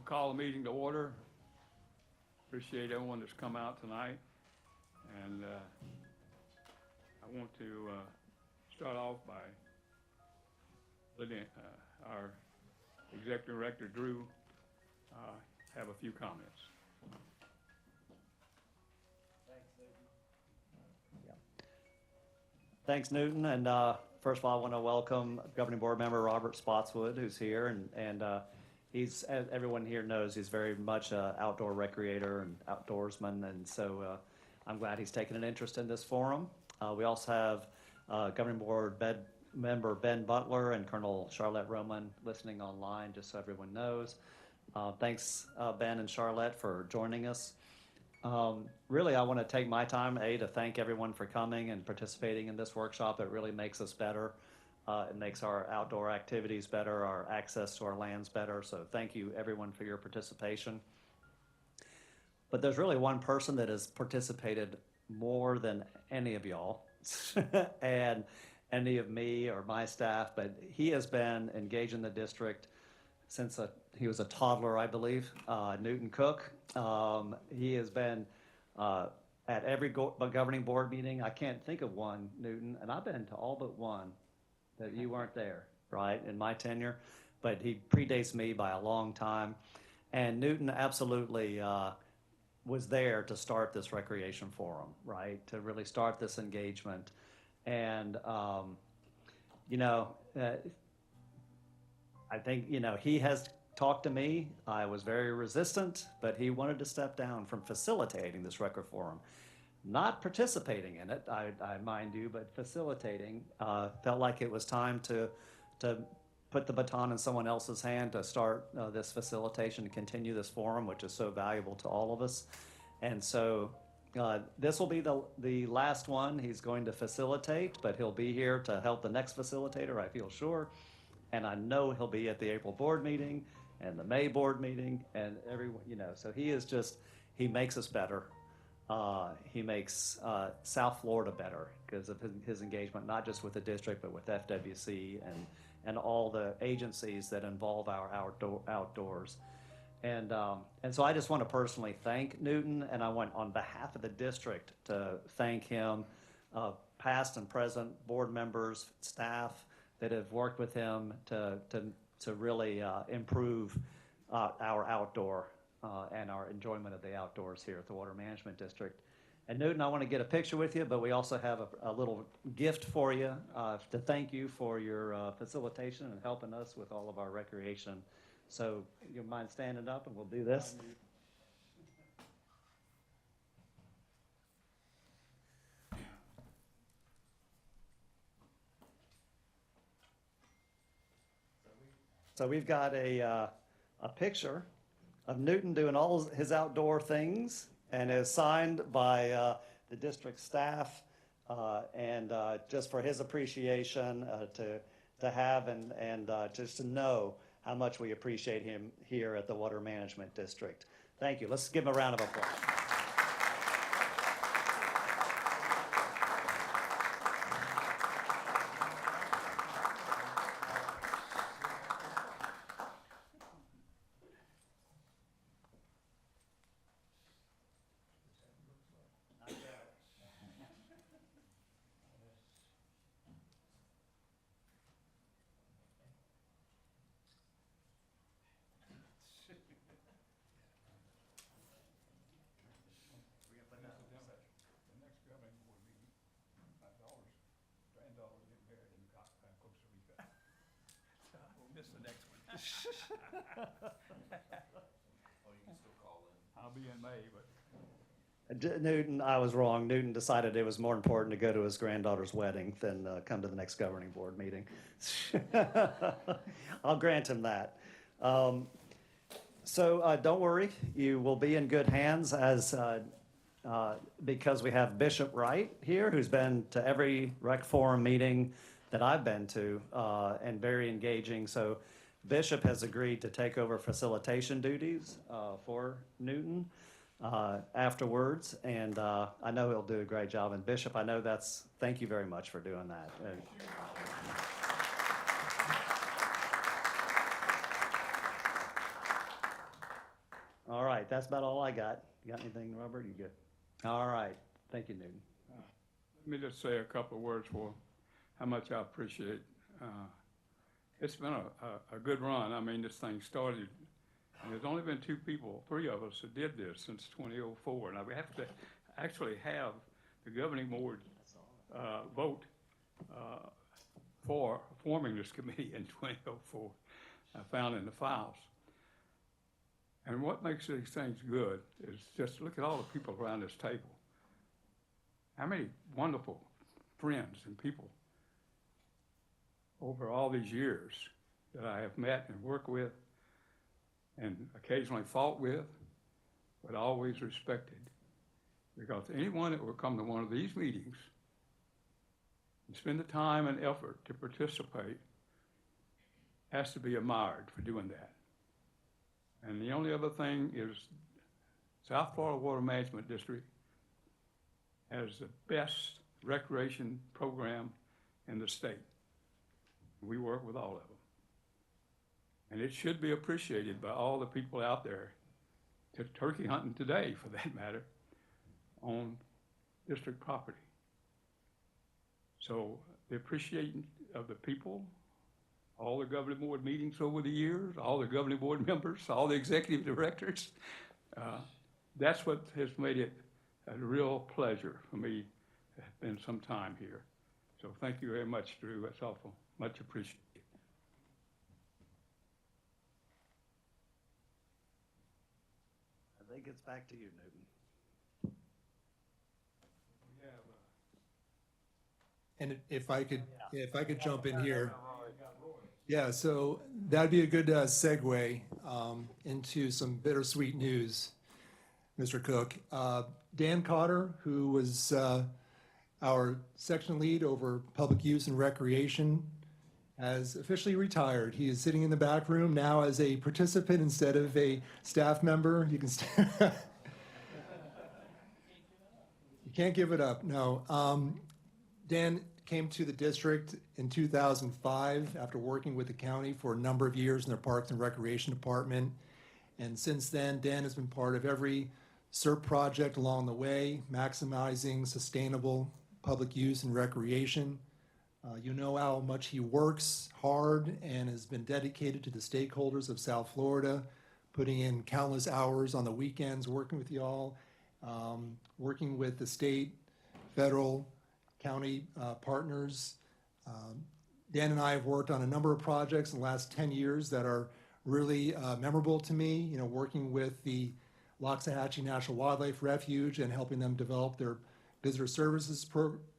call the meeting to order. Appreciate everyone that's come out tonight. And I want to start off by letting our Executive Director, Drew, have a few comments. Thanks, Newton. And first of all, I want to welcome Governing Board Member Robert Spotswood, who's here. And he's, as everyone here knows, he's very much an outdoor recreator and outdoorsman. And so I'm glad he's taken an interest in this forum. We also have Governing Board Member Ben Butler and Colonel Charlotte Roman listening online, just so everyone knows. Thanks, Ben and Charlotte, for joining us. Really, I want to take my time, to thank everyone for coming and participating in this workshop. It really makes us better. It makes our outdoor activities better, our access to our lands better. So thank you, everyone, for your participation. But there's really one person that has participated more than any of y'all and any of me or my staff, but he has been engaged in the district since he was a toddler, I believe, Newton Cook. He has been at every governing board meeting. I can't think of one, Newton, and I've been to all but one that you weren't there, right, in my tenure. But he predates me by a long time. And Newton absolutely was there to start this recreation forum, right, to really start this engagement. And, I think, he has talked to me. I was very resistant, but he wanted to step down from facilitating this record forum. Not participating in it, I mind you, but facilitating. Felt like it was time to put the baton in someone else's hand to start this facilitation and continue this forum, which is so valuable to all of us. And so this will be the last one he's going to facilitate, but he'll be here to help the next facilitator, I feel sure. And I know he'll be at the April board meeting and the May board meeting and everyone, so he makes us better. He makes South Florida better because of his engagement, not just with the district, but with FWC and all the agencies that involve our outdoors. And so I just want to personally thank Newton, and I want on behalf of the district to thank him, past and present board members, staff that have worked with him to really improve our outdoor and our enjoyment of the outdoors here at the Water Management District. And Newton, I want to get a picture with you, but we also have a little gift for you to thank you for your facilitation and helping us with all of our recreation. So you mind standing up and we'll do this? So we've got a picture of Newton doing all his outdoor things, and is signed by the district staff, and just for his appreciation to have and just to know how much we appreciate him here at the Water Management District. Thank you. Let's give him a round of applause. I'll be in May, but Newton, I was wrong. Newton decided it was more important to go to his granddaughter's wedding than come to the next governing board meeting. I'll grant him that. So don't worry, you will be in good hands because we have Bishop Wright here, who's been to every rec forum meeting that I've been to and very engaging. So Bishop has agreed to take over facilitation duties for Newton afterwards, and I know he'll do a great job. And Bishop, I know thank you very much for doing that. right, that's about all I got. You got anything, Robert? You good? All right, thank you, Newton. Let me just say a couple of words for how much I appreciate. It's been a good run. I mean, this thing started, and there's only been three of us that did this since 2004. Now, we have to actually have the governing board vote for forming this committee in 2004. I found in the files. And what makes these things good is just look at all the people around this table. How many wonderful friends and people over all these years that I have met and worked with and occasionally fought with, but always respected. Because anyone that will come to one of these meetings and spend the time and effort to participate has to be admired for doing that. And the only other thing is South Florida Water Management District has the best recreation program in the state. We work with all of them. And it should be appreciated by all the people out there, to turkey hunting today, for that matter, on district property. So the appreciation of the people, all the governing board meetings over the years, all the governing board members, all the executive directors, that's what has made it a real pleasure for me to spend some time here. So thank you very much, Drew. That's awful. Much appreciated. I think it's back to you, Newton. And if I could jump in here. Yeah, so that'd be a good segue into some bittersweet news, Mr. Cook. Dan Cotter, who was our section lead over public use and recreation, has officially retired. He is sitting in the back room now as a participant instead of a staff member. You can you can't give it up, no. Dan came to the district in 2005 after working with the county for a number of years in their Parks and Recreation Department. And since then, Dan has been part of every SERP project along the way, maximizing sustainable public use and recreation. You know how much he works hard and has been dedicated to the stakeholders of South Florida, putting in countless hours on the weekends, working with y'all, working with the state, federal, county partners. Dan and I have worked on a number of projects in the last 10 years that are really memorable to me, you know, working with the Loxahatchee National Wildlife Refuge and helping them develop their visitor services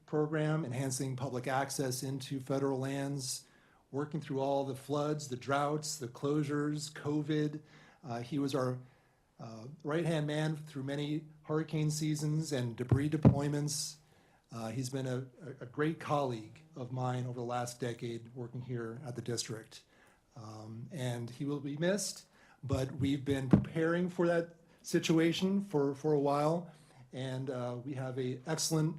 program, enhancing public access into federal lands, working through all the floods, the droughts, the closures, COVID. He was our right-hand man through many hurricane seasons and debris deployments. He's been a great colleague of mine over the last decade working here at the district. And he will be missed, but we've been preparing for that situation for a while. And we have an excellent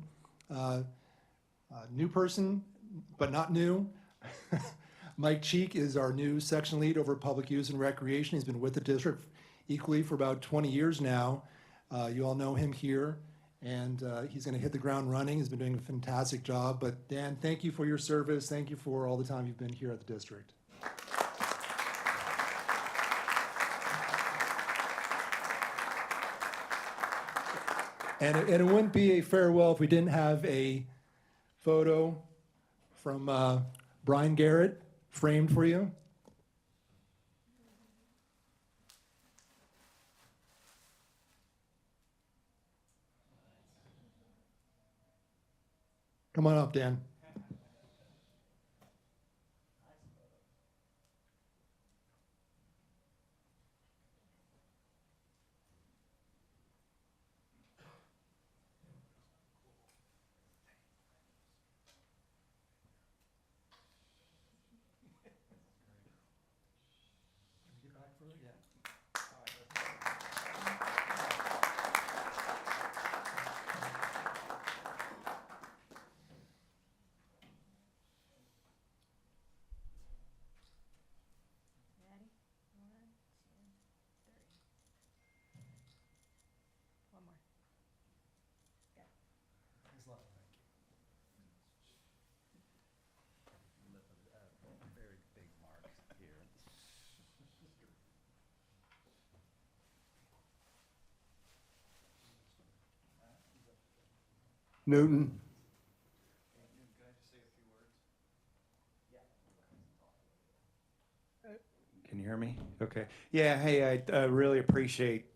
new person, but not new. Mike Cheek is our new section lead over public use and recreation. He's been with the district equally for about 20 years now. You all know him here. And he's going to hit the ground running. He's been doing a fantastic job. But Dan, thank you for your service. Thank you for all the time you've been here at the district. And it wouldn't be a farewell if we didn't have a photo from Brian Garrett framed for you. Come on up, Dan. Very big mark here. Newton? Can you hear me? Okay. Yeah, hey, I really appreciate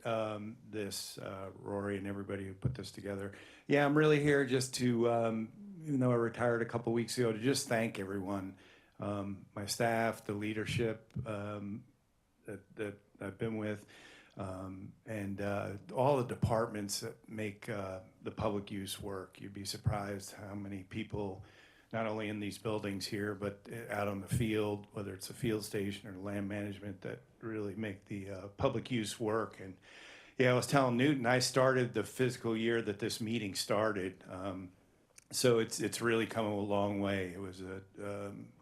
this, Rory and everybody who put this together. Yeah, I'm really here just to, even though I retired a couple weeks ago, to just thank everyone, my staff, the leadership that I've been with, and all the departments that make the public use work. You'd be surprised how many people, not only in these buildings here, but out on the field, whether it's a field station or land management, that really make the public use work. And yeah, I was telling Newton, I started the fiscal year that this meeting started. So it's really come a long way. It was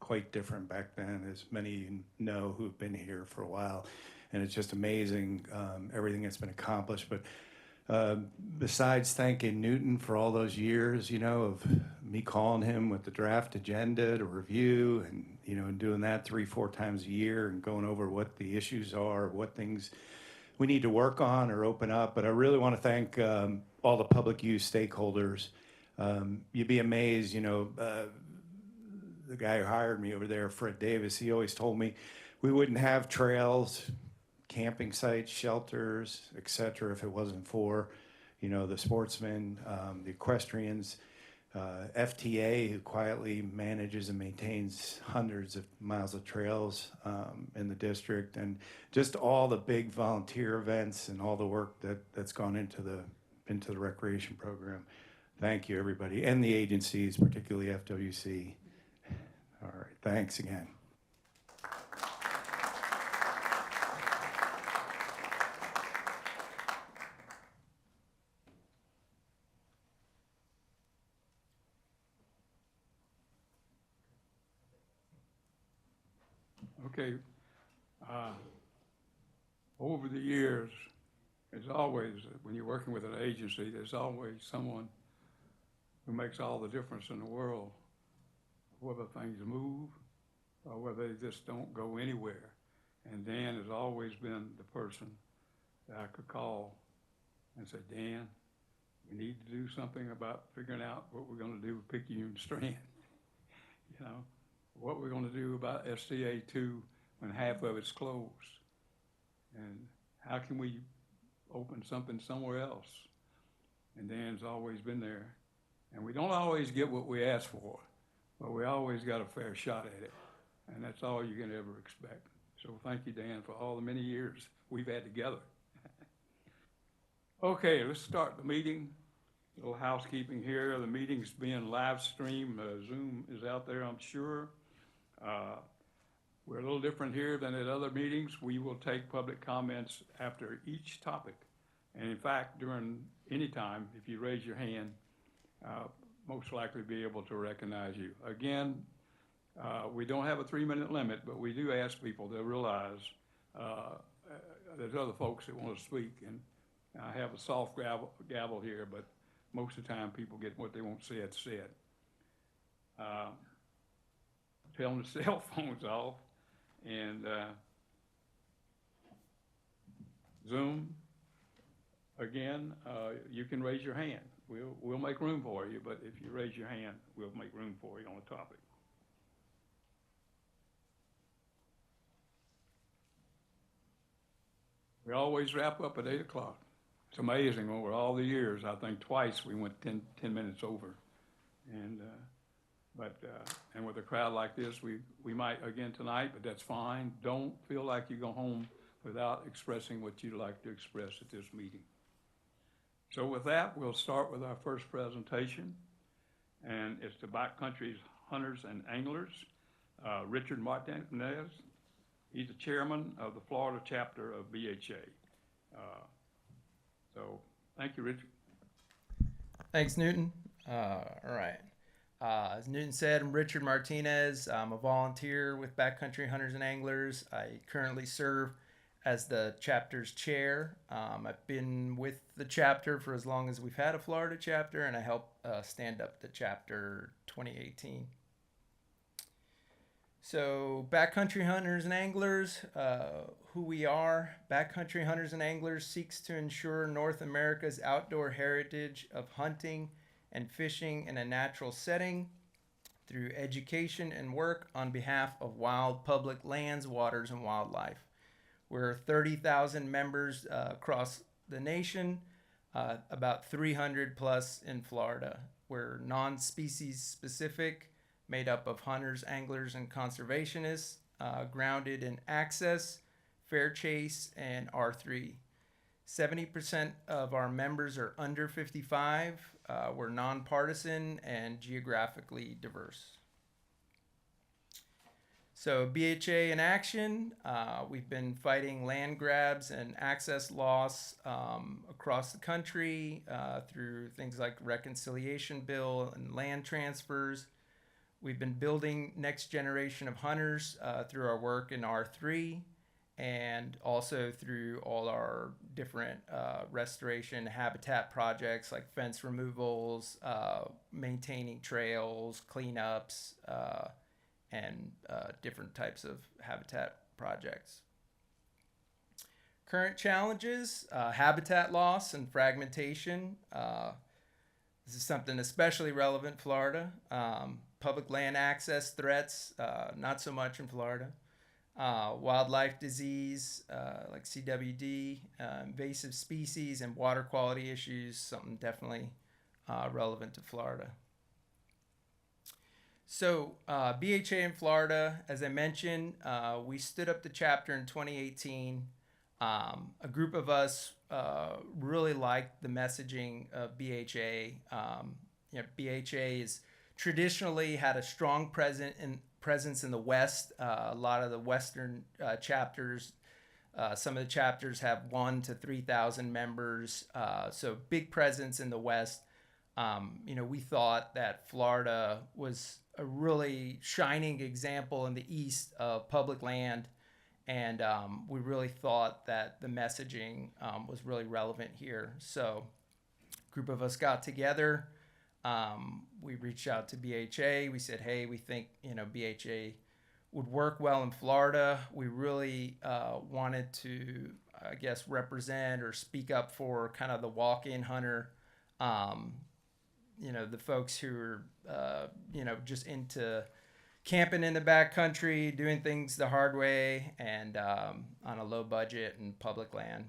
quite different back then, as many of you know who've been here for a while. And it's just amazing, everything that's been accomplished. But besides thanking Newton for all those years, you know, of me calling him with the draft agenda to review and, you know, and doing that 3-4 times a year and going over what the issues are, what things we need to work on or open up. But I really want to thank all the public use stakeholders. You'd be amazed, you know, the guy who hired me over there, Fred Davis, he always told me we wouldn't have trails, camping sites, shelters, et cetera, if it wasn't for, you know, the sportsmen, the equestrians, FTA, who quietly manages and maintains hundreds of miles of trails in the district, and just all the big volunteer events and all the work that's gone into the recreation program. Thank you, everybody, and the agencies, particularly FWC. All right, thanks again. Okay. Over the years, there's always, when you're working with an agency, there's always someone who makes all the difference in the world, whether things move or whether they just don't go anywhere. And Dan has always been the person that I could call and say, Dan, we need to do something about figuring out what we're going to do with Picayune Strand. You know, what we're going to do about SCA 2 when half of it's closed. And how can we open something somewhere else? And Dan's always been there. And we don't always get what we ask for, but we always got a fair shot at it. And that's all you can ever expect. So thank you, Dan, for all the many years we've had together. Okay, let's start the meeting. A little housekeeping here. The meeting's being live streamed. Zoom is out there, I'm sure. We're a little different here than at other meetings. We will take public comments after each topic. And in fact, during any time, if you raise your hand, most likely be able to recognize you. Again, we don't have a 3-minute limit, but we do ask people to realize there's other folks that want to speak. And I have a soft gavel here, but most of the time people get what they want said. Turn the cell phones off, and Zoom, again, you can raise your hand. We'll make room for you, but if you raise your hand, we'll make room for you on the topic. We always wrap up at 8 o'clock. It's amazing, over all the years, I think twice we went 10 minutes over. And and with a crowd like this, we might again tonight, but that's fine. Don't feel like you go home without expressing what you'd like to express at this meeting. So with that, we'll start with our first presentation, and it's the Backcountry's Hunters and Anglers. Richard Martinez, he's the chairman of the Florida chapter of BHA. So thank you, Richard. Thanks, Newton. All right. As Newton said, I'm Richard Martinez. I'm a volunteer with Backcountry Hunters and Anglers. I currently serve as the chapter's chair. I've been with the chapter for as long as we've had a Florida chapter, and I help stand up the chapter 2018. So, Backcountry Hunters and Anglers, who we are. Backcountry Hunters and Anglers seeks to ensure North America's outdoor heritage of hunting and fishing in a natural setting through education and work on behalf of wild public lands, waters, and wildlife. We're 30,000 members across the nation, about 300 plus in Florida. We're non-species specific, made up of hunters, anglers, and conservationists, grounded in access, fair chase, and R3. 70% of our members are under 55. We're nonpartisan and geographically diverse. So BHA in action. We've been fighting land grabs and access loss across the country through things like reconciliation bill and land transfers. We've been building next generation of hunters through our work in R3 and also through all our different restoration habitat projects like fence removals, maintaining trails, cleanups, and different types of habitat projects. Current challenges, habitat loss and fragmentation. This is something especially relevant in Florida. Public land access threats, not so much in Florida. Wildlife disease like CWD, invasive species, and water quality issues, something definitely relevant to Florida. So BHA in Florida, as I mentioned, we stood up the chapter in 2018. A group of us really liked the messaging of BHA. BHA is traditionally had a strong presence in the West. A lot of the Western chapters, some of the chapters have 1,000 to 3,000 members. So big presence in the West. We thought that Florida was a really shining example in the East of public land. And we really thought that the messaging was really relevant here. So a group of us got together. We reached out to BHA. We said, hey, we think, BHA would work well in Florida. We really wanted to, represent or speak up for kind of the walk-in hunter, the folks who are, just into camping in the backcountry, doing things the hard way, and on a low budget and public land.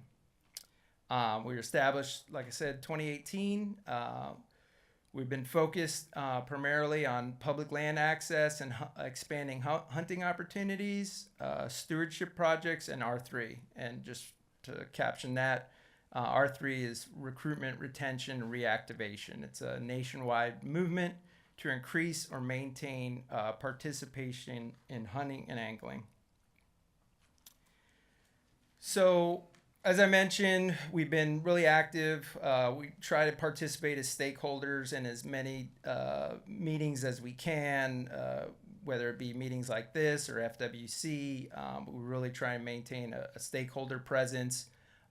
We were established, like I said, 2018. We've been focused primarily on public land access and expanding hunting opportunities, stewardship projects, and R3. And just to caption that, R3 is recruitment, retention, and reactivation. It's a nationwide movement to increase or maintain participation in hunting and angling. So, as I mentioned, we've been really active. We try to participate as stakeholders in as many meetings as we can, whether it be meetings like this or FWC. We really try and maintain a stakeholder presence.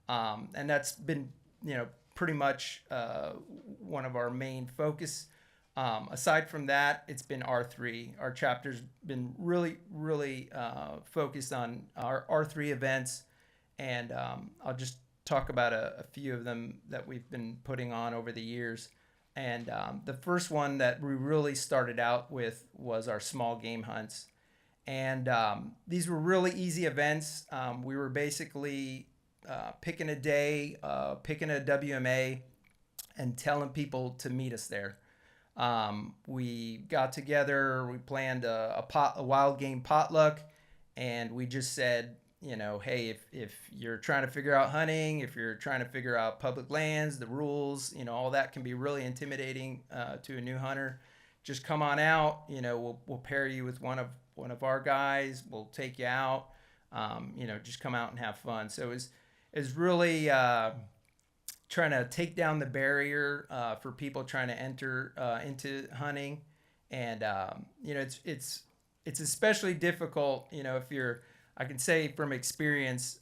And that's been, pretty much one of our main focus. Aside from that, it's been R3. Our chapter's been really, really focused on our R3 events. And I'll just talk about a few of them that we've been putting on over the years. And the first one that we really started out with was our small game hunts. And these were really easy events. We were basically picking a day, picking a WMA, and telling people to meet us there. We got together, we planned a wild game potluck, and we just said, hey, if you're trying to figure out hunting, if you're trying to figure out public lands, the rules, all that can be really intimidating to a new hunter. Just come on out. We'll pair you with one of our guys. We'll take you out. Just come out and have fun. So it was really trying to take down the barrier for people trying to enter into hunting, and it's especially difficult. If you're, I can say from experience,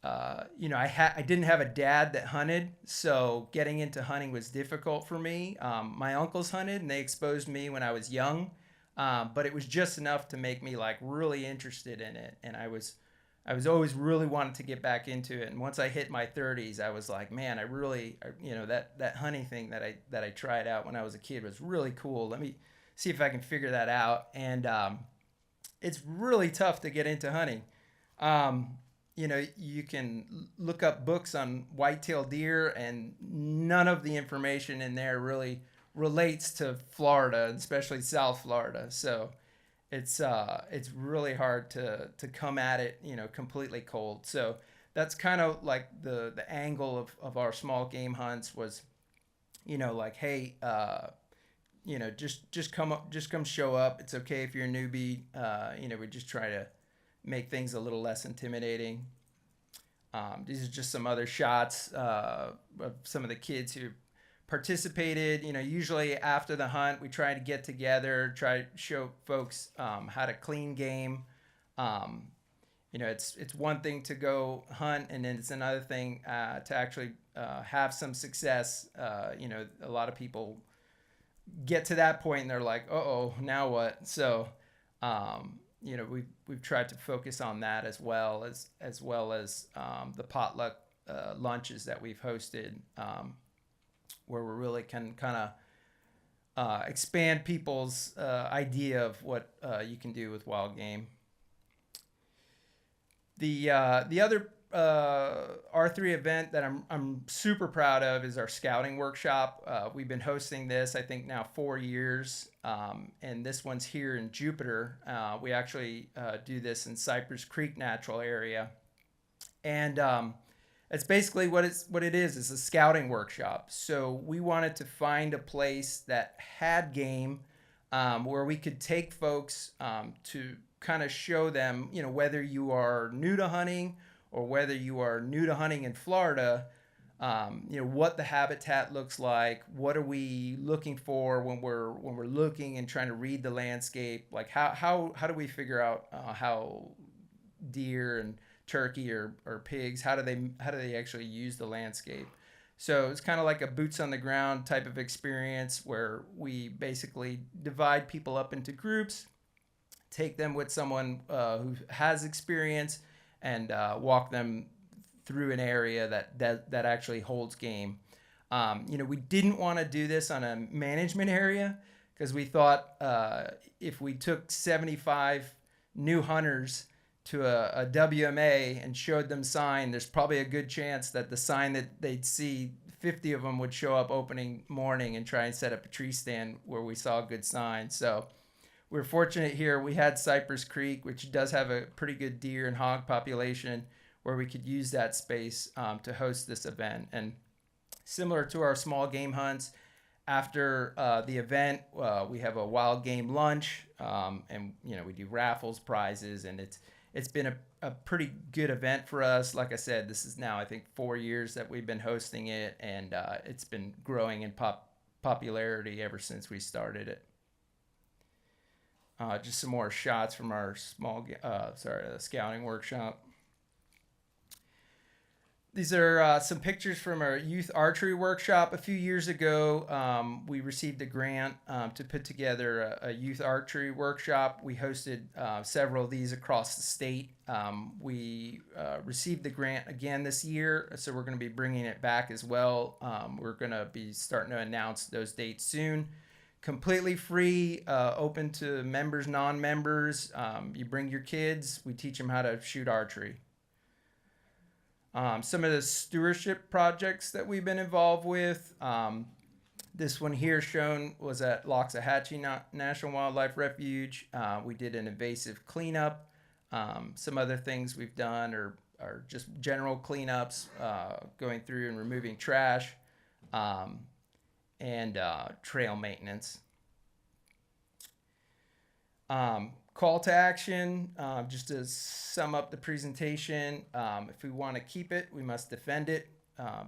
I didn't have a dad that hunted, so getting into hunting was difficult for me. My uncles hunted, and they exposed me when I was young, but it was just enough to make me like really interested in it, and I was always really wanted to get back into it. And once I hit my 30s, I was like, man, that hunting thing that I tried out when I was a kid was really cool. Let me see if I can figure that out. And it's really tough to get into hunting. You can look up books on white-tailed deer, and none of the information in there really relates to Florida, especially South Florida. So it's really hard to come at it, completely cold. So that's kind of like the angle of our small game hunts was, like, hey, just come show up. It's okay if you're a newbie. We just try to make things a little less intimidating. These are just some other shots of some of the kids who participated. Usually after the hunt, we try to get together, try to show folks how to clean game. It's one thing to go hunt, and then it's another thing to actually have some success. A lot of people get to that point and they're like, uh-oh, now what? So we've tried to focus on that as well as the potluck lunches that we've hosted, where we really can kind of expand people's idea of what you can do with wild game. The other R3 event that I'm super proud of is our scouting workshop. We've been hosting this, I think, now 4 years, and this one's here in Jupiter. We actually do this in Cypress Creek Natural Area, and it's basically what it is. It's a scouting workshop. So we wanted to find a place that had game, where we could take folks to kind of show them, whether you are new to hunting or whether you are new to hunting in Florida, what the habitat looks like, what are we looking for when we're looking and trying to read the landscape, like how do we figure out how deer and turkey or pigs, how do they actually use the landscape? So it's kind of like a boots on the ground type of experience where we basically divide people up into groups, take them with someone who has experience, and walk them through an area that actually holds game. We didn't want to do this on a management area because we thought if we took 75 new hunters to a WMA and showed them sign, there's probably a good chance that the sign that they'd see, 50 of them would show up opening morning and try and set up a tree stand where we saw a good sign. So we're fortunate here. We had Cypress Creek, which does have a pretty good deer and hog population, where we could use that space to host this event. And similar to our small game hunts, after the event, we have a wild game lunch, and we do raffles, prizes, and it's been a pretty good event for us. Like I said, this is now, I think, 4 years that we've been hosting it, and it's been growing in popularity ever since we started it. Just some more shots from our scouting workshop. These are some pictures from our youth archery workshop. A few years ago, we received a grant to put together a youth archery workshop. We hosted several of these across the state. We received the grant again this year, so we're going to be bringing it back as well. We're going to be starting to announce those dates soon. Completely free, open to members, non-members. You bring your kids, we teach them how to shoot archery. Some of the stewardship projects that we've been involved with. This one here shown was at Loxahatchee National Wildlife Refuge. We did an invasive cleanup. Some other things we've done are just general cleanups, going through and removing trash, and trail maintenance. Call to action, just to sum up the presentation. If we want to keep it, we must defend it.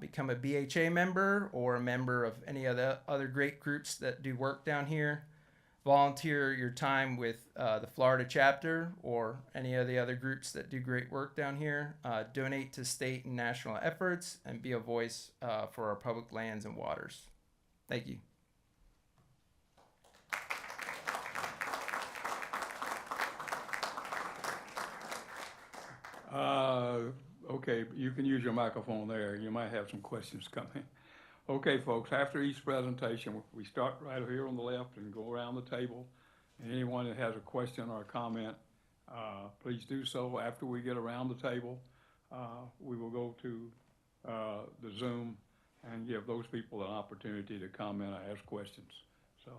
Become a BHA member or a member of any other great groups that do work down here. volunteer your time with the Florida chapter or any of the other groups that do great work down here. Donate to state and national efforts and be a voice for our public lands and waters. Thank you. Okay, you can use your microphone there. You might have some questions coming. Okay, folks, after each presentation, we start right here on the left and go around the table. And anyone that has a question or a comment, please do so. After we get around the table, we will go to the Zoom and give those people an opportunity to comment or ask questions. So,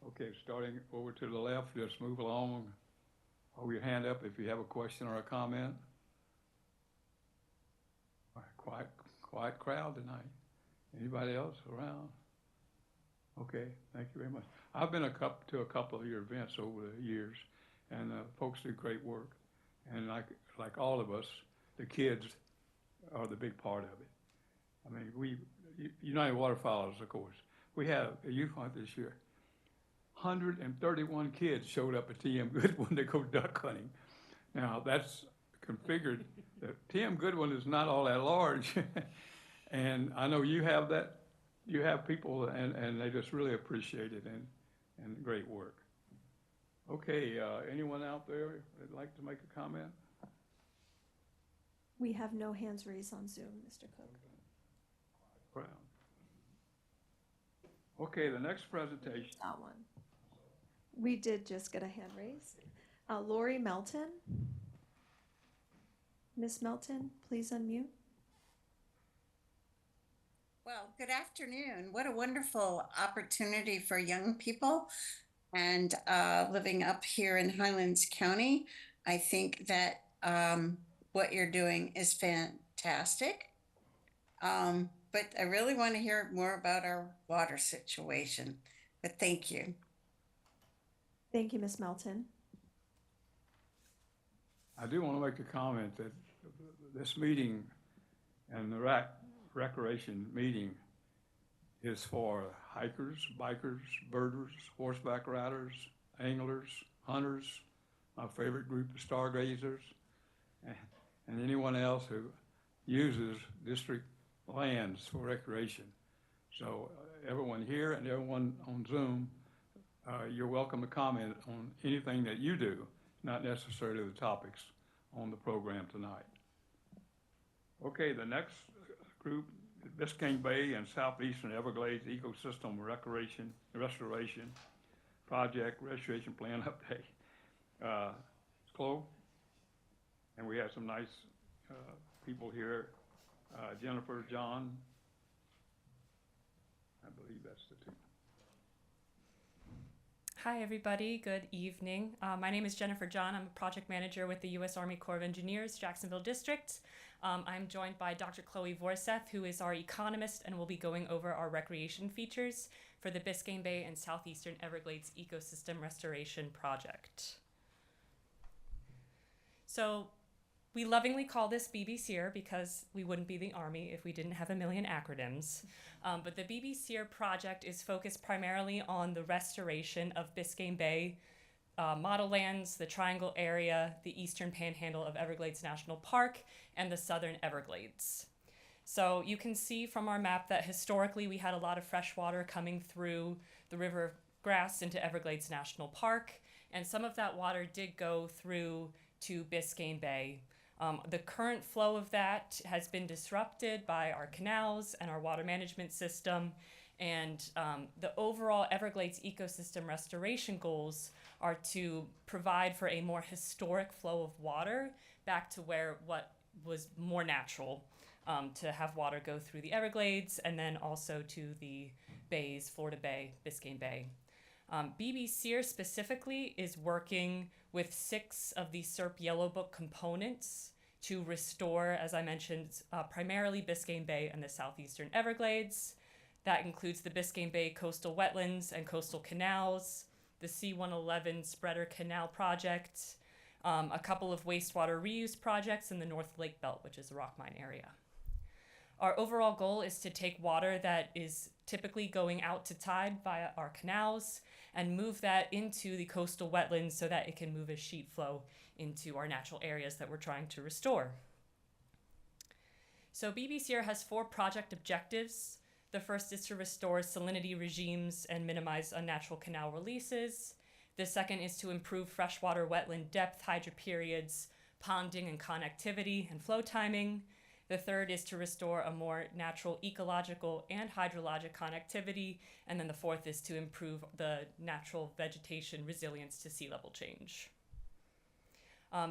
okay, starting over to the left, just move along. Hold your hand up if you have a question or a comment. All right, quiet crowd tonight. Anybody else around? Okay, thank you very much. I've been to a couple of your events over the years, and folks do great work. And like all of us, the kids are the big part of it. I mean, United Waterfowlers, of course. We had a youth hunt this year. 131 kids showed up at TM Goodwin to go duck hunting. Now, that's configured. TM Goodwin is not all that large. And I know you have that. You have people, and they just really appreciate it, and great work. Okay, anyone out there that'd like to make a comment? We have no hands raised on Zoom, Mr. Cook. Crowd. Okay, the next presentation. Got one. We did just get a hand raised. Lori Melton. Miss Melton, please unmute. Well, good afternoon. What a wonderful opportunity for young people. And living up here in Highlands County, I think that what you're doing is fantastic. But I really want to hear more about our water situation. But thank you. Thank you, Miss Melton. I do want to make a comment that this meeting and the recreation meeting is for hikers, bikers, birders, horseback riders, anglers, hunters, my favorite group of stargazers, and anyone else who uses district lands for recreation. So everyone here and everyone on Zoom, you're welcome to comment on anything that you do, not necessarily the topics on the program tonight. Okay, the next group, Biscayne Bay and Southeastern Everglades Ecosystem Restoration Project Restoration Plan Update. It's Chloe, and we have some nice people here. Jennifer, John, I believe that's the two. Hi, everybody. Good evening. My name is Jennifer John. I'm a project manager with the U.S. Army Corps of Engineers, Jacksonville District. I'm joined by Dr. Chloe Vorseth, who is our economist and will be going over our recreation features for the Biscayne Bay and Southeastern Everglades Ecosystem Restoration Project. So we lovingly call this BBCR because we wouldn't be the Army if we didn't have a million acronyms. But the BBCR project is focused primarily on the restoration of Biscayne Bay model lands, the Triangle area, the eastern panhandle of Everglades National Park, and the southern Everglades. So you can see from our map that historically we had a lot of fresh water coming through the River of Grass into Everglades National Park, and some of that water did go through to Biscayne Bay. The current flow of that has been disrupted by our canals and our water management system, and the overall Everglades ecosystem restoration goals are to provide for a more historic flow of water back to what was more natural, to have water go through the Everglades and then also to the bays, Florida Bay, Biscayne Bay. BBCR specifically is working with 6 of the SERP Yellow Book components to restore, as I mentioned, primarily Biscayne Bay and the southeastern Everglades. That includes the Biscayne Bay coastal wetlands and coastal canals, the C-111 Spreader Canal Project, a couple of wastewater reuse projects in the North Lake Belt, which is a rock mine area. Our overall goal is to take water that is typically going out to tide via our canals and move that into the coastal wetlands so that it can move as sheet flow into our natural areas that we're trying to restore. So BBCR has 4 project objectives. The first is to restore salinity regimes and minimize unnatural canal releases. The second is to improve freshwater wetland depth, hydro periods, ponding and connectivity, and flow timing. The third is to restore a more natural ecological and hydrologic connectivity. And then the fourth is to improve the natural vegetation resilience to sea level change.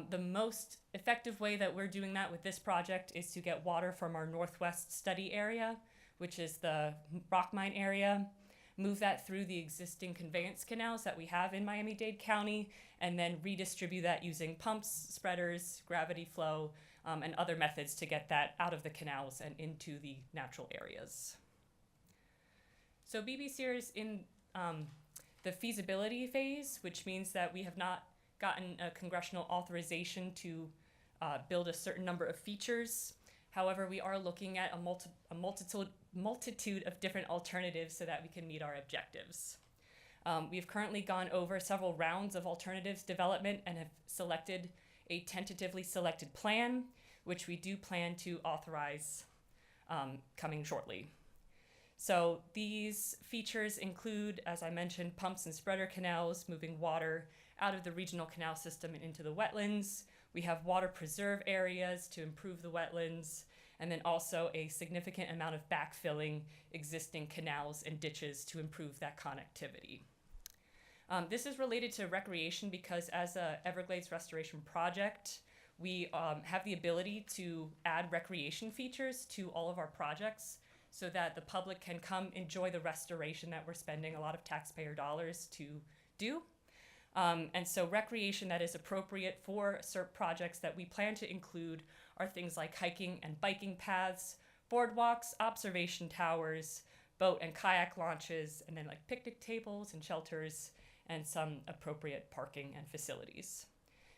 The most effective way that we're doing that with this project is to get water from our northwest study area, which is the rock mine area, move that through the existing conveyance canals that we have in Miami-Dade County, and then redistribute that using pumps, spreaders, gravity flow, and other methods to get that out of the canals and into the natural areas. So BBCR is in the feasibility phase, which means that we have not gotten a congressional authorization to build a certain number of features. However, we are looking at a multitude of different alternatives so that we can meet our objectives. We've currently gone over several rounds of alternatives development and have selected a tentatively selected plan, which we do plan to authorize coming shortly. So these features include, as I mentioned, pumps and spreader canals, moving water out of the regional canal system and into the wetlands. We have water preserve areas to improve the wetlands, and then also a significant amount of backfilling existing canals and ditches to improve that connectivity. This is related to recreation because as a Everglades restoration project, we have the ability to add recreation features to all of our projects so that the public can come enjoy the restoration that we're spending a lot of taxpayer dollars to do. And so recreation that is appropriate for CERP projects that we plan to include are things like hiking and biking paths, boardwalks, observation towers, boat and kayak launches, and then like picnic tables and shelters, and some appropriate parking and facilities.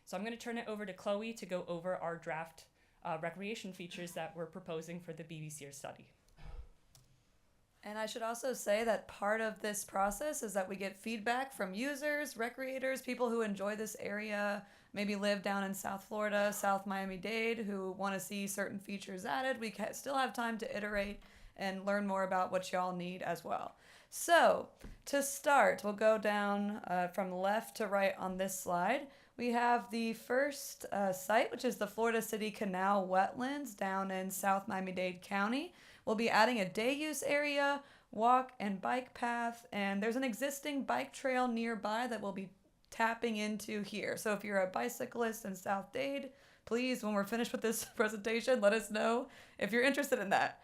So I'm going to turn it over to Chloe to go over our draft recreation features that we're proposing for the BBCR study. And I should also say that part of this process is that we get feedback from users, recreators, people who enjoy this area, maybe live down in South Florida, South Miami-Dade, who want to see certain features added. We still have time to iterate and learn more about what y'all need as well. So to start, we'll go down from left to right on this slide. We have the first site, which is the Florida City Canal Wetlands down in South Miami-Dade County. We'll be adding a day use area, walk and bike path, and there's an existing bike trail nearby that we'll be tapping into here. So if you're a bicyclist in South Dade, please, when we're finished with this presentation, let us know if you're interested in that.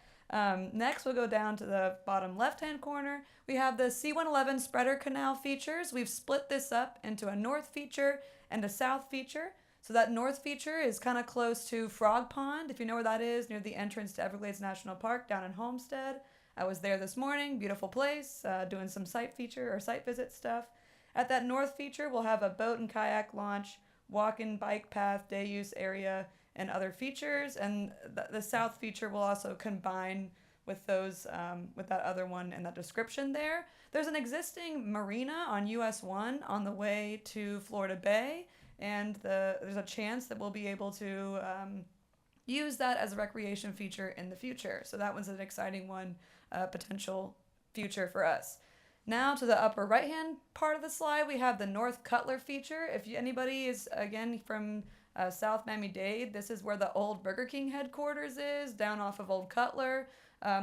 Next, we'll go down to the bottom left-hand corner. We have the C111 spreader canal features. We've split this up into a north feature and a south feature. So that north feature is kind of close to Frog Pond, if you know where that is, near the entrance to Everglades National Park down in Homestead. I was there this morning, beautiful place, doing some site visit stuff. At that north feature, we'll have a boat and kayak launch, walk and bike path, day use area, and other features. And the south feature will also combine with those, with that other one in that description there. There's an existing marina on US 1 on the way to Florida Bay. And there's a chance that we'll be able to use that as a recreation feature in the future. So that one's an exciting one, potential future for us. Now to the upper right-hand part of the slide, we have the North Cutler feature. If anybody is, again, from South Miami-Dade, this is where the old Burger King headquarters is, down off of Old Cutler.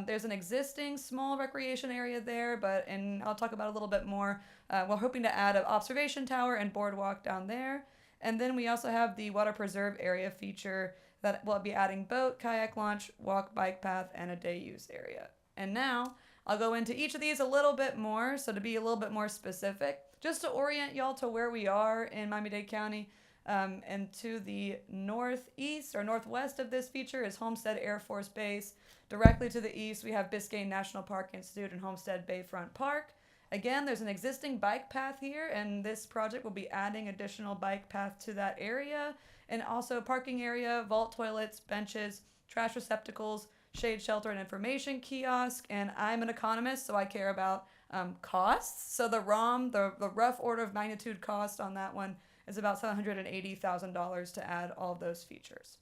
There's an existing small recreation area there, and I'll talk about it a little bit more. We're hoping to add an observation tower and boardwalk down there. And then we also have the water preserve area feature that will be adding boat, kayak launch, walk, bike path, and a day use area. And now I'll go into each of these a little bit more, so to be a little bit more specific, just to orient y'all to where we are in Miami-Dade County. And to the northeast or northwest of this feature is Homestead Air Force Base. Directly to the east, we have Biscayne National Park Institute and Homestead Bayfront Park. Again, there's an existing bike path here, and this project will be adding additional bike path to that area, and also parking area, vault toilets, benches, trash receptacles, shade shelter and information kiosk. And I'm an economist, so I care about costs. So the ROM, the rough order of magnitude cost on that one is about $780,000 to add all of those features.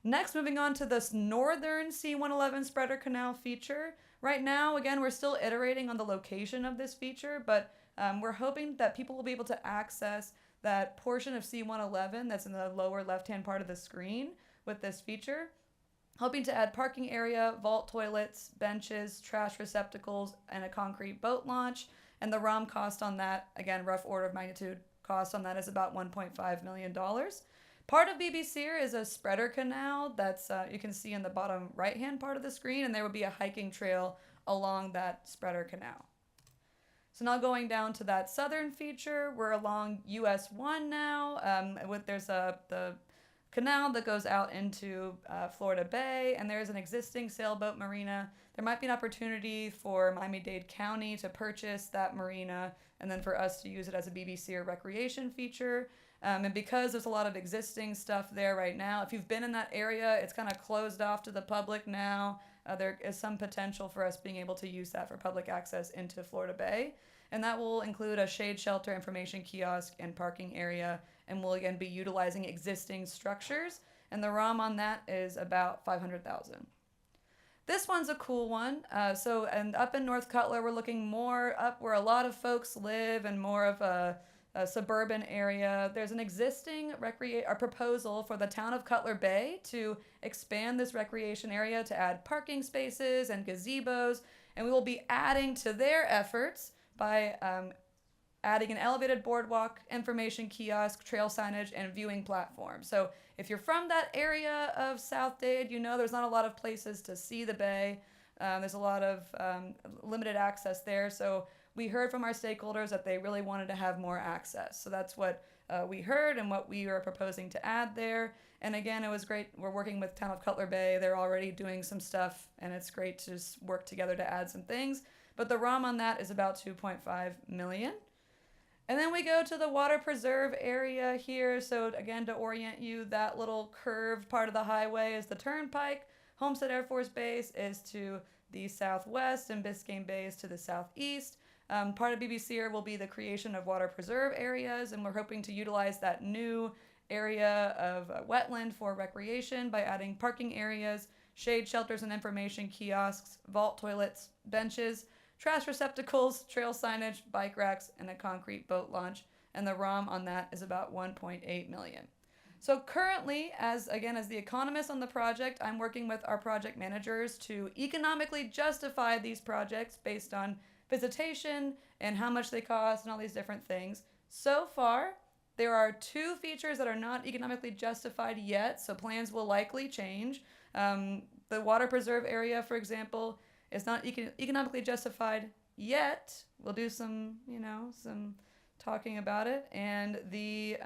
Next, moving on to this northern C111 spreader canal feature. Right now, again, we're still iterating on the location of this feature, but we're hoping that people will be able to access that portion of C111 that's in the lower left-hand part of the screen with this feature. Hoping to add parking area, vault toilets, benches, trash receptacles, and a concrete boat launch. And the ROM cost on that, again, rough order of magnitude cost on that is about $1.5 million. Part of BB-SEER is a spreader canal that's you can see in the bottom right-hand part of the screen, and there would be a hiking trail along that spreader canal. So now going down to that southern feature, we're along US 1 now. There's the canal that goes out into Florida Bay, and there's an existing sailboat marina. There might be an opportunity for Miami-Dade County to purchase that marina, and then for us to use it as a BB-SEER recreation feature. And because there's a lot of existing stuff there right now, if you've been in that area, it's kind of closed off to the public now. There is some potential for us being able to use that for public access into Florida Bay. And that will include a shade shelter, information kiosk, and parking area. And we'll again be utilizing existing structures. And the ROM on that is about $500,000. This one's a cool one. And up in North Cutler, we're looking more up where a lot of folks live and more of a suburban area. There's an existing proposal for the town of Cutler Bay to expand this recreation area to add parking spaces and gazebos, and we will be adding to their efforts by adding an elevated boardwalk, information kiosk, trail signage, and viewing platform. So if you're from that area of South Dade, you know there's not a lot of places to see the bay. There's a lot of limited access there. So we heard from our stakeholders that they really wanted to have more access. So that's what we heard and what we are proposing to add there. And again, it was great. We're working with Town of Cutler Bay. They're already doing some stuff, and it's great to just work together to add some things. But the ROM on that is about $2.5 million. And then we go to the water preserve area here. So again, to orient you, that little curved part of the highway is the turnpike. Homestead Air Force Base is to the southwest, and Biscayne Bay is to the southeast. Part of BB-SEER will be the creation of water preserve areas, and we're hoping to utilize that new area of wetland for recreation by adding parking areas, shade shelters and information kiosks, vault toilets, benches, trash receptacles, trail signage, bike racks, and a concrete boat launch. And the ROM on that is about $1.8 million. So currently, as the economist on the project, I'm working with our project managers to economically justify these projects based on visitation and how much they cost and all these different things. So far, there are 2 features that are not economically justified yet, so plans will likely change. The water preserve area, for example, is not economically justified yet. We'll do some talking about it. And the,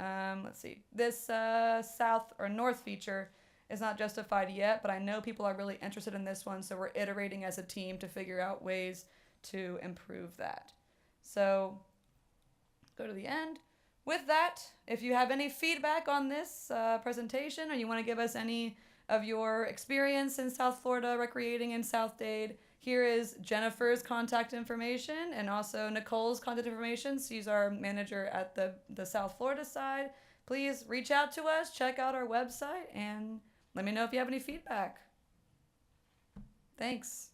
this south or north feature is not justified yet, but I know people are really interested in this one, so we're iterating as a team to figure out ways to improve that. So go to the end. With that, if you have any feedback on this presentation, or you want to give us any of your experience in South Florida recreating in South Dade, here is Jennifer's contact information and also Nicole's contact information. She's our manager at the South Florida side. Please reach out to us, check out our website, and let me know if you have any feedback. Thanks.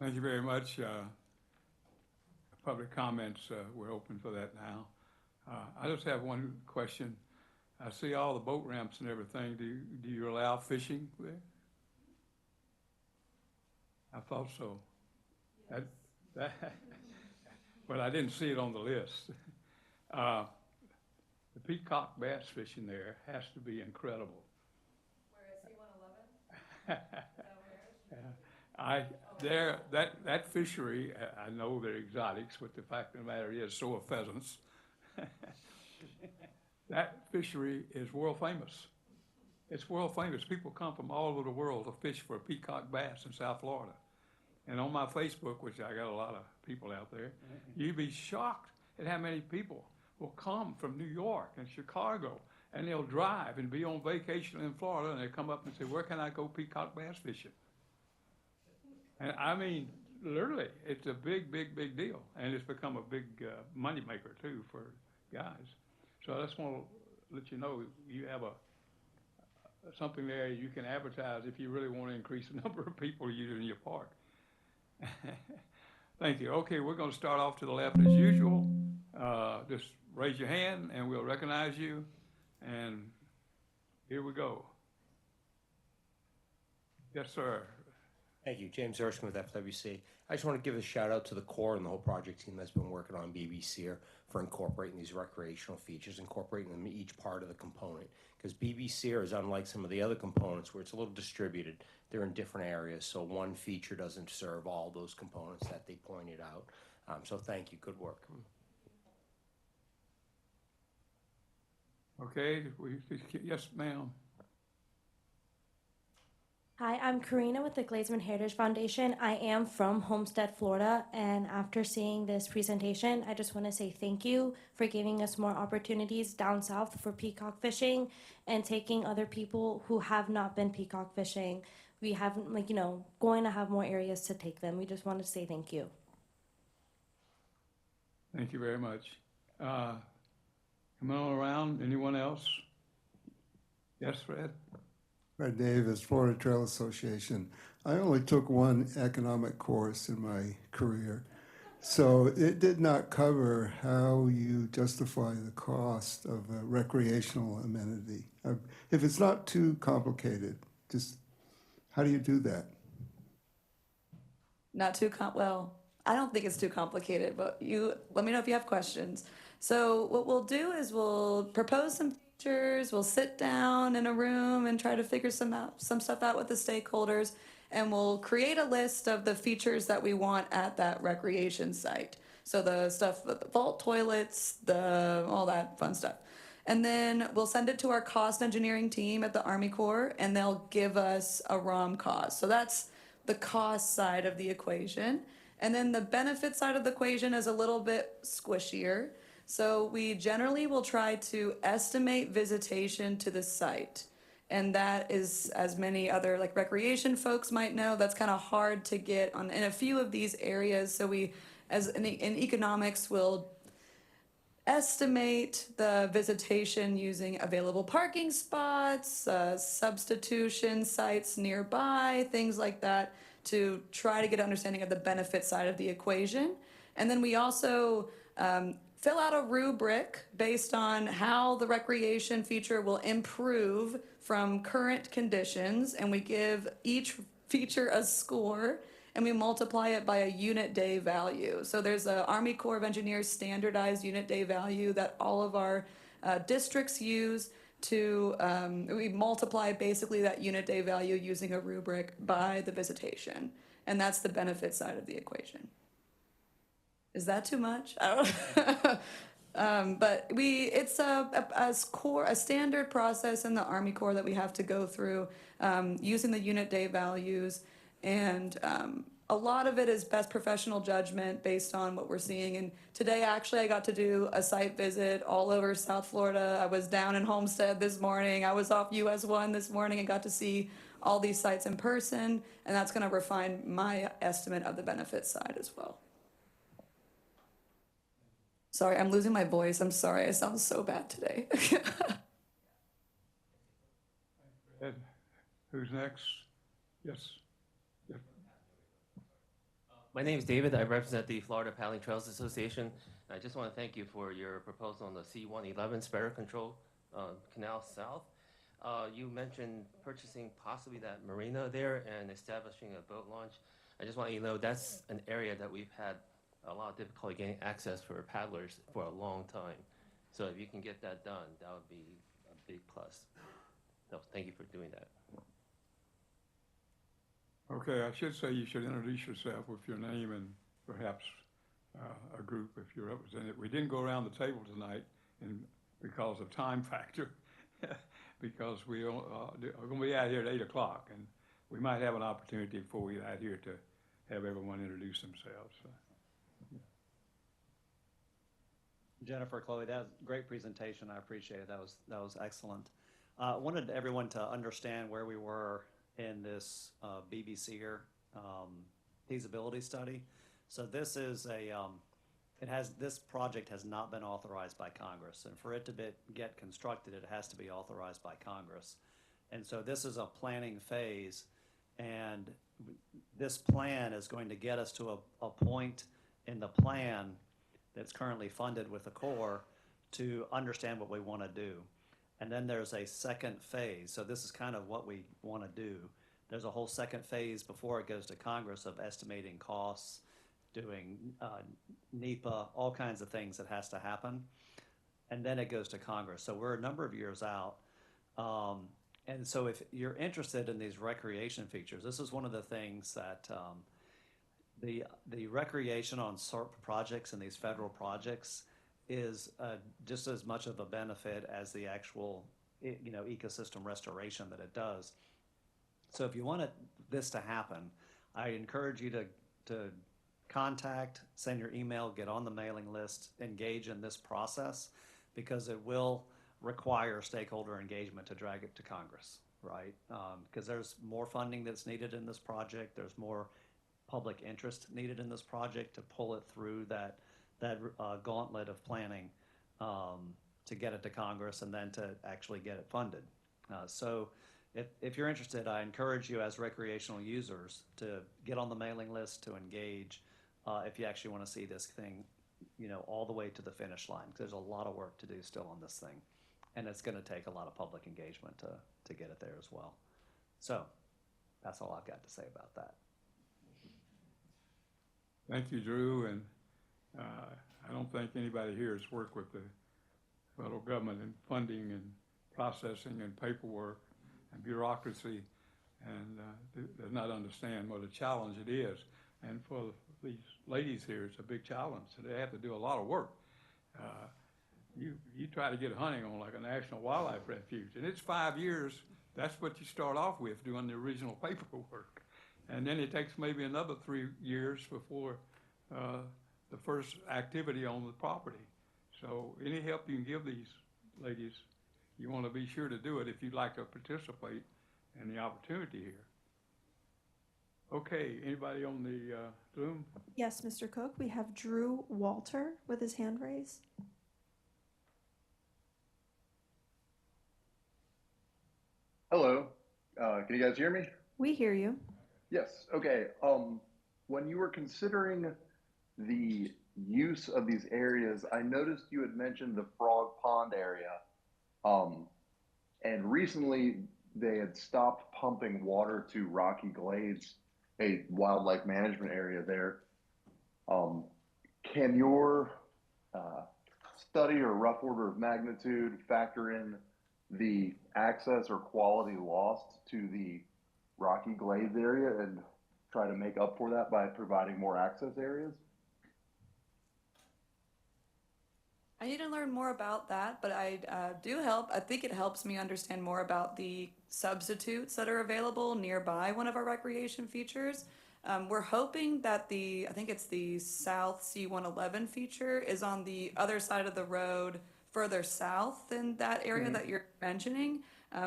Thank you very much. Public comments, we're open for that now. I just have one question. I see all the boat ramps and everything. Do you allow fishing there? I thought so. But I didn't see it on the list. The peacock bass fishing there has to be incredible. Where is C-111? That fishery, I know they're exotics, but the fact of the matter is, so are pheasants. That fishery is world famous. It's world famous. People come from all over the world to fish for peacock bass in South Florida. And on my Facebook, which I got a lot of people out there, you'd be shocked at how many people will come from New York and Chicago, and they'll drive and be on vacation in Florida, and they come up and say, where can I go peacock bass fishing? And I mean, literally, it's a big, big, big deal, and it's become a big moneymaker too for guys. So I just want to let you know you have something there you can advertise if you really want to increase the number of people using your park. Thank you. Okay, we're going to start off to the left as usual. Just raise your hand and we'll recognize you. And here we go. Yes, sir. Thank you. James Erskine with FWC. I just want to give a shout out to the Corps and the whole project team that's been working on BBC for incorporating these recreational features, incorporating them in each part of the component. Because BBC is unlike some of the other components where it's a little distributed. They're in different areas, so one feature doesn't serve all those components that they pointed out. So thank you. Good work. Okay, yes, ma'am. Hi, I'm Karina with the Glazeman Heritage Foundation. I am from Homestead, Florida, and after seeing this presentation, I just want to say thank you for giving us more opportunities down south for peacock fishing and taking other people who have not been peacock fishing. We haven't, going to have more areas to take them. We just want to say thank you. Thank you very much. Come on around. Anyone else? Yes, Fred? Fred Davis, Florida Trail Association. I only took one economic course in my career, so it did not cover how you justify the cost of a recreational amenity. If it's not too complicated, just how do you do that? Not too well, I don't think it's too complicated, but you let me know if you have questions. So what we'll do is we'll propose some features, we'll sit down in a room and try to figure some stuff out with the stakeholders, and we'll create a list of the features that we want at that recreation site. So the stuff, the vault toilets, all that fun stuff. And then we'll send it to our cost engineering team at the Army Corps, and they'll give us a ROM cost. So that's the cost side of the equation. And then the benefit side of the equation is a little bit squishier. So we generally will try to estimate visitation to the site. And that is, as many other recreation folks might know, that's kind of hard to get in a few of these areas. So we, as in economics, will estimate the visitation using available parking spots, substitution sites nearby, things like that, to try to get an understanding of the benefit side of the equation. And then we also fill out a rubric based on how the recreation feature will improve from current conditions, and we give each feature a score, and we multiply it by a unit day value. So there's a Army Corps of Engineers standardized unit day value that all of our districts use to, we multiply basically that unit day value using a rubric by the visitation. And that's the benefit side of the equation. Is that too much? I don't but it's a standard process in the Army Corps that we have to go through using the unit day values. And a lot of it is best professional judgment based on what we're seeing. And today, actually, I got to do a site visit all over South Florida. I was down in Homestead this morning. I was off US 1 this morning and got to see all these sites in person. And that's going to refine my estimate of the benefit side as well. Sorry, I'm losing my voice. I'm sorry. I sound so bad today. Ed, who's next? Yes. My name is David. I represent the Florida Paddling Trails Association. I just want to thank you for your proposal on the C-111 Sparrow Control Canal South. You mentioned purchasing possibly that marina there and establishing a boat launch. I just want you to know that's an area that we've had a lot of difficulty getting access for paddlers for a long time. So if you can get that done, that would be a big plus. So thank you for doing that. Okay, I should say you should introduce yourself with your name and perhaps a group if you represent it. We didn't go around the table tonight because of time factor, because we are going to be out here at 8 o'clock, and we might have an opportunity before we get out here to have everyone introduce themselves. Jennifer, Chloe, that was a great presentation. I appreciate it. That was excellent. I wanted everyone to understand where we were in this BBC feasibility study. So this is this project has not been authorized by Congress, and for it to get constructed, it has to be authorized by Congress. And so this is a planning phase, and this plan is going to get us to a point in the plan that's currently funded with the Corps to understand what we want to do. And then there's a second phase. So this is kind of what we want to do. There's a whole second phase before it goes to Congress of estimating costs, doing NEPA, all kinds of things that has to happen. And then it goes to Congress. So we're a number of years out. And so if you're interested in these recreation features, this is one of the things that the recreation on SERP projects and these federal projects is just as much of a benefit as the actual ecosystem restoration that it does. So if you want this to happen, I encourage you to contact, send your email, get on the mailing list, engage in this process, because it will require stakeholder engagement to drag it to Congress, right? Because there's more funding that's needed in this project. There's more public interest needed in this project to pull it through that gauntlet of planning to get it to Congress and then to actually get it funded. So if you're interested, I encourage you as recreational users to get on the mailing list, to engage if you actually want to see this thing, all the way to the finish line. Because there's a lot of work to do still on this thing, and it's going to take a lot of public engagement to get it there as well. So that's all I've got to say about that. Thank you, Drew, and I don't think anybody here has worked with the federal government in funding and processing and paperwork and bureaucracy, and does not understand what a challenge it is. And for these ladies here, it's a big challenge. So they have to do a lot of work. You try to get hunting on like a national wildlife refuge, and it's 5 years. That's what you start off with, doing the original paperwork. And then it takes maybe another 3 years before the first activity on the property. So any help you can give these ladies, you want to be sure to do it if you'd like to participate in the opportunity here. Okay, anybody on the Zoom? Yes, Mr. Cook, we have Drew Walter with his hand raised. Hello, can you guys hear me? We hear you. Yes, okay. When you were considering the use of these areas, I noticed you had mentioned the Frog Pond area. And recently they had stopped pumping water to Rocky Glades, a wildlife management area there. Can your study or rough order of magnitude factor in the access or quality lost to the Rocky Glades area and try to make up for that by providing more access areas? I need to learn more about that, but I think it helps me understand more about the substitutes that are available nearby one of our recreation features. We're hoping that I think it's the South C111 feature is on the other side of the road, further south than that area that you're mentioning.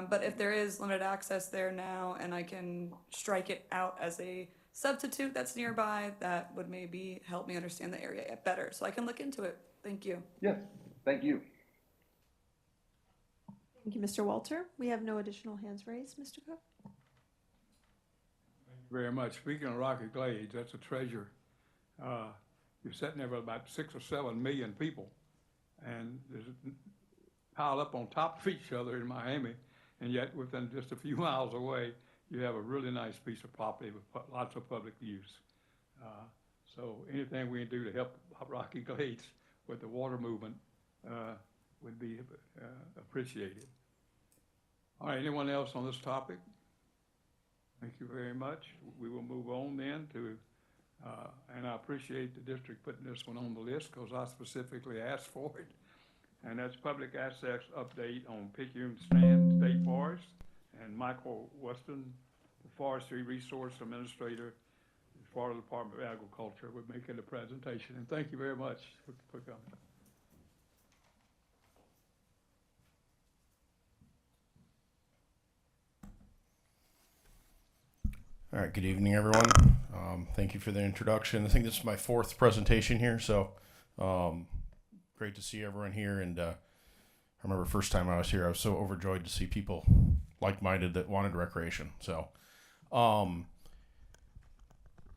But if there is limited access there now, and I can strike it out as a substitute that's nearby, that would maybe help me understand the area better. So I can look into it. Thank you. Yes, thank you. Thank you, Mr. Walter. We have no additional hands raised, Mr. Cook. Thank you very much. Speaking of Rocky Glades, that's a treasure. You're sitting there with about 6 or 7 million people, and there's piled up on top of each other in Miami, and yet within just a few miles away, you have a really nice piece of property with lots of public use. So anything we can do to help Rocky Glades with the water movement would be appreciated. All right, anyone else on this topic? Thank you very much. We will move on then to, and I appreciate the district putting this one on the list because I specifically asked for it. And that's public access update on Picayune Stand State Forest, and Michael Weston, the Forestry Resource Administrator, the Florida Department of Agriculture, would make it a presentation. And thank you very much for coming. All right, good evening, everyone. Thank you for the introduction. I think this is my 4th presentation here, so great to see everyone here. And I remember first time I was here, I was so overjoyed to see people like-minded that wanted recreation. So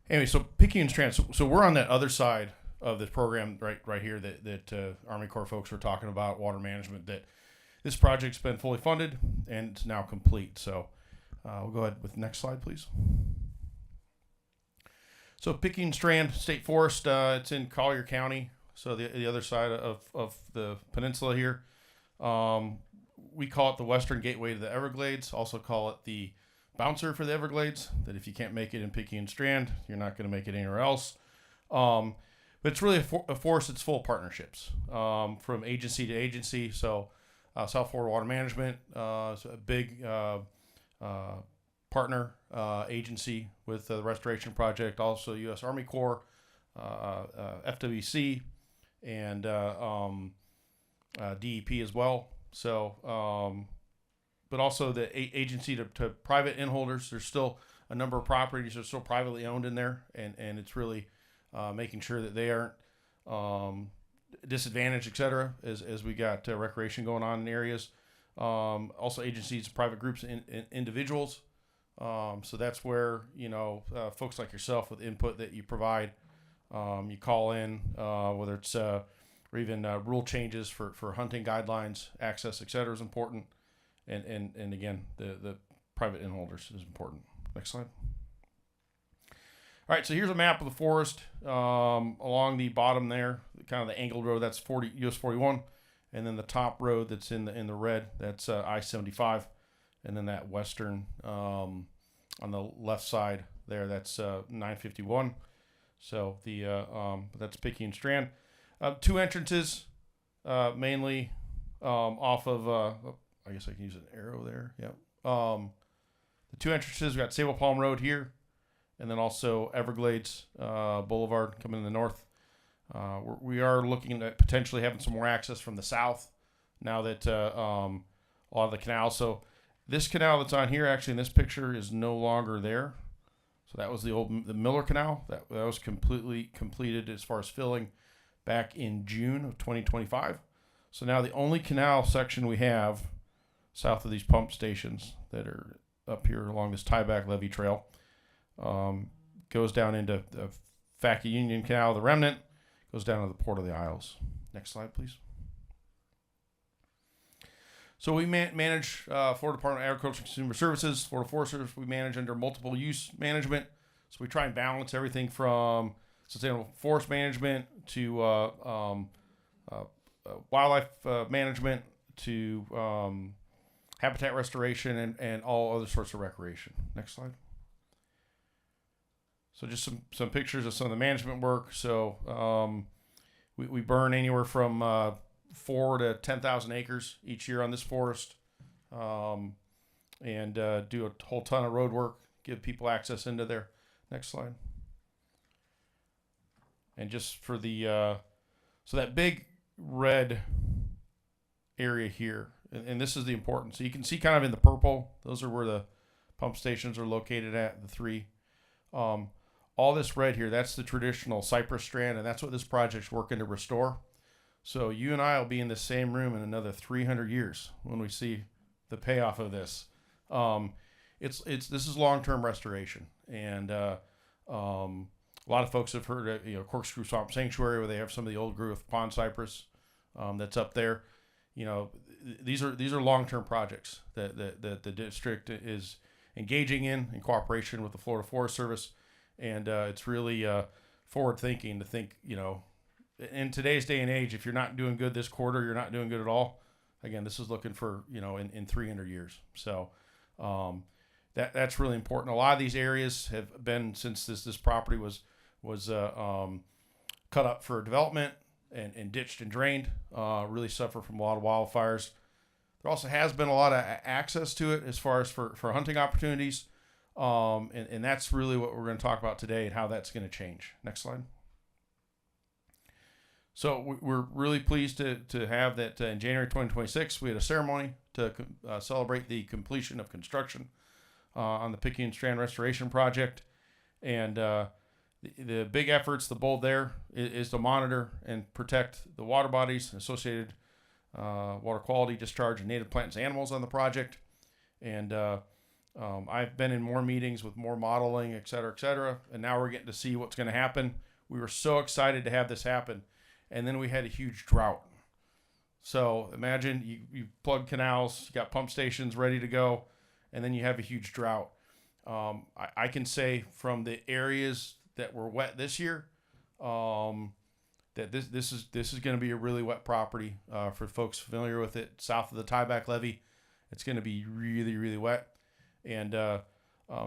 anyway, so Picayune Strand. So we're on that other side of the program right here that Army Corps folks were talking about, water management, that this project's been fully funded and it's now complete. So we'll go ahead with the next slide, please. So Picayune Strand State Forest, it's in Collier County, so the other side of the peninsula here. We call it the Western Gateway to the Everglades, also call it the bouncer for the Everglades, that if you can't make it in Picayune Strand, you're not going to make it anywhere else. But it's really a forest that's full of partnerships from agency to agency. So South Florida Water Management is a big partner agency with the restoration project, also U.S. Army Corps, FWC, and DEP as well. So, but also the agency to private inholders. There's still a number of properties that are still privately owned in there, and it's really making sure that they aren't disadvantaged, et cetera, as we got recreation going on in areas. Also agencies, private groups, and individuals. So that's where, folks like yourself with input that you provide, you call in, whether it's, or even rule changes for hunting guidelines, access, et cetera, is important. And again, the private inholders is important. Next slide. All right, so here's a map of the forest along the bottom there, kind of the angled road, that's US 41. And then the top road that's in the red, that's I-75. And then that western on the left side there, that's 951. So that's Picayune Strand. 2 entrances, mainly off of, I guess I can use an arrow there. Yep. The 2 entrances, we got Sable Palm Road here, and then also Everglades Boulevard coming in the north. We are looking at potentially having some more access from the south now that a lot of the canals. So this canal that's on here, actually in this picture, is no longer there. So that was the Miller Canal. That was completely completed as far as filling back in June of 2025. So now the only canal section we have south of these pump stations that are up here along this tieback levee trail goes down into the Facky Union Canal, the remnant, goes down to the Port of the Isles. Next slide, please. So we manage Florida Department of Agriculture and Consumer Services, Florida Forest Service. We manage under multiple use management. So we try and balance everything from sustainable forest management to wildlife management to habitat restoration and all other sorts of recreation. Next slide. So just some pictures of some of the management work. So we burn anywhere from 4 to 10,000 acres each year on this forest, and do a whole ton of road work, give people access into there. Next slide. And just for the so that big red area here, and this is the importance. So you can see kind of in the purple, those are where the pump stations are located at, the 3. All this red here, that's the traditional cypress strand, and that's what this project's working to restore. So you and I will be in the same room in another 300 years when we see the payoff of this. This is long-term restoration, and a lot of folks have heard of Corkscrew Swamp Sanctuary, where they have some of the old growth pond cypress that's up there. These are long-term projects that the district is engaging in cooperation with the Florida Forest Service, and it's really forward-thinking to think, in today's day and age, if you're not doing good this quarter, you're not doing good at all. Again, this is looking for, in 300 years. So that's really important. A lot of these areas have been, since this property was cut up for development and ditched and drained, really suffer from a lot of wildfires. There also has been a lot of access to it as far as for hunting opportunities. And that's really what we're going to talk about today and how that's going to change. Next slide. So we're really pleased to have that in January 2026, we had a ceremony to celebrate the completion of construction on the Picayune Strand Restoration Project. And the big efforts, the bold there is to monitor and protect the water bodies, associated water quality, discharge, and native plants and animals on the project. And I've been in more meetings with more modeling, et cetera, and now we're getting to see what's going to happen. We were so excited to have this happen, and then we had a huge drought. So imagine you plug canals, you got pump stations ready to go, and then you have a huge drought. I can say from the areas that were wet this year, that this is going to be a really wet property for folks familiar with it. South of the tieback levee, it's going to be really, really wet. And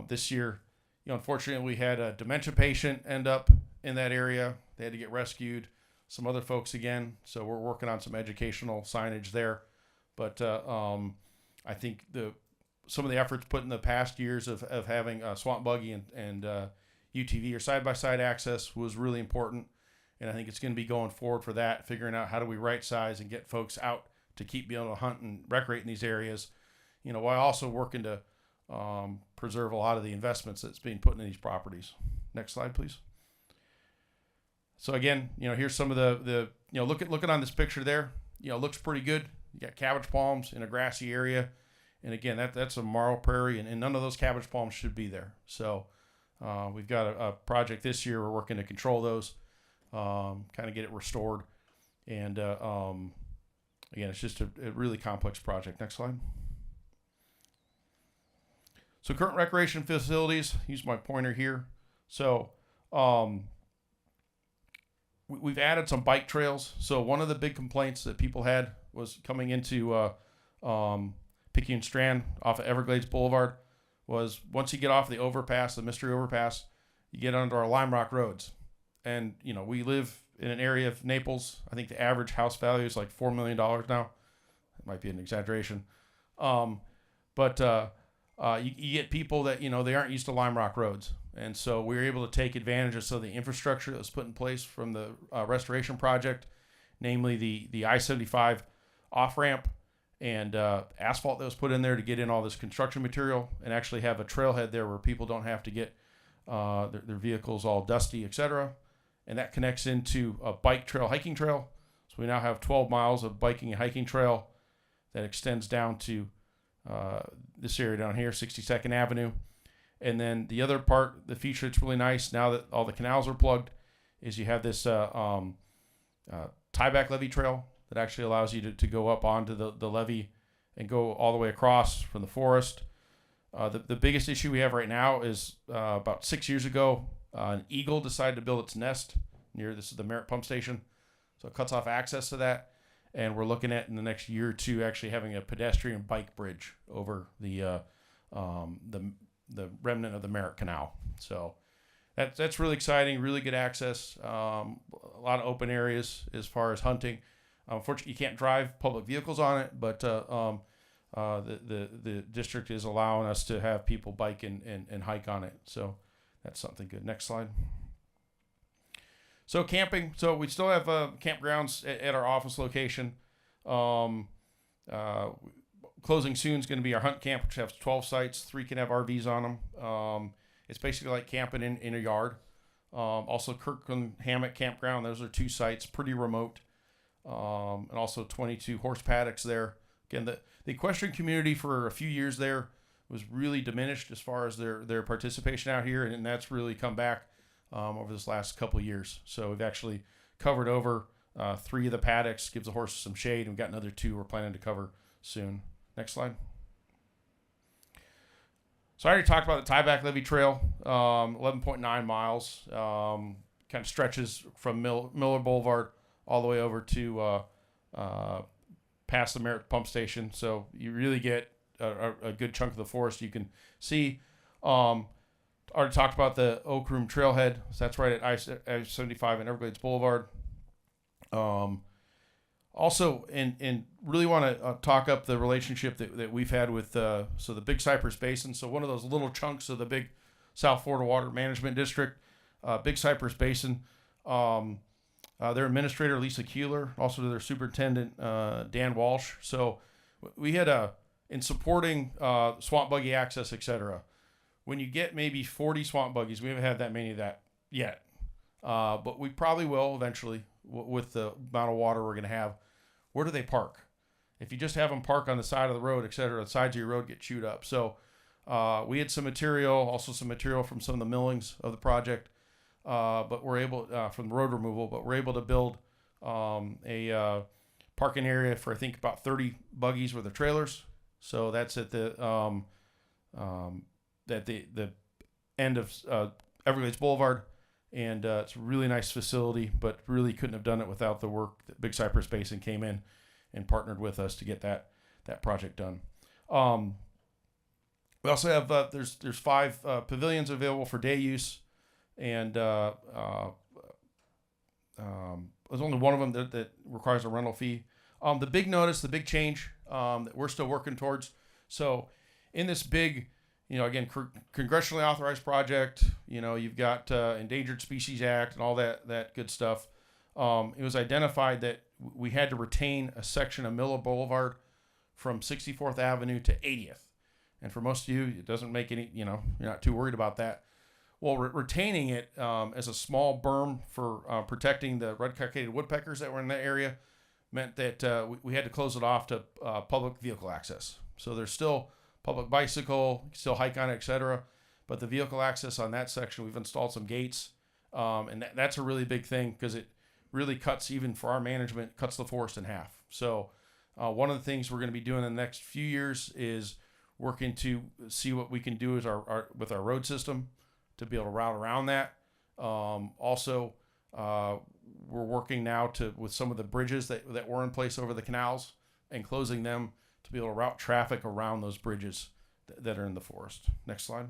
this year, unfortunately, we had a dementia patient end up in that area. They had to get rescued. Some other folks again. So we're working on some educational signage there. But I think some of the efforts put in the past years of having a swamp buggy and UTV or side-by-side access was really important. And I think it's going to be going forward for that, figuring out how do we right size and get folks out to keep being able to hunt and recreate in these areas, while also working to preserve a lot of the investments that's being put into these properties. Next slide, please. So again, here's some of the looking on this picture there, looks pretty good. You got cabbage palms in a grassy area. And again, that's a marl prairie, and none of those cabbage palms should be there. So we've got a project this year. We're working to control those, kind of get it restored. And again, it's just a really complex project. Next slide. So current recreation facilities, use my pointer here. So we've added some bike trails. So one of the big complaints that people had was coming into Picayune Strand off of Everglades Boulevard was once you get off the overpass, the mystery overpass, you get onto our Lime Rock roads. And, we live in an area of Naples. I think the average house value is like $4 million now. It might be an exaggeration. But you get people that, they aren't used to Lime Rock roads. And so we were able to take advantage of some of the infrastructure that was put in place from the restoration project, namely the I-75 off-ramp and asphalt that was put in there to get in all this construction material and actually have a trailhead there where people don't have to get their vehicles all dusty, etc. And that connects into a bike trail, hiking trail. So we now have 12 miles of biking and hiking trail that extends down to this area down here, 62nd Avenue. And then the other part, the feature that's really nice now that all the canals are plugged, is you have this tieback levee trail that actually allows you to go up onto the levee and go all the way across from the forest. The biggest issue we have right now is about 6 years ago, an eagle decided to build its nest near, this is the Merritt pump station. So it cuts off access to that. And we're looking at in the next year or two actually having a pedestrian bike bridge over the remnant of the Merritt Canal. So that's really exciting, really good access, a lot of open areas as far as hunting. Unfortunately, you can't drive public vehicles on it, but the district is allowing us to have people bike and hike on it. So that's something good. Next slide. So camping. So we still have campgrounds at our office location. Closing soon is going to be our hunt camp, which has 12 sites. 3 can have RVs on them. It's basically like camping in a yard. Also Kirkland Hammock Campground. Those are 2 sites, pretty remote. And also 22 horse paddocks there. Again, the equestrian community for a few years there was really diminished as far as their participation out here, and that's really come back over this last couple of years. So we've actually covered over 3 of the paddocks, gives the horses some shade, and we've got another 2 we're planning to cover soon. Next slide. So I already talked about the tieback levee trail, 11.9 miles, kind of stretches from Miller Boulevard all the way over to past the Merritt pump station. So you really get a good chunk of the forest you can see. Already talked about the Oak Room Trailhead. So that's right at I-75 and Everglades Boulevard. Also, and really want to talk up the relationship that we've had with the Big Cypress Basin. So one of those little chunks of the big South Florida Water Management District, Big Cypress Basin. Their administrator, Lisa Keeler, also their superintendent, Dan Walsh. So we had in supporting swamp buggy access, etc. when you get maybe 40 swamp buggies, we haven't had that many of that yet, but we probably will eventually with the amount of water we're going to have. Where do they park? If you just have them park on the side of the road, et cetera, the sides of your road get chewed up. So we had some material, also some material from some of the millings of the project, but we're able, from the road removal, but we're able to build a parking area for, I think, about 30 buggies with the trailers. So that's at the end of Everglades Boulevard. And it's a really nice facility, but really couldn't have done it without the work that Big Cypress Basin came in and partnered with us to get that project done. We also have there's 5 pavilions available for day use, and there's only one of them that requires a rental fee. The big notice, the big change that we're still working towards. So in this big, again, congressionally authorized project, you've got Endangered Species Act and all that good stuff. It was identified that we had to retain a section of Miller Boulevard from 64th Avenue to 80th. And for most of you, it doesn't make any, you're not too worried about that. Well, retaining it as a small berm for protecting the red-cockaded woodpeckers that were in that area meant that we had to close it off to public vehicle access. So there's still public bicycle, you can still hike on it, etc. But the vehicle access on that section, we've installed some gates. And that's a really big thing because it really cuts, even for our management, cuts the forest in half. So one of the things we're going to be doing in the next few years is working to see what we can do with our road system to be able to route around that. Also, we're working now with some of the bridges that were in place over the canals and closing them to be able to route traffic around those bridges that are in the forest. Next slide.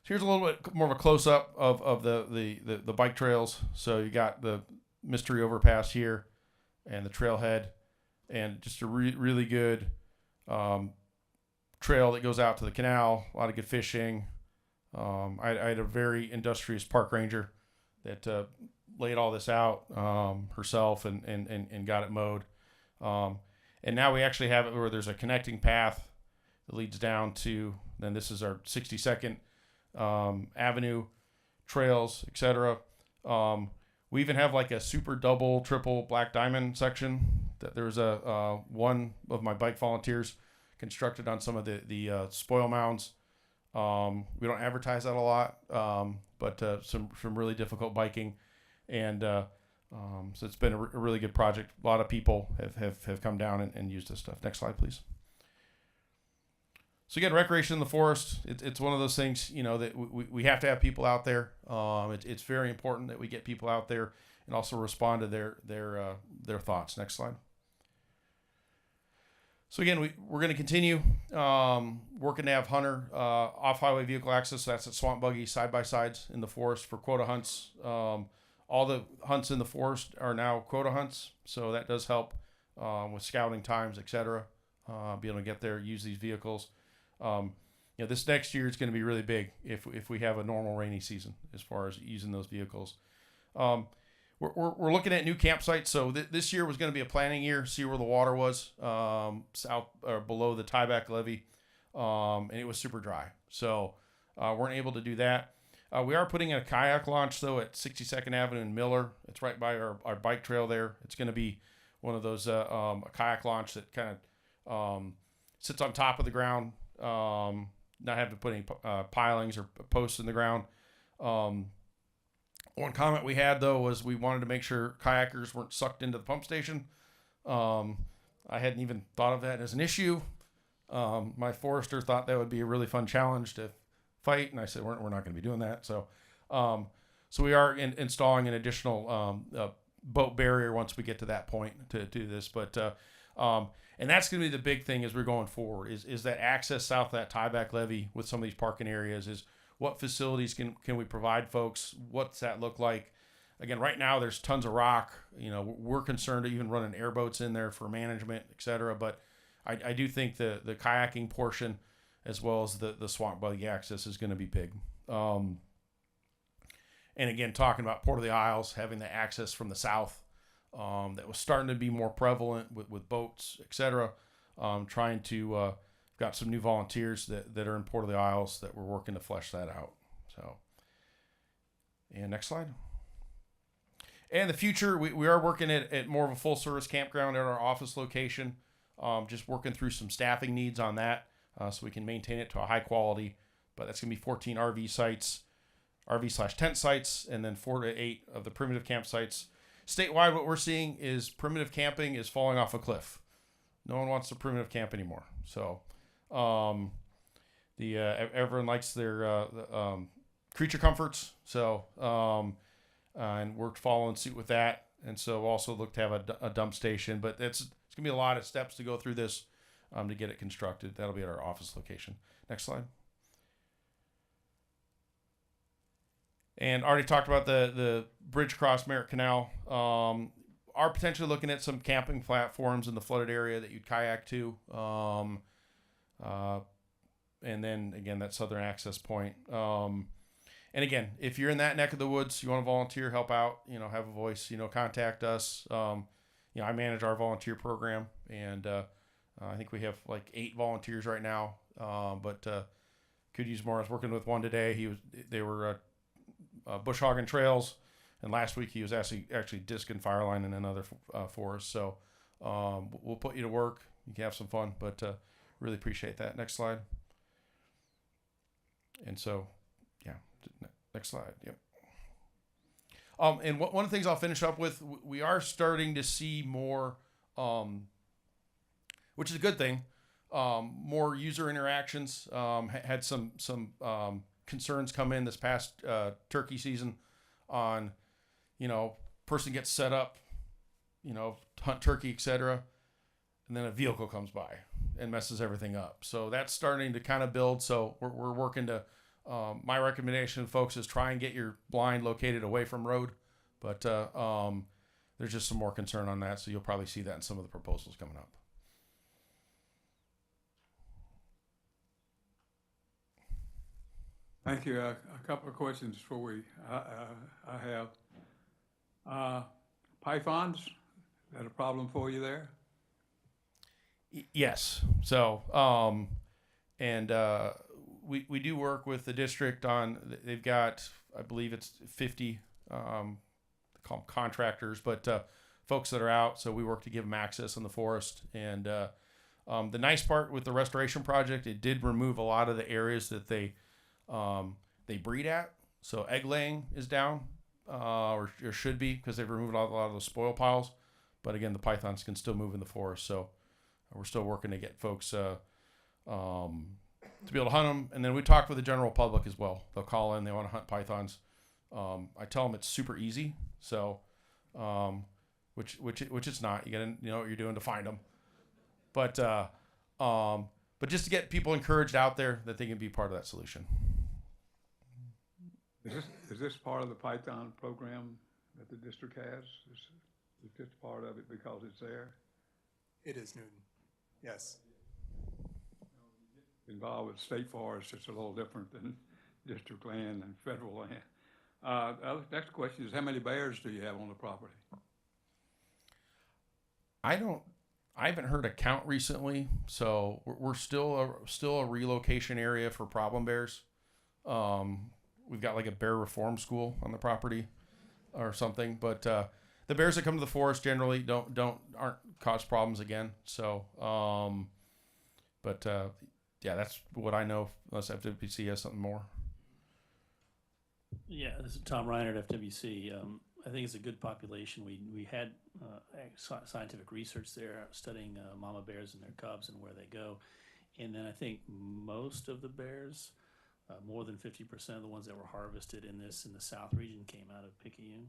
So here's a little bit more of a close-up of the bike trails. So you got the Mystery Overpass here and the trailhead, and just a really good trail that goes out to the canal. A lot of good fishing. I had a very industrious park ranger that laid all this out herself and got it mowed. And now we actually have it where there's a connecting path that leads down to, then this is our 62nd Avenue trails, etc. We even have like a super double, triple black diamond section that there's a one of my bike volunteers constructed on some of the spoil mounds. We don't advertise that a lot, but some really difficult biking, and so it's been a really good project. A lot of people have come down and used this stuff. Next slide, please. So again, recreation in the forest, it's one of those things, that we have to have people out there. It's very important that we get people out there and also respond to their thoughts. Next slide. So again, we're going to continue working to have hunter off-highway vehicle access. So that's at swamp buggy side-by-sides in the forest for quota hunts. All the hunts in the forest are now quota hunts, so that does help with scouting times, etc. Be able to get there, use these vehicles. This next year is going to be really big if we have a normal rainy season as far as using those vehicles. We're looking at new campsites. So this year was going to be a planning year, see where the water was south or below the tieback levee, and it was super dry. So weren't able to do that. We are putting in a kayak launch though at 62nd Avenue in Miller. It's right by our bike trail there. It's going to be one of those a kayak launch that kind of sits on top of the ground, not having to put any pilings or posts in the ground. One comment we had though was we wanted to make sure kayakers weren't sucked into the pump station. I hadn't even thought of that as an issue. My forester thought that would be a really fun challenge to fight, and I said we're not going to be doing that. So we are installing an additional boat barrier once we get to that point to do this. But and that's going to be the big thing as we're going forward is that access south of that tieback levee with some of these parking areas. Is what facilities can we provide folks? What's that look like? Again, right now there's tons of rock. We're concerned to even running airboats in there for management, et cetera. But I do think the kayaking portion as well as the swamp buggy access is going to be big. And again, talking about Port of the Isles, having the access from the south that was starting to be more prevalent with boats, et cetera. Trying to got some new volunteers that are in Port of the Isles that we're working to flesh that out. So, and next slide. And the future, we are working at more of a full service campground at our office location. Just working through some staffing needs on that so we can maintain it to a high quality. But that's going to be 14 RV sites, RV/tent sites, and then 4 to 8 of the primitive campsites. Statewide, what we're seeing is primitive camping is falling off a cliff. No one wants to primitive camp anymore. So everyone likes their creature comforts. So and we're following suit with that. And so we'll also look to have a dump station. But it's going to be a lot of steps to go through this to get it constructed. That'll be at our office location. Next slide. And already talked about the bridge across Merritt Canal. Are potentially looking at some camping platforms in the flooded area that you'd kayak to. And then again, that southern access point. And again, if you're in that neck of the woods, you want to volunteer, help out, have a voice, contact us. I manage our volunteer program, and I think we have like 8 volunteers right now, but could use more. I was working with one today. They were bush hogging trails, and last week he was actually disc and fire lining another forest. So we'll put you to work. You can have some fun, but really appreciate that. Next slide. And so, yeah, next slide. Yep. And one of the things I'll finish up with, we are starting to see more, which is a good thing, more user interactions. Had some concerns come in this past turkey season on, person gets set up, hunt turkey, etc., and then a vehicle comes by and messes everything up. So that's starting to kind of build. So we're working to, my recommendation, folks, is try and get your blind located away from road. But there's just some more concern on that. So you'll probably see that in some of the proposals coming up. Thank you. A couple of questions for I have. Pythons, is that a problem for you there? Yes. So, we do work with the district on, they've got, I believe it's 50, call them contractors, but folks that are out. So we work to give them access in the forest. And the nice part with the restoration project, it did remove a lot of the areas that they breed at. So egg laying is down, or should be, because they've removed a lot of those spoil piles. But again, the pythons can still move in the forest. So we're still working to get folks to be able to hunt them. And then we talk with the general public as well. They'll call in, they want to hunt pythons. I tell them it's super easy. So, which it's not. You gotta know what you're doing to find them. But just to get people encouraged out there that they can be part of that solution. Is this part of the Python program that the district has? Is this part of it because it's there? It is, Newton. Yes. Involved with state forests, it's a little different than district land and federal land. Next question is, how many bears do you have on the property? I haven't heard a count recently, so we're still a relocation area for problem bears. We've got like a bear reform school on the property or something, but the bears that come to the forest generally aren't cause problems again. So, yeah, that's what I know. Unless FWC has something more. Yeah, this is Tom Reiner at FWC. I think it's a good population. We had scientific research there studying mama bears and their cubs and where they go. And then I think most of the bears, more than 50% of the ones that were harvested in the South region came out of Picayune.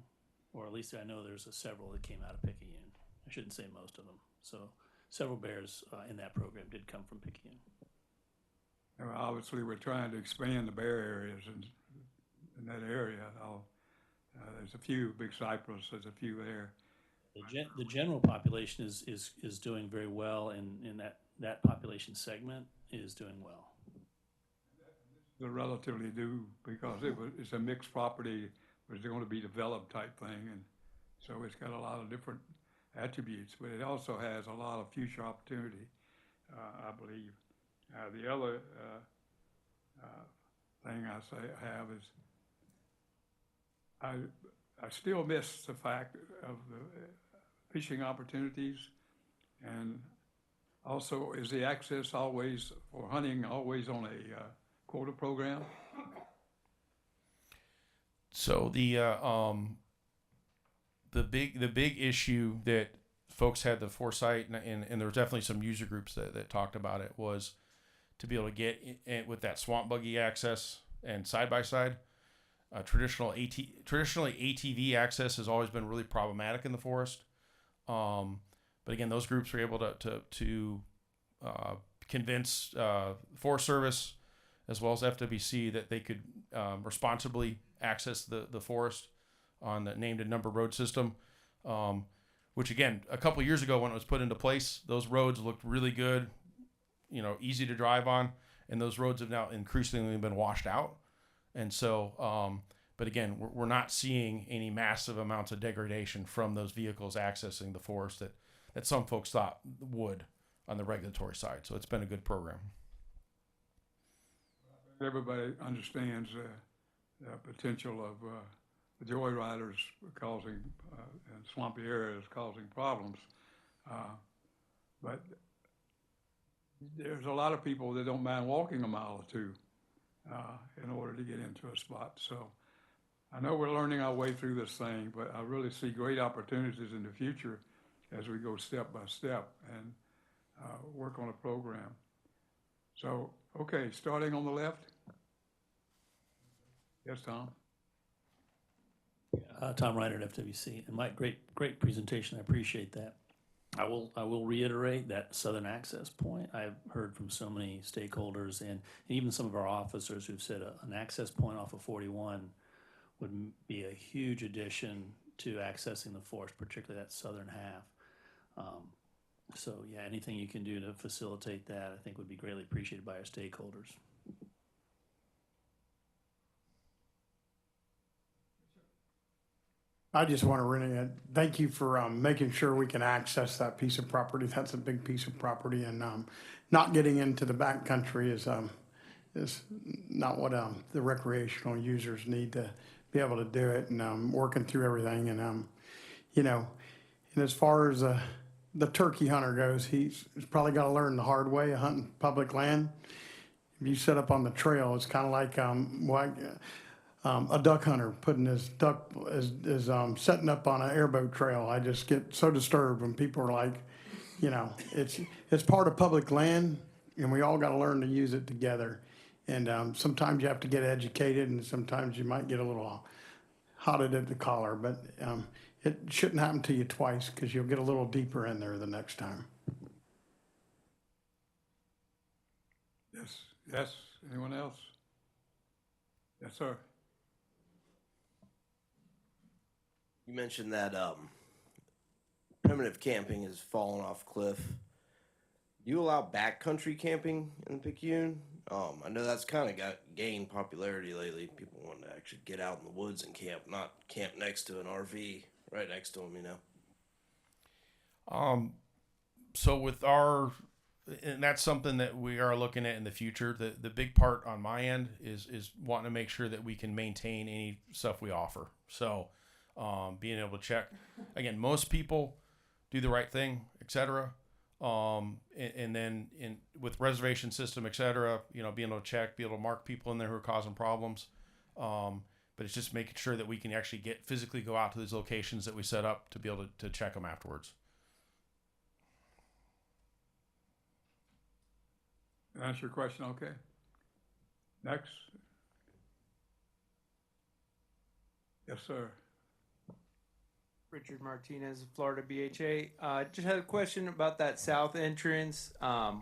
Or at least I know there's several that came out of Picayune. I shouldn't say most of them. So several bears in that program did come from Picayune. Well, obviously, we're trying to expand the bear areas in that area. There's a few big cypress. There's a few there. The general population is doing very well, and that population segment is doing well. They're relatively new because it's a mixed property. It's going to be developed type thing, and so it's got a lot of different attributes. But it also has a lot of future opportunity, I believe. The other thing I have is I still miss the fact of the fishing opportunities, and also is the access always for hunting always on a quota program? So the big issue that folks had the foresight, and there was definitely some user groups that talked about it, was to be able to get in with that swamp buggy access and side by side. Traditionally ATV access has always been really problematic in the forest. But again, those groups were able to convince Forest Service as well as FWC that they could responsibly access the forest on the named and numbered road system. Which again, a couple of years ago when it was put into place, those roads looked really good, easy to drive on, and those roads have now increasingly been washed out. And so, but again, we're not seeing any massive amounts of degradation from those vehicles accessing the forest that some folks thought would on the regulatory side. So it's been a good program. Everybody understands the potential of the joyriders causing and swampy areas causing problems, but there's a lot of people that don't mind walking a mile or two in order to get into a spot. So I know we're learning our way through this thing, but I really see great opportunities in the future as we go step by step and work on a program. So, okay, starting on the left. Yes, Tom. Tom Reiner at FWC, and Mike, great presentation. I appreciate that. I will reiterate that southern access point. I've heard from so many stakeholders and even some of our officers who've said an access point off of 41 would be a huge addition to accessing the forest, particularly that southern half. So yeah, anything you can do to facilitate that, I think would be greatly appreciated by our stakeholders. I just want to really thank you for making sure we can access that piece of property. That's a big piece of property, and not getting into the back country is not what the recreational users need to be able to do it. And working through everything, and and as far as the turkey hunter goes, he's probably got to learn the hard way of hunting public land. If you set up on the trail, it's kind of like a duck hunter putting his duck is setting up on an airboat trail. I just get so disturbed when people are like, it's part of public land, and we all got to learn to use it together. And sometimes you have to get educated, and sometimes you might get a little hotted at the collar. But it shouldn't happen to you twice, because you'll get a little deeper in there the next time. Yes. Anyone else? Yes, sir. You mentioned that primitive camping has fallen off cliff. Do you allow backcountry camping in the Picayune? I know that's kind of gained popularity lately. People want to actually get out in the woods and camp, not camp next to an RV right next to them, So with and that's something that we are looking at in the future. The big part on my end is wanting to make sure that we can maintain any stuff we offer. So being able to check, again, most people do the right thing, etc. And then with reservation system, etc., being able to check, be able to mark people in there who are causing problems. But it's just making sure that we can actually physically go out to these locations that we set up to be able to check them afterwards. Answer your question, okay. Next. Yes, sir. Richard Martinez, Florida BHA. Just had a question about that south entrance.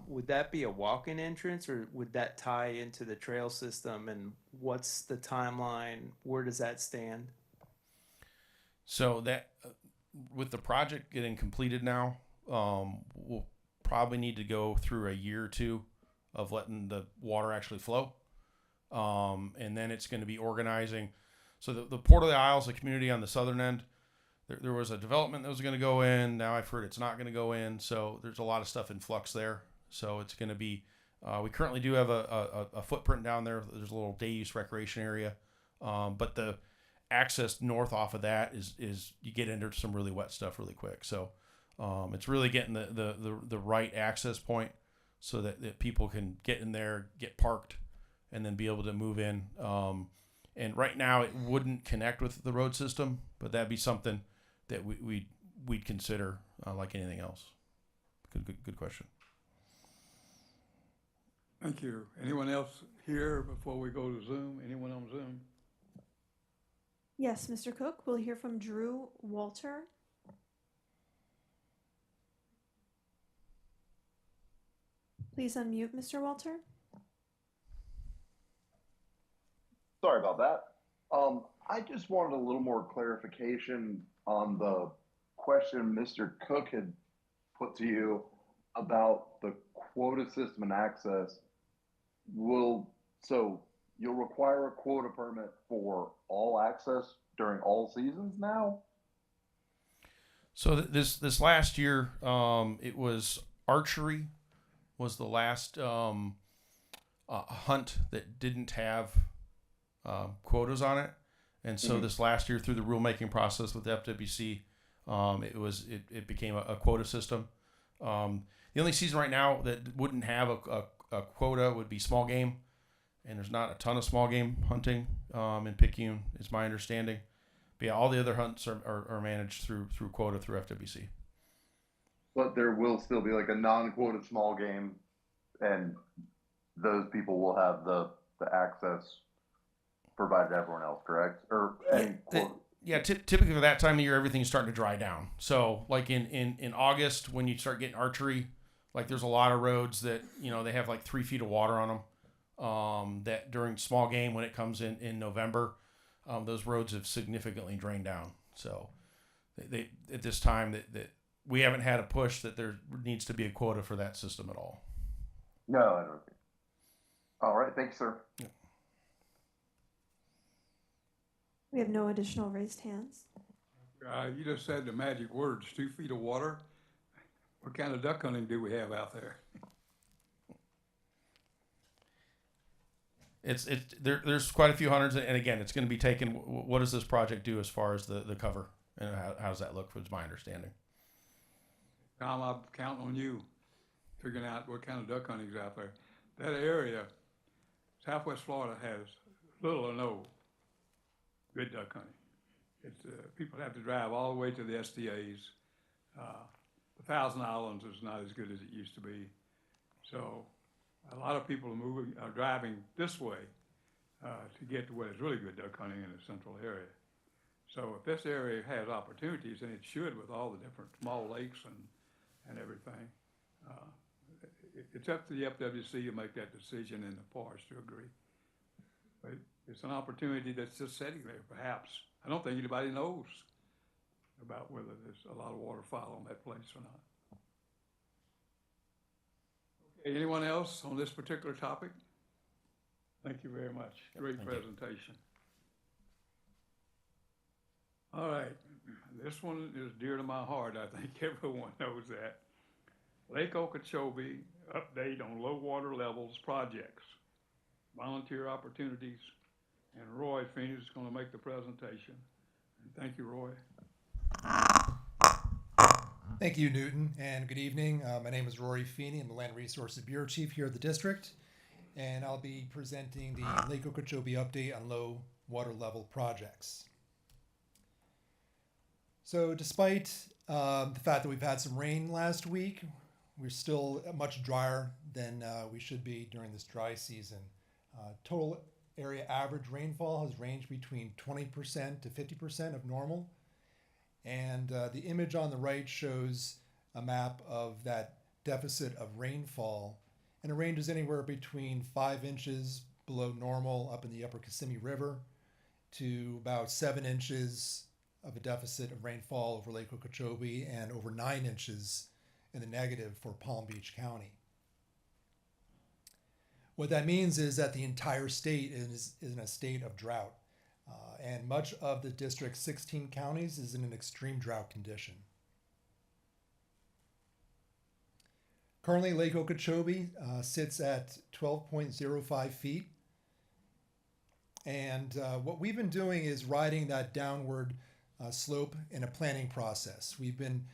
Would that be a walk-in entrance, or would that tie into the trail system? And what's the timeline? Where does that stand? So that with the project getting completed now, we'll probably need to go through a year or two of letting the water actually flow. And then it's going to be organizing. So the Port of the Isles, the community on the southern end, there was a development that was going to go in. Now I've heard it's not going to go in. So there's a lot of stuff in flux there. So it's going to be We currently do have a footprint down there. There's a little day use recreation area, but the access north off of that is you get into some really wet stuff really quick. So it's really getting the right access point so that people can get in there, get parked, and then be able to move in. And right now it wouldn't connect with the road system, but that'd be something that we'd consider like anything else. Good question. Thank you. Anyone else here before we go to Zoom? Anyone on Zoom? Yes, Mr. Cook, we'll hear from Drew Walter. Please unmute, Mr. Walter. Sorry about that. I just wanted a little more clarification on the question Mr. Cook had put to you about the quota system and access. So you'll require a quota permit for all access during all seasons now? So this last year, it was archery was the last hunt that didn't have quotas on it, and so this last year through the rulemaking process with the FWC, it became a quota system. The only season right now that wouldn't have a quota would be small game, and there's not a ton of small game hunting in Picayune, is my understanding. But yeah, all the other hunts are managed through quota through FWC. But there will still be like a non-quoted small game, and those people will have the access provided to everyone else, correct? Or Typically for that time of year, everything's starting to dry down. So like in August, when you start getting archery, like there's a lot of roads that, they have like 3 feet of water on them. That during small game, when it comes in November, those roads have significantly drained down. So they at this time that we haven't had a push that there needs to be a quota for that system at all. No, I don't think. All right, thanks, sir. Yeah. We have no additional raised hands. You just said the magic words, 2 feet of water. What kind of duck hunting do we have out there? There's quite a few hunters, and again, it's going to be taken. What does this project do as far as the cover, and how does that look? Was my understanding. Tom, I'm counting on you, figuring out what kind of duck hunting's out there. That area, Southwest Florida, has little or no good duck hunting. It's people have to drive all the way to the SDAs. The Thousand Islands is not as good as it used to be, so a lot of people are driving this way to get to where there's really good duck hunting in the central area. So if this area has opportunities, and it should with all the different small lakes and everything, it's up to the FWC to make that decision and the forest to agree. But it's an opportunity that's just sitting there, perhaps. I don't think anybody knows about whether there's a lot of waterfowl on that place or not. Okay, anyone else on this particular topic? Thank you very much. Great presentation. All right, this one is dear to my heart. I think everyone knows that. Lake Okeechobee update on low water levels projects, volunteer opportunities, and Roy Feeney is going to make the presentation. And thank you, Roy. Thank you, Newton, and good evening. My name is Rory Feeney. I'm the Land Resources Bureau Chief here at the district, and I'll be presenting the Lake Okeechobee update on low water level projects. So despite the fact that we've had some rain last week, we're still much drier than we should be during this dry season. Total area average rainfall has ranged between 20% to 50% of normal. And the image on the right shows a map of that deficit of rainfall. And it ranges anywhere between 5 inches below normal up in the upper Kissimmee River to about 7 inches of a deficit of rainfall over Lake Okeechobee and over 9 inches in the negative for Palm Beach County. What that means is that the entire state is in a state of drought. And much of the district's 16 counties is in an extreme drought condition. Currently, Lake Okeechobee sits at 12.05 feet. And what we've been doing is riding that downward slope in a planning process. We've been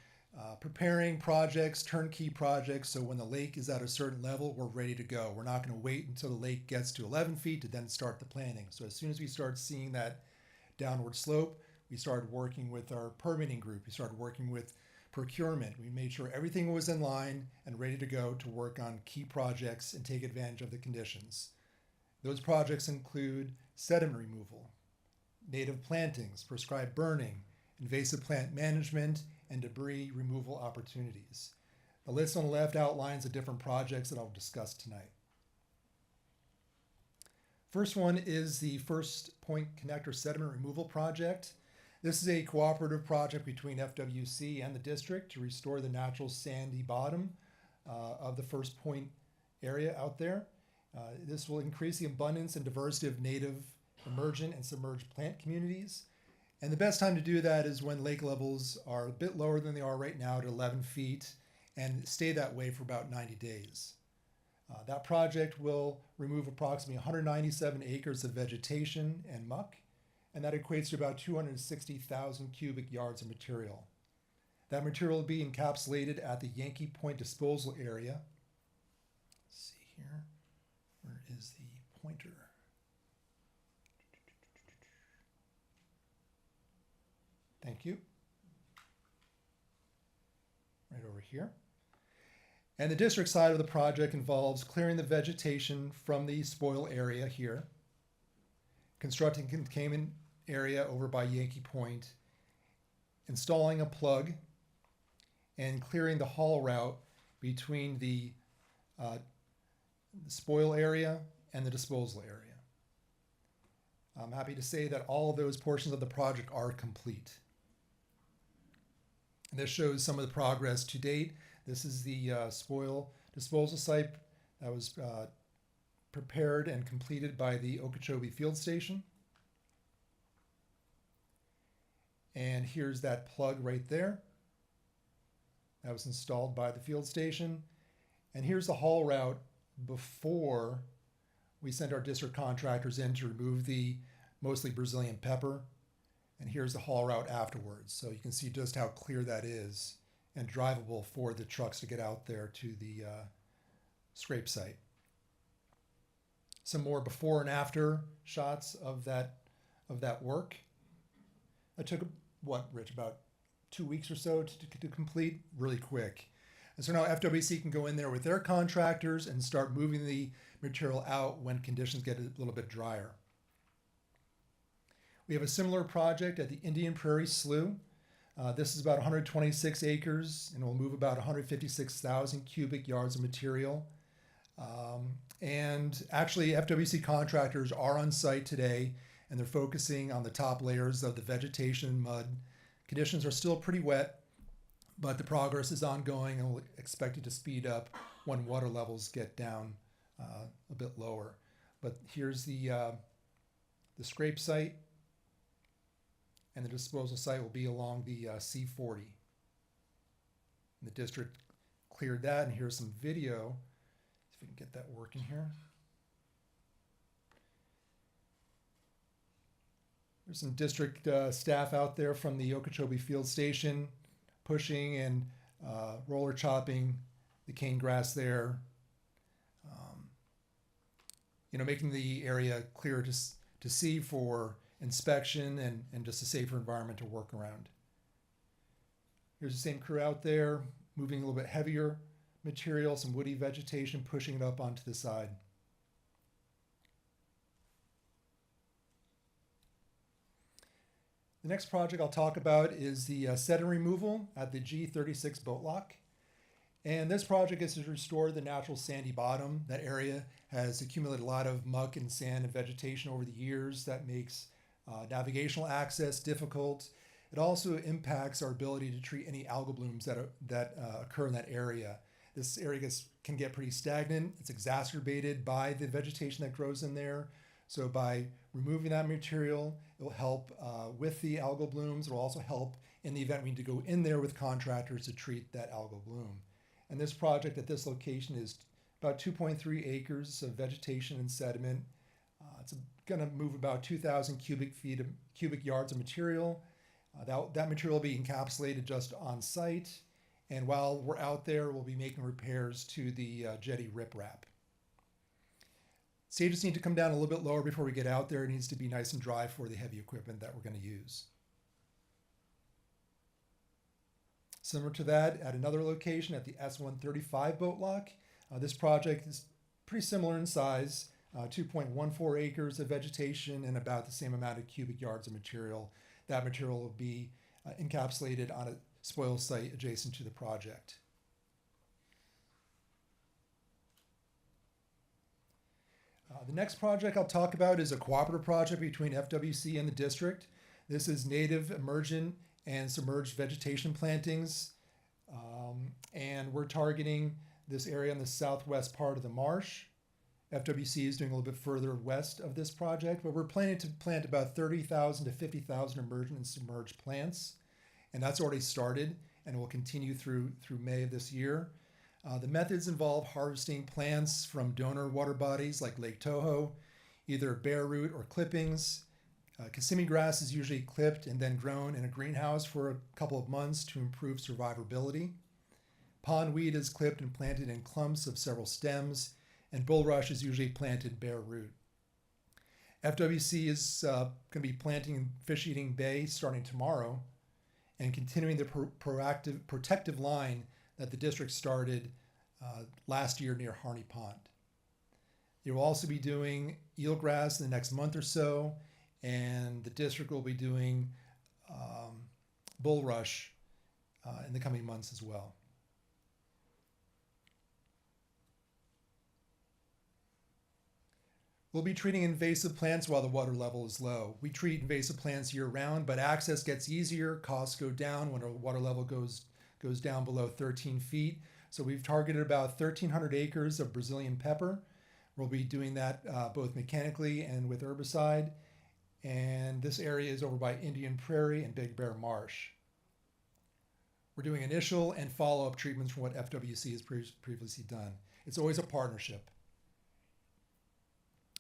preparing projects, turnkey projects, so when the lake is at a certain level, we're ready to go. We're not going to wait until the lake gets to 11 feet to then start the planning. So as soon as we start seeing that downward slope, we started working with our permitting group. We started working with procurement. We made sure everything was in line and ready to go to work on key projects and take advantage of the conditions. Those projects include sediment removal, native plantings, prescribed burning, invasive plant management, and debris removal opportunities. The list on the left outlines the different projects that I'll discuss tonight. First one is the First Point Connector Sediment Removal Project. This is a cooperative project between FWC and the district to restore the natural sandy bottom of the First Point area out there. This will increase the abundance and diversity of native, emergent, and submerged plant communities. And the best time to do that is when lake levels are a bit lower than they are right now at 11 feet and stay that way for about 90 days. That project will remove approximately 197 acres of vegetation and muck, and that equates to about 260,000 cubic yards of material. That material will be encapsulated at the Yankee Point disposal area. Let's see here. Where is the pointer? Thank you. Right over here. And the district side of the project involves clearing the vegetation from the spoil area here, constructing containment area over by Yankee Point, installing a plug, and clearing the haul route between the spoil area and the disposal area. I'm happy to say that all of those portions of the project are complete. And this shows some of the progress to date. This is the spoil disposal site that was prepared and completed by the Okeechobee Field Station. And here's that plug right there. That was installed by the field station. And here's the haul route before we sent our district contractors in to remove the mostly Brazilian pepper. And here's the haul route afterwards. So you can see just how clear that is and drivable for the trucks to get out there to the scrape site. Some more before and after shots of that work. It took, what, Rich, about 2 weeks or so to complete, really quick. And so now FWC can go in there with their contractors and start moving the material out when conditions get a little bit drier. We have a similar project at the Indian Prairie Slough. This is about 126 acres and will move about 156,000 cubic yards of material. And actually, FWC contractors are on site today, and they're focusing on the top layers of the vegetation and mud. Conditions are still pretty wet, but the progress is ongoing, and we'll expect it to speed up when water levels get down a bit lower. But here's the scrape site, and the disposal site will be along the C40. And the district cleared that, and here's some video. See if we can get that working here. There's some district staff out there from the Okeechobee Field Station pushing and roller chopping the cane grass there. Making the area clear to see for inspection and just a safer environment to work around. Here's the same crew out there moving a little bit heavier material, some woody vegetation, pushing it up onto the side. The next project I'll talk about is the sediment removal at the G36 boat lock. And this project is to restore the natural sandy bottom. That area has accumulated a lot of muck and sand and vegetation over the years that makes navigational access difficult. It also impacts our ability to treat any algal blooms that occur in that area. This area can get pretty stagnant. It's exacerbated by the vegetation that grows in there. So by removing that material, it will help with the algal blooms. It will also help in the event we need to go in there with contractors to treat that algal bloom. And this project at this location is about 2.3 acres of vegetation and sediment. It's going to move about 2,000 cubic yards of material. That material will be encapsulated just on site. And while we're out there, we'll be making repairs to the jetty riprap. Stages need to come down a little bit lower before we get out there. It needs to be nice and dry for the heavy equipment that we're going to use. Similar to that, at another location at the S-135 boat lock, this project is pretty similar in size, 2.14 acres of vegetation and about the same amount of cubic yards of material. That material will be encapsulated on a spoil site adjacent to the project. The next project I'll talk about is a cooperative project between FWC and the district. This is native, emergent, and submerged vegetation plantings. And we're targeting this area in the southwest part of the marsh. FWC is doing a little bit further west of this project, but we're planning to plant about 30,000 to 50,000 emergent and submerged plants. And that's already started and will continue through May of this year. The methods involve harvesting plants from donor water bodies like Lake Toho, either bare root or clippings. Kissimmee grass is usually clipped and then grown in a greenhouse for a couple of months to improve survivability. Pondweed is clipped and planted in clumps of several stems, and bulrush is usually planted bare root. FWC is going to be planting in Fish Eating Bay starting tomorrow and continuing the protective line that the district started last year near Harney Pond. They will also be doing eelgrass in the next month or so, and the district will be doing bulrush in the coming months as well. We'll be treating invasive plants while the water level is low. We treat invasive plants year round, but access gets easier, costs go down when our water level goes down below 13 feet. So we've targeted about 1,300 acres of Brazilian pepper. We'll be doing that both mechanically and with herbicide. And this area is over by Indian Prairie and Big Bear Marsh. We're doing initial and follow-up treatments from what FWC has previously done. It's always a partnership.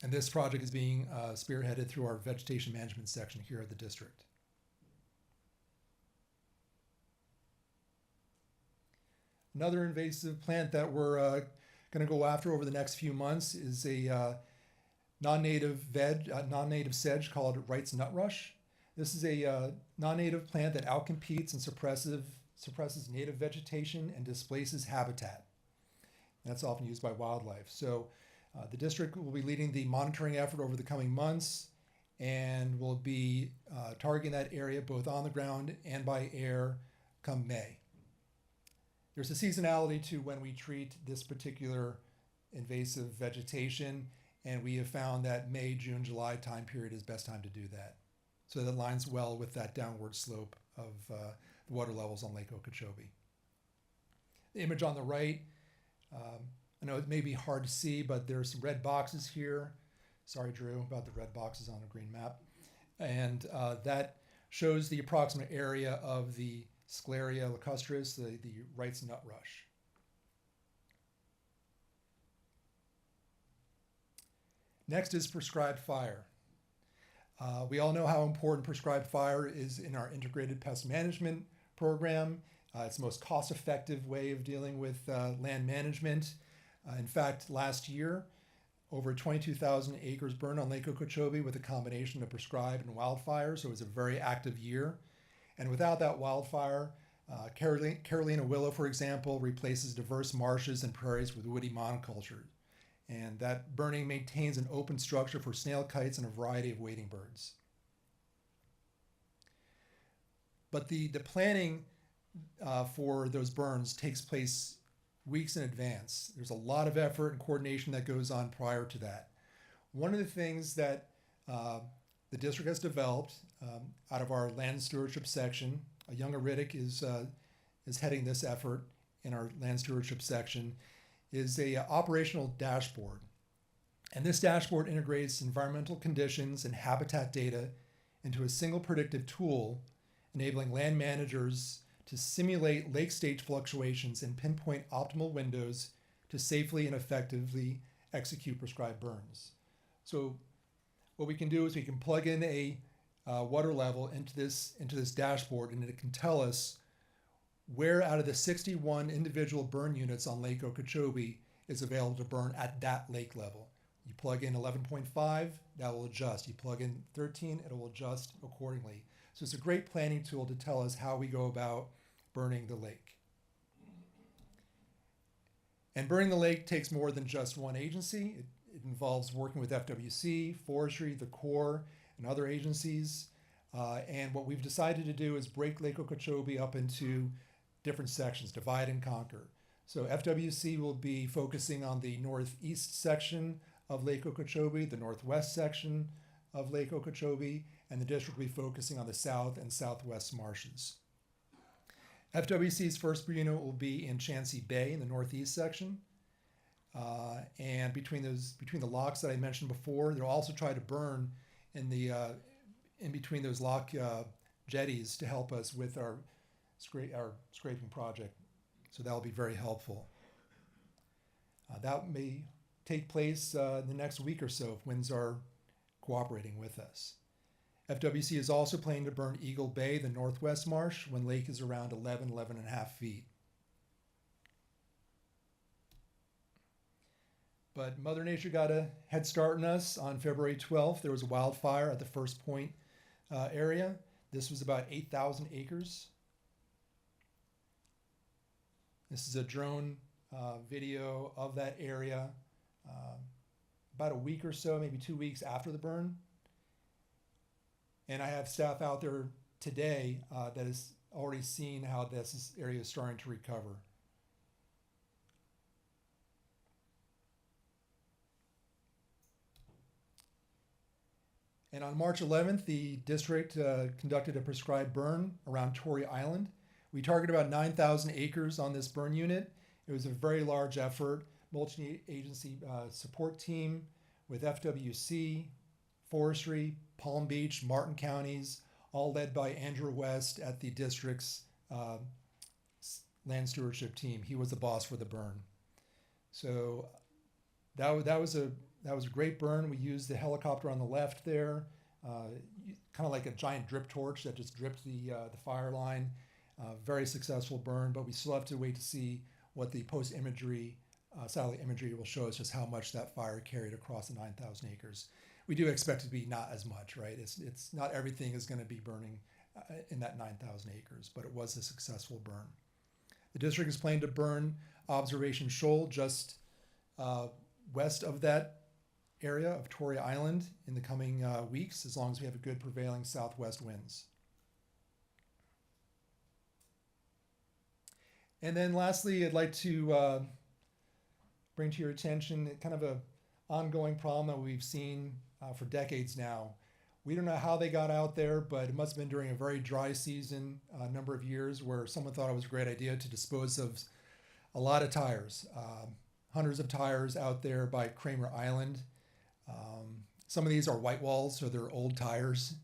And this project is being spearheaded through our vegetation management section here at the district. Another invasive plant that we're going to go after over the next few months is a non-native sedge called Wright's nutrush. This is a non-native plant that outcompetes and suppresses native vegetation and displaces habitat. That's often used by wildlife. So the district will be leading the monitoring effort over the coming months, and will be targeting that area both on the ground and by air come May. There's a seasonality to when we treat this particular invasive vegetation, and we have found that May, June, July time period is best time to do that. So that aligns well with that downward slope of the water levels on Lake Okeechobee. The image on the right, I know it may be hard to see, but there's some red boxes here. Sorry, Drew, about the red boxes on a green map. And that shows the approximate area of the Scleria lacustris, the Wright's nutrush. Next is prescribed fire. We all know how important prescribed fire is in our integrated pest management program. It's the most cost-effective way of dealing with land management. In fact, last year, over 22,000 acres burned on Lake Okeechobee with a combination of prescribed and wildfire, so it was a very active year. And without that wildfire, Carolina willow, for example, replaces diverse marshes and prairies with woody monoculture. And that burning maintains an open structure for snail kites and a variety of wading birds. But the planning for those burns takes place weeks in advance. There's a lot of effort and coordination that goes on prior to that. One of the things that the district has developed out of our land stewardship section, a young Iridic is heading this effort in our land stewardship section, is a operational dashboard. And this dashboard integrates environmental conditions and habitat data into a single predictive tool, enabling land managers to simulate lake stage fluctuations and pinpoint optimal windows to safely and effectively execute prescribed burns. So what we can do is we can plug in a water level into this dashboard, and it can tell us where out of the 61 individual burn units on Lake Okeechobee is available to burn at that lake level. You plug in 11.5, that will adjust. You plug in 13, it will adjust accordingly. So it's a great planning tool to tell us how we go about burning the lake. And burning the lake takes more than just one agency. It involves working with FWC, Forestry, the Corps, and other agencies. And what we've decided to do is break Lake Okeechobee up into different sections, divide and conquer. So FWC will be focusing on the northeast section of Lake Okeechobee, the northwest section of Lake Okeechobee, and the district will be focusing on the south and southwest marshes. FWC's first unit will be in Chansey Bay in the northeast section. And between the locks that I mentioned before, they'll also try to burn in between those lock jetties to help us with our scraping project. So that will be very helpful. That may take place in the next week or so if winds are cooperating with us. FWC is also planning to burn Eagle Bay, the northwest marsh, when lake is around 11.5 feet. But Mother Nature got a head start on us. On February 12th, there was a wildfire at the First Point area. This was about 8,000 acres. This is a drone video of that area about a week or so, maybe 2 weeks after the burn. And I have staff out there today that has already seen how this area is starting to recover. And on March 11th, the district conducted a prescribed burn around Torrey Island. We targeted about 9,000 acres on this burn unit. It was a very large effort, multi-agency support team with FWC, Forestry, Palm Beach, Martin counties, all led by Andrew West at the district's land stewardship team. He was the boss for the burn. So that was a great burn. We used the helicopter on the left there, kind of like a giant drip torch that just dripped the fire line. Very successful burn, but we still have to wait to see what the post-imagery, satellite imagery will show us, just how much that fire carried across the 9,000 acres. We do expect it to be not as much, right? It's not everything is going to be burning in that 9,000 acres, but it was a successful burn. The district is planning to burn Observation Shoal just west of that area of Torrey Island in the coming weeks, as long as we have a good prevailing southwest winds. And then lastly, I'd like to bring to your attention kind of an ongoing problem that we've seen for decades now. We don't know how they got out there, but it must have been during a very dry season, a number of years, where someone thought it was a great idea to dispose of a lot of tires, hundreds of tires out there by Kramer Island. Some of these are white walls, so they're old tires.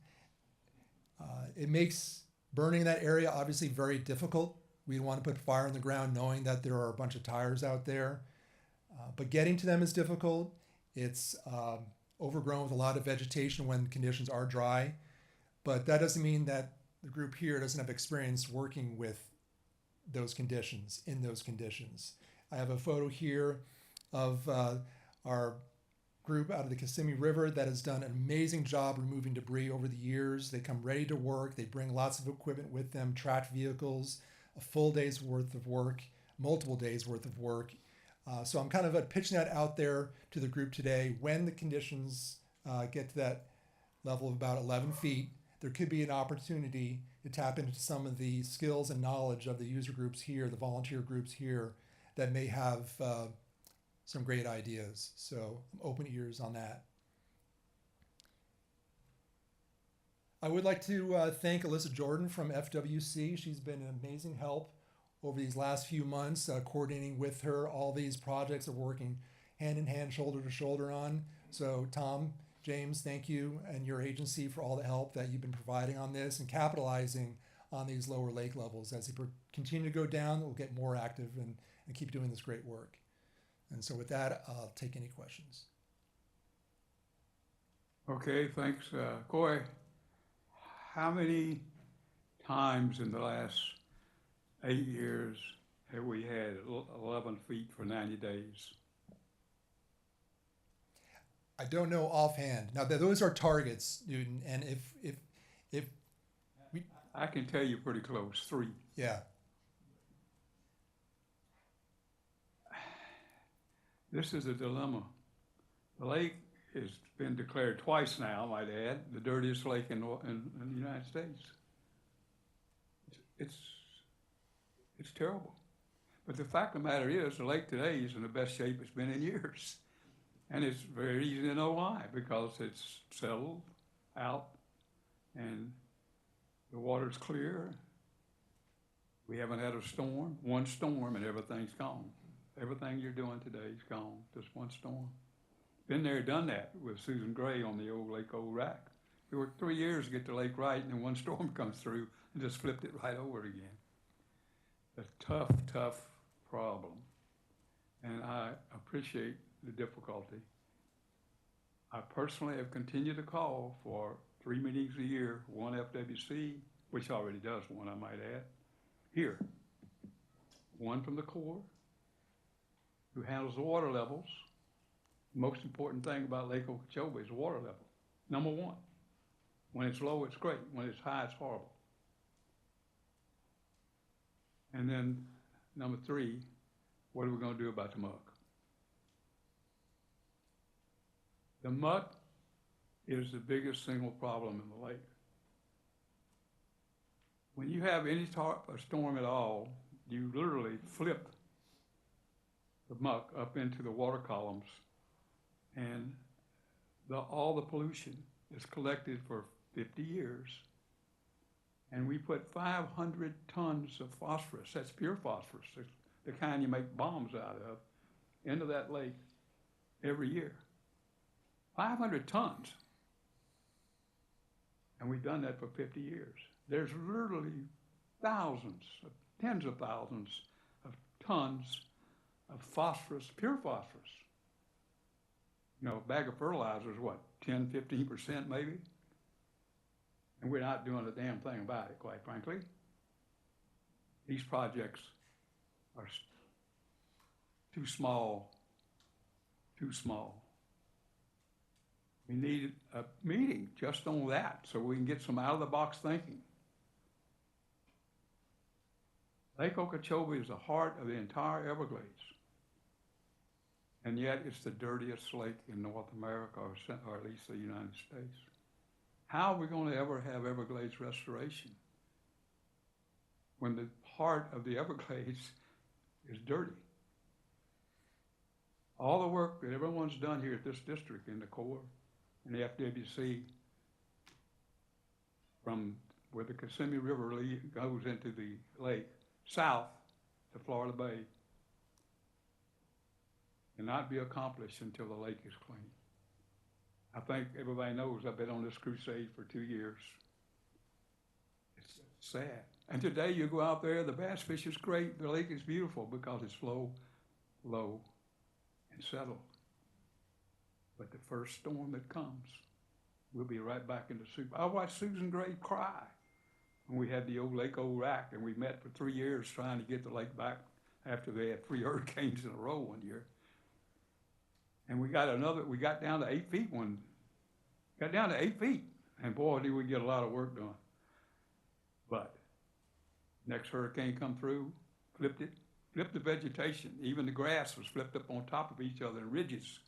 It makes burning that area obviously very difficult. We don't want to put fire in the ground knowing that there are a bunch of tires out there. But getting to them is difficult. It's overgrown with a lot of vegetation when conditions are dry. But that doesn't mean that the group here doesn't have experience working with those conditions, in those conditions. I have a photo here of our group out of the Kissimmee River that has done an amazing job removing debris over the years. They come ready to work. They bring lots of equipment with them, tracked vehicles, a full day's worth of work, multiple days worth of work. So I'm kind of pitching that out there to the group today. When the conditions get to that level of about 11 feet, there could be an opportunity to tap into some of the skills and knowledge of the user groups here, the volunteer groups here, that may have some great ideas. So I'm open ears on that. I would like to thank Alyssa Jordan from FWC. She's been an amazing help over these last few months, coordinating with her. All these projects are working hand in hand, shoulder to shoulder on. So Tom, James, thank you and your agency for all the help that you've been providing on this and capitalizing on these lower lake levels. As they continue to go down, we'll get more active and keep doing this great work. And so with that, I'll take any questions. Okay, thanks. Coy, how many times in the last 8 years have we had 11 feet for 90 days? I don't know offhand. Now, those are targets, Newton, and if we... I can tell you pretty close, 3. Yeah. This is a dilemma. The lake has been declared twice now, I might add, the dirtiest lake in the United States. It's terrible. But the fact of the matter is, the lake today is in the best shape it's been in years. And it's very easy to know why, because it's settled out and the water's clear. We haven't had a storm, one storm, and everything's gone. Everything you're doing today is gone, just one storm. Been there, done that with Susan Gray on the old Lake Old Rack. It worked 3 years to get the lake right, and then one storm comes through and just flipped it right over again. A tough, tough problem. And I appreciate the difficulty. I personally have continued to call for 3 meetings a year, one FWC, which already does one, I might add, here. One from the Corps, who handles the water levels. The most important thing about Lake Okeechobee is the water level. Number one. When it's low, it's great. When it's high, it's horrible. And then number 3, what are we going to do about the muck? The muck is the biggest single problem in the lake. When you have any storm at all, you literally flip the muck up into the water columns, and all the pollution is collected for 50 years. And we put 500 tons of phosphorus, that's pure phosphorus, the kind you make bombs out of, into that lake every year. 500 tons. And we've done that for 50 years. There's literally thousands, tens of thousands of tons of phosphorus, pure phosphorus. You know, a bag of fertilizer is what, 10, 15% maybe? And we're not doing a damn thing about it, quite frankly. These projects are too small, too small. We need a meeting just on that so we can get some out-of-the-box thinking. Lake Okeechobee is the heart of the entire Everglades. And yet it's the dirtiest lake in North America, or at least the United States. How are we going to ever have Everglades restoration when the heart of the Everglades is dirty? All the work that everyone's done here at this district in the Corps and the FWC, from where the Kissimmee River goes into the lake, south to Florida Bay, cannot be accomplished until the lake is clean. I think everybody knows I've been on this crusade for 2 years. It's sad. And today you go out there, the bass fish is great, the lake is beautiful because it's low, low, and settled. But the first storm that comes, we'll be right back in the soup. I watched Susan Gray cry when we had the old Lake Old Rack, and we met for 3 years trying to get the lake back after they had 3 hurricanes in a row one year. And we got down to 8 feet and boy, did we get a lot of work done. But next hurricane come through, flipped the vegetation. Even the grass was flipped up on top of each other in ridges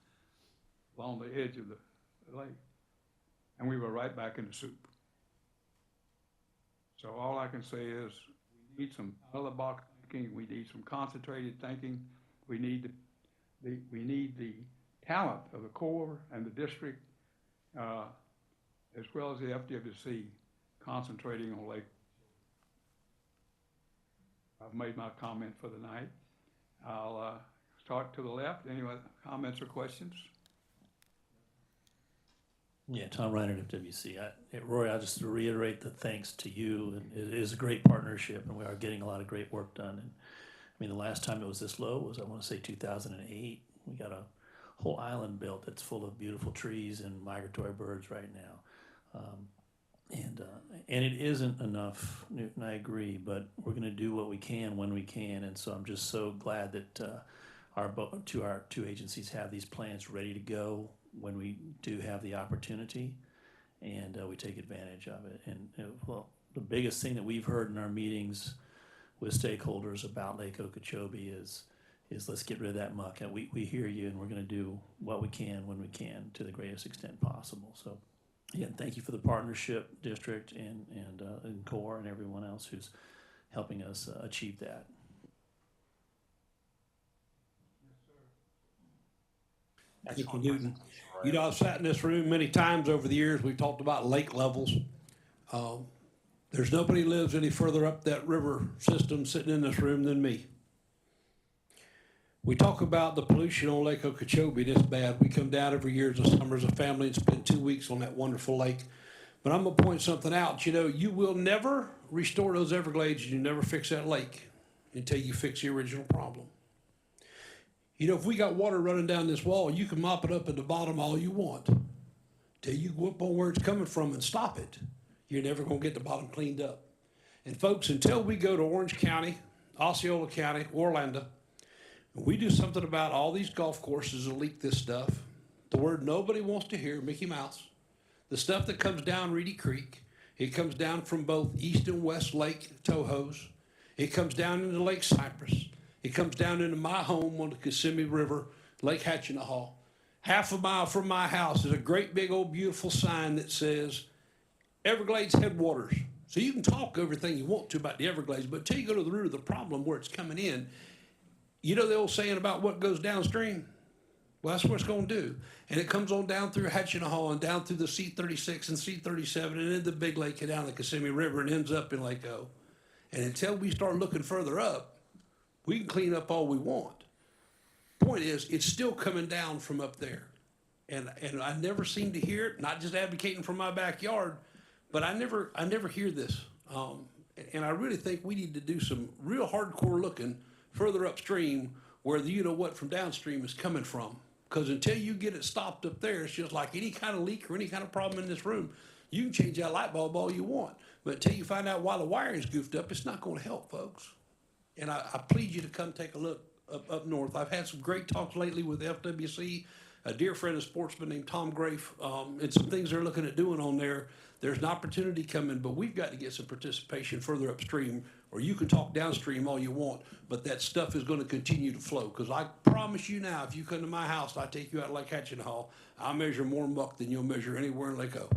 along the edge of the lake. And we were right back in the soup. So all I can say is we need some out-of-the-box thinking. We need some concentrated thinking. We need the talent of the Corps and the district, as well as the FWC, concentrating on Lake. I've made my comment for the night. I'll start to the left. Any comments or questions? Yeah, Tom Reiner at FWC. Roy, I'll just reiterate the thanks to you. And it is a great partnership, and we are getting a lot of great work done. And I mean, the last time it was this low was, I want to say, 2008. We got a whole island built that's full of beautiful trees and migratory birds right now. And it isn't enough, Newton, I agree, but we're going to do what we can when we can. And so I'm just so glad that our two agencies have these plans ready to go when we do have the opportunity, and we take advantage of it. And well, the biggest thing that we've heard in our meetings with stakeholders about Lake Okeechobee is let's get rid of that muck. And we hear you, and we're going to do what we can when we can to the greatest extent possible. So again, thank you for the partnership, district and CORE and everyone else who's helping us achieve that. Thank you, Newton. You know, I've sat in this room many times over the years. We've talked about lake levels. There's nobody lives any further up that river system sitting in this room than me. We talk about the pollution on Lake Okeechobee this bad. We come down every year as a summer as a family and spend 2 weeks on that wonderful lake. But I'm going to point something out. You know, you will never restore those Everglades and you never fix that lake until you fix the original problem. You know, if we got water running down this wall, you can mop it up at the bottom all you want. Till you go up on where it's coming from and stop it, you're never going to get the bottom cleaned up. And folks, until we go to Orange County, Osceola County, Orlando, we do something about all these golf courses that leak this stuff. The word nobody wants to hear, Mickey Mouse. The stuff that comes down Reedy Creek, it comes down from both East and West Lake Tohos. It comes down into Lake Cypress. It comes down into my home on the Kissimmee River, Lake Hatchinahaw. Half a mile from my house is a great big old beautiful sign that says Everglades Headwaters. So you can talk everything you want to about the Everglades, but until you go to the root of the problem where it's coming in, you know the old saying about what goes downstream? Well, that's what it's going to do. And it comes on down through Hatchinahaw and down through the C-36 and C-37 and into the big lake and down the Kissimmee River and ends up in Lake O. And until we start looking further up, we can clean up all we want. Point is, it's still coming down from up there. And I never seem to hear it, not just advocating for my backyard, but I never hear this. And I really think we need to do some real hardcore looking further upstream where the you know what from downstream is coming from. Because until you get it stopped up there, it's just like any kind of leak or any kind of problem in this room. You can change that light bulb all you want, but until you find out why the wiring's goofed up, it's not going to help, folks. And I plead you to come take a look up north. I've had some great talks lately with FWC, a dear friend of sportsman named Tom Grafe, and some things they're looking at doing on there. There's an opportunity coming, but we've got to get some participation further upstream, or you can talk downstream all you want, but that stuff is going to continue to flow. Because I promise you now, if you come to my house, I take you out like Hatchinhall, I'll measure more muck than you'll measure anywhere in Lake O.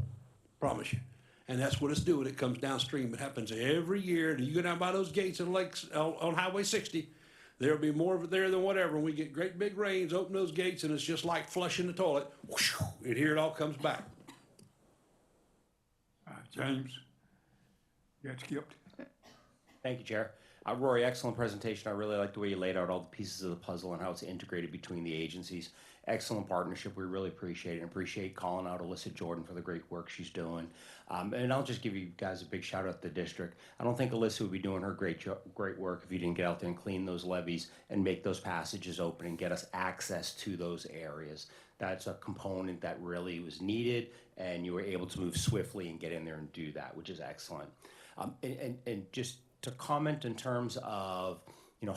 Promise you. And that's what it's doing. It comes downstream. It happens every year. And you go down by those gates in lakes on Highway 60, there'll be more of it there than whatever. And we get great big rains, open those gates, and it's just like flushing the toilet. Whoosh, and here it all comes back. James, you got skipped. Thank you, Chair. Rory, excellent presentation. I really like the way you laid out all the pieces of the puzzle and how it's integrated between the agencies. Excellent partnership. We really appreciate it. And appreciate calling out Alyssa Jordan for the great work she's doing. And I'll just give you guys a big shout out to the district. I don't think Alyssa would be doing her great work if you didn't get out there and clean those levees and make those passages open and get us access to those areas. That's a component that really was needed, and you were able to move swiftly and get in there and do that, which is excellent. And just to comment in terms of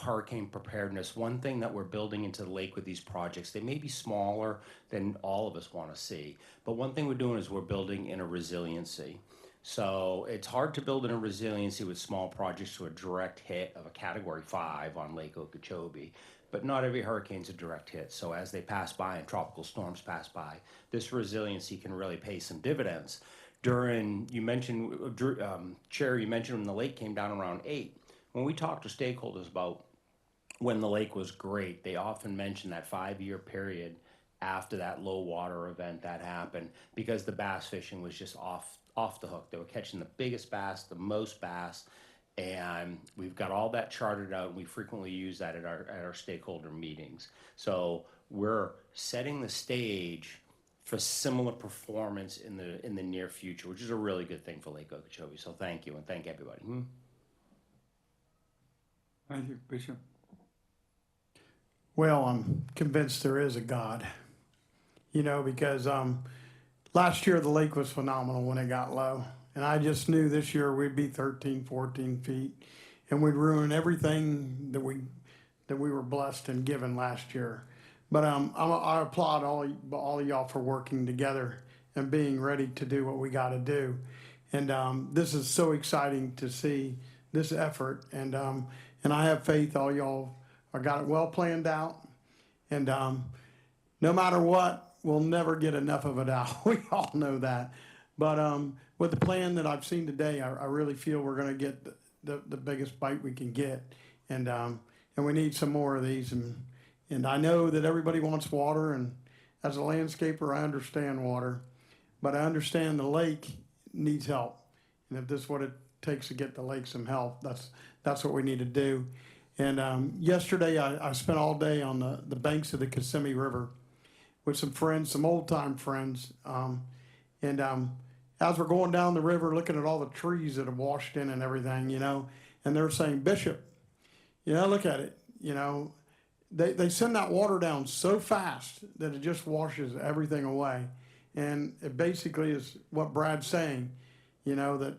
hurricane preparedness, one thing that we're building into the lake with these projects, they may be smaller than all of us want to see, but one thing we're doing is we're building in a resiliency. So it's hard to build in a resiliency with small projects to a direct hit of a Category 5 on Lake Okeechobee, but not every hurricane's a direct hit. So as they pass by and tropical storms pass by, this resiliency can really pay some dividends. You mentioned, Chair, you mentioned when the lake came down around 8. When we talk to stakeholders about when the lake was great, they often mention that 5-year period after that low water event that happened, because the bass fishing was just off the hook. They were catching the biggest bass, the most bass, and we've got all that charted out, and we frequently use that at our stakeholder meetings. So we're setting the stage for similar performance in the near future, which is a really good thing for Lake Okeechobee. So thank you, and thank everybody. Thank you, Bishop. Well, I'm convinced there is a God, because last year the lake was phenomenal when it got low. And I just knew this year we'd be 13, 14 feet, and we'd ruin everything that we were blessed and given last year. But I applaud all of y'all for working together and being ready to do what we got to do. And this is so exciting to see this effort. And I have faith all y'all are got it well planned out. And no matter what, we'll never get enough of it out. We all know that. But with the plan that I've seen today, I really feel we're going to get the biggest bite we can get. And we need some more of these. And I know that everybody wants water. And as a landscaper, I understand water. But I understand the lake needs help. And if this is what it takes to get the lake some help, that's what we need to do. And yesterday, I spent all day on the banks of the Kissimmee River with some friends, some old-time friends. As we're going down the river, looking at all the trees that have washed in and everything, and they're saying, Bishop, look at it, they send that water down so fast that it just washes everything away. And it basically is what Brad's saying, that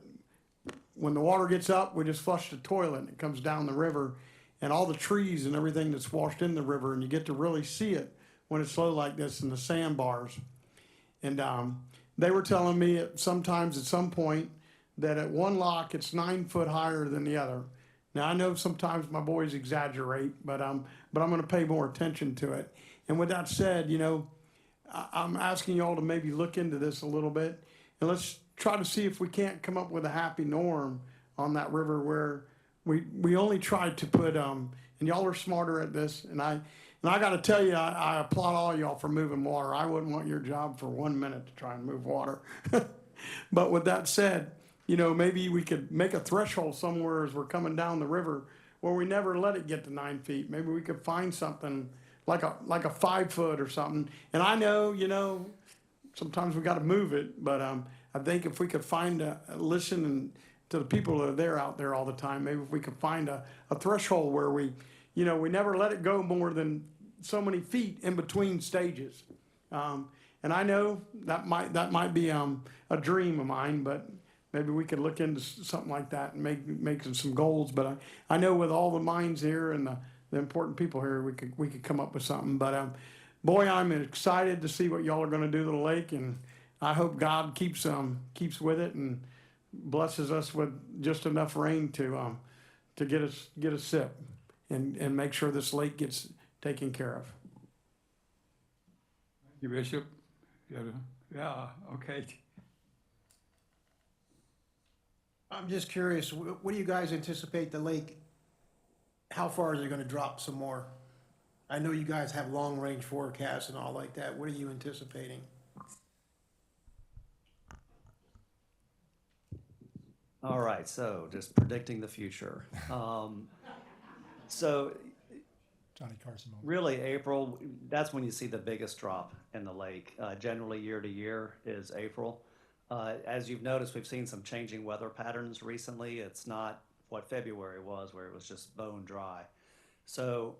when the water gets up, we just flush the toilet and it comes down the river, and all the trees and everything that's washed in the river, and you get to really see it when it's low like this in the sandbars. And they were telling me sometimes at some point that at one lock it's 9 foot higher than the other. Now I know sometimes my boys exaggerate, but I'm going to pay more attention to it. And with that said, I'm asking y'all to maybe look into this a little bit, and let's try to see if we can't come up with a happy norm on that river where we only tried to put and y'all are smarter at this, and I got to tell you, I applaud all y'all for moving water. I wouldn't want your job for 1 minute to try and move water. But with that said, maybe we could make a threshold somewhere as we're coming down the river where we never let it get to 9 feet. Maybe we could find something like a 5 foot or something. And I know, sometimes we got to move it, but I think if we could find listen to the people that are out there all the time, maybe if we could find a threshold where we never let it go more than so many feet in between stages. And I know that might be a dream of mine, but maybe we could look into something like that and make some goals. But I know with all the minds here and the important people here, we could come up with something. But boy, I'm excited to see what y'all are going to do to the lake, and I hope God keeps with it and blesses us with just enough rain to get a sip and make sure this lake gets taken care of. Thank you, Bishop. Yeah, okay. I'm just curious, what do you guys anticipate the lake, how far is it going to drop some more? I know you guys have long-range forecasts and all like that. What are you anticipating? All right, so just predicting the future. So Johnny Carson moment. really April, that's when you see the biggest drop in the lake. Generally year to year is April. As you've noticed, we've seen some changing weather patterns recently. It's not what February was, where it was just bone dry. So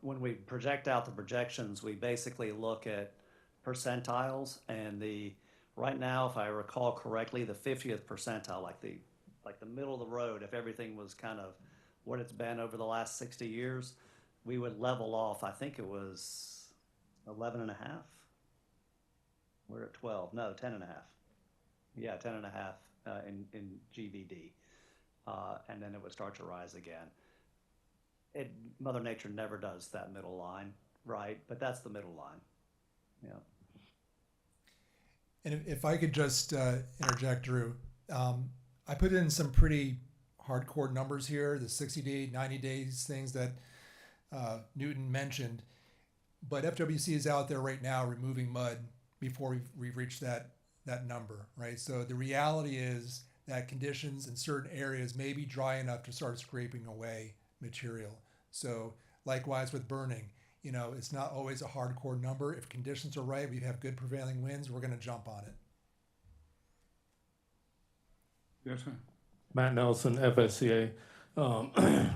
when we project out the projections, we basically look at percentiles, and right now, if I recall correctly, the 50th percentile, like the middle of the road, if everything was kind of what it's been over the last 60 years, we would level off. I think it was 11 and a half. We're at 12. No, 10 and a half. Yeah, 10 and a half in GVD. And then it would start to rise again. Mother Nature never does that middle line, right? But that's the middle line. Yeah. And if I could just interject, Drew, I put in some pretty hardcore numbers here, the 60-day, 90 days things that Newton mentioned. But FWC is out there right now removing mud before we've reached that number, right? So the reality is that conditions in certain areas may be dry enough to start scraping away material. So likewise with burning, You know, it's not always a hardcore number. If conditions are right, we have good prevailing winds, we're going to jump on it. Yes, sir. Matt Nelson, FSCA.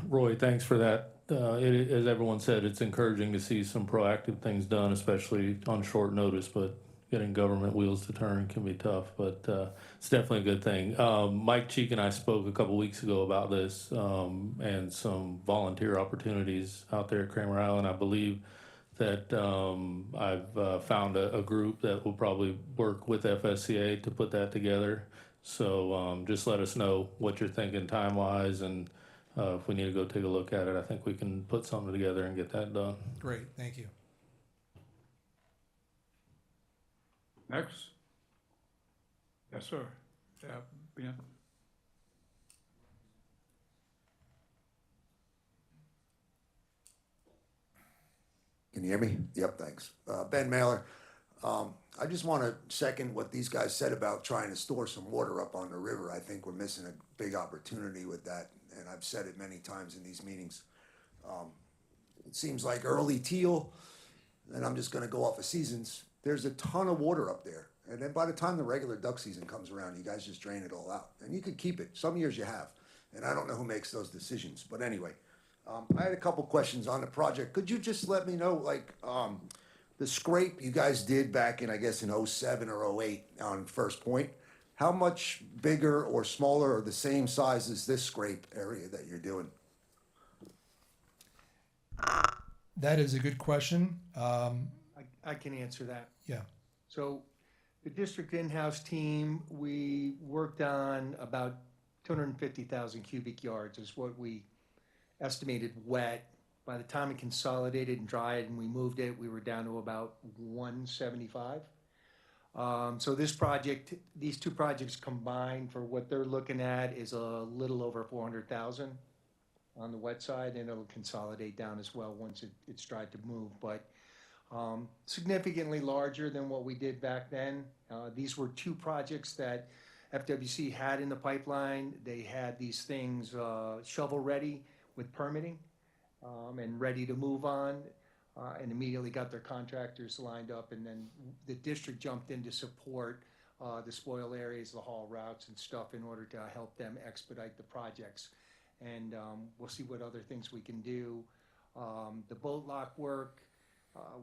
Roy, thanks for that. As everyone said, it's encouraging to see some proactive things done, especially on short notice, but getting government wheels to turn can be tough, but it's definitely a good thing. Mike Cheek and I spoke a couple weeks ago about this and some volunteer opportunities out there at Kramer Island. I believe that I've found a group that will probably work with FSCA to put that together. So just let us know what you're thinking time-wise, and if we need to go take a look at it, I think we can put something together and get that done. Great, thank you. Next. Yes, sir. Yeah, Ben. Can you hear me? Yep, thanks. Ben Mailer. I just want to second what these guys said about trying to store some water up on the river. I think we're missing a big opportunity with that, and I've said it many times in these meetings. It seems like early teal, and I'm just going to go off of seasons, there's a ton of water up there. And then by the time the regular duck season comes around, you guys just drain it all out. And you could keep it. Some years you have. And I don't know who makes those decisions. But anyway, I had a couple questions on the project. Could you just let me know, like, the scrape you guys did back in, I guess, in '07 or '08 on First Point, how much bigger or smaller or the same size as this scrape area that you're doing? That is a good question. I can answer that. Yeah. So the district in-house team, we worked on about 250,000 cubic yards is what we estimated wet. By the time it consolidated and dried and we moved it, we were down to about 175. So this project, these two projects combined for what they're looking at is a little over 400,000 on the wet side, and it'll consolidate down as well once it's dried to move. But significantly larger than what we did back then. These were two projects that FWC had in the pipeline. They had these things shovel ready with permitting and ready to move on, and immediately got their contractors lined up, and then the district jumped in to support the spoil areas, the haul routes and stuff in order to help them expedite the projects. And we'll see what other things we can do. The boat lock work,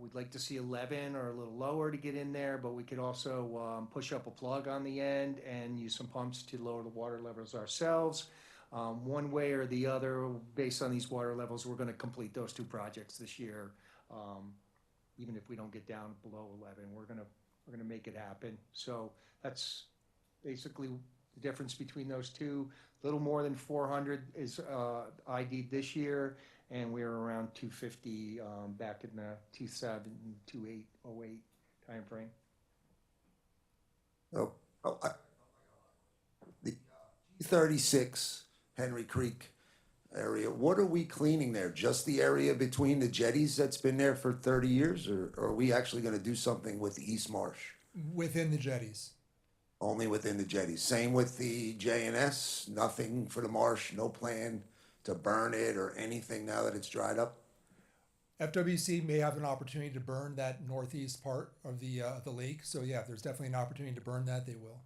we'd like to see 11 or a little lower to get in there, but we could also push up a plug on the end and use some pumps to lower the water levels ourselves. One way or the other, based on these water levels, we're going to complete those two projects this year. Even if we don't get down below 11, we're gonna make it happen. So that's basically the difference between those two. A little more than 400 is ID'd this year, and we were around 250 back in the 2008 timeframe. The 36 Henry Creek area, what are we cleaning there? Just the area between the jetties that's been there for 30 years, or are we actually going to do something with the East Marsh? Within the jetties. Only within the jetties. Same with the J&S, nothing for the marsh, no plan to burn it or anything now that it's dried up? FWC may have an opportunity to burn that northeast part of the lake. So yeah, if there's definitely an opportunity to burn that, they will.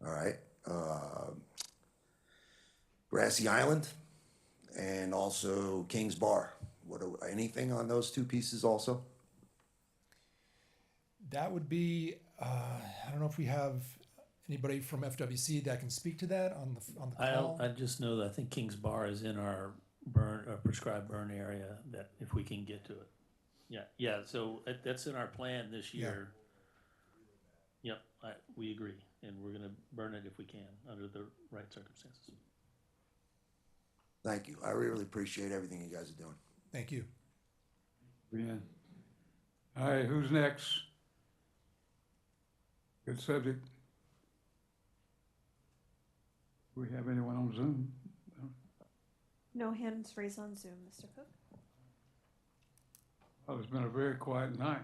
All right. Grassy Island and also King's Bar. Anything on those two pieces also? That would be, I don't know if we have anybody from FWC that can speak to that on the call. I just know that I think King's Bar is in our prescribed burn area, that if we can get to it. Yeah, so that's in our plan this year. Yep, we agree, and we're gonna burn it if we can, under the right circumstances. Thank you. I really appreciate everything you guys are doing. Thank you. Ben. All right, who's next? Good subject. Do we have anyone on Zoom? No hands raised on Zoom, Mr. Cook. Well, it's been a very quiet night.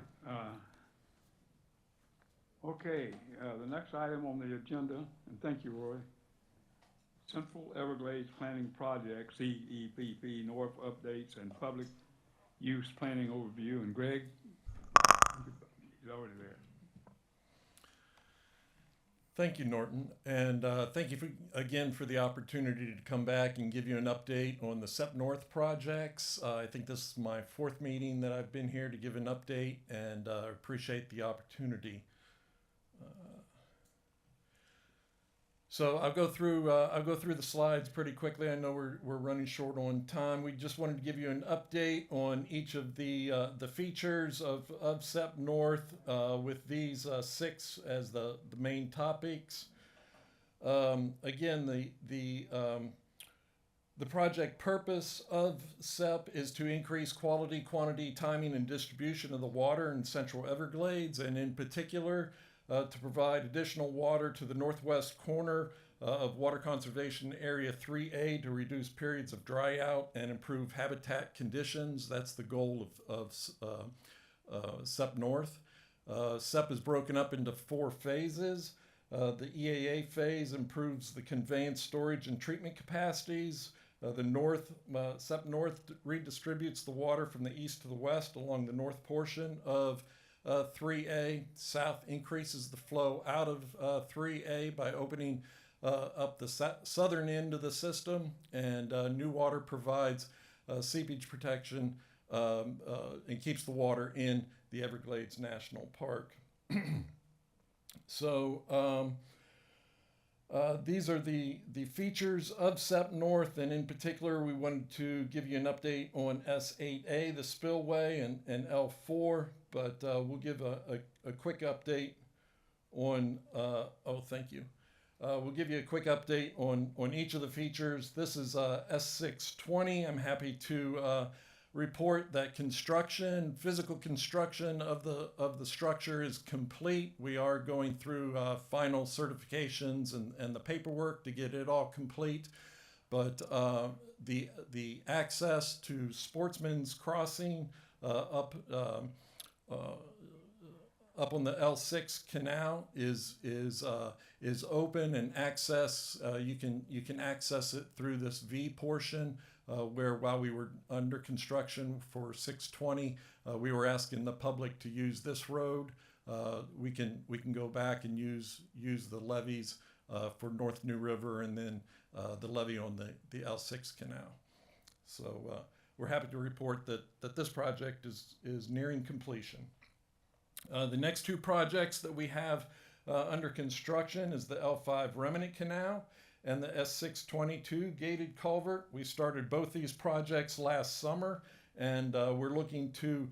Okay, the next item on the agenda, and thank you, Roy. Central Everglades Planning Project, CEPP, North updates and public use planning overview, and Greg, he's already there. Thank you, Norton, and thank you again for the opportunity to come back and give you an update on the SEP North projects. I think this is my 4th meeting that I've been here to give an update, and appreciate the opportunity. So I'll go through the slides pretty quickly. I know we're running short on time. We just wanted to give you an update on each of the features of SEP North with these 6 as the main topics. Again, the project purpose of SEP is to increase quality, quantity, timing, and distribution of the water in Central Everglades, and in particular, to provide additional water to the northwest corner of Water Conservation Area 3A to reduce periods of dry out and improve habitat conditions. That's the goal of SEP North. SEP is broken up into 4 phases. The EAA phase improves the conveyance, storage, and treatment capacities. SEP North redistributes the water from the east to the west along the north portion of 3A. South increases the flow out of 3A by opening up the southern end of the system, and new water provides seepage protection and keeps the water in the Everglades National Park. So these are the features of SEP North, and in particular we wanted to give you an update on S8A, the spillway, and L4, but we'll give a quick update on, thank you. We'll give you a quick update on each of the features. This is S620. I'm happy to report that physical construction of the structure is complete. We are going through final certifications and the paperwork to get it all complete. But the access to Sportsman's Crossing up on the L6 canal is open, and access you can access it through this V portion. Where while we were under construction for 620, we were asking the public to use this road. We can go back and use the levees for North New River, and then the levee on the L6 canal. So we're happy to report that this project is nearing completion. The next 2 projects that we have under construction is the L5 Remnant Canal and the S622 gated culvert. We started both these projects last summer, and we're looking to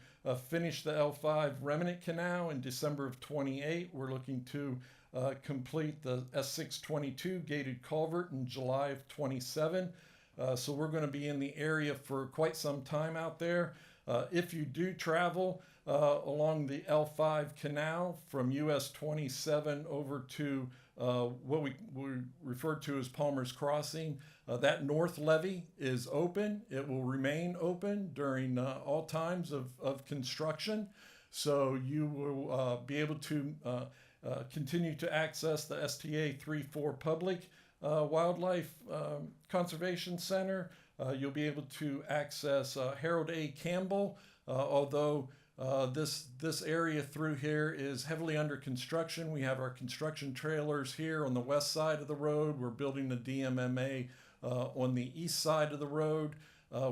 finish the L5 Remnant Canal in December of 28. We're looking to complete the S622 gated culvert in July of 27. So we're going to be in the area for quite some time out there. If you do travel along the L5 canal from US 27 over to what we refer to as Palmer's Crossing, that north levee is open. It will remain open during all times of construction. So you will be able to continue to access the STA 3-4 Public Wildlife Conservation Center. You'll be able to access Harold A. Campbell, although this area through here is heavily under construction. We have our construction trailers here on the west side of the road. We're building the DMMA on the east side of the road.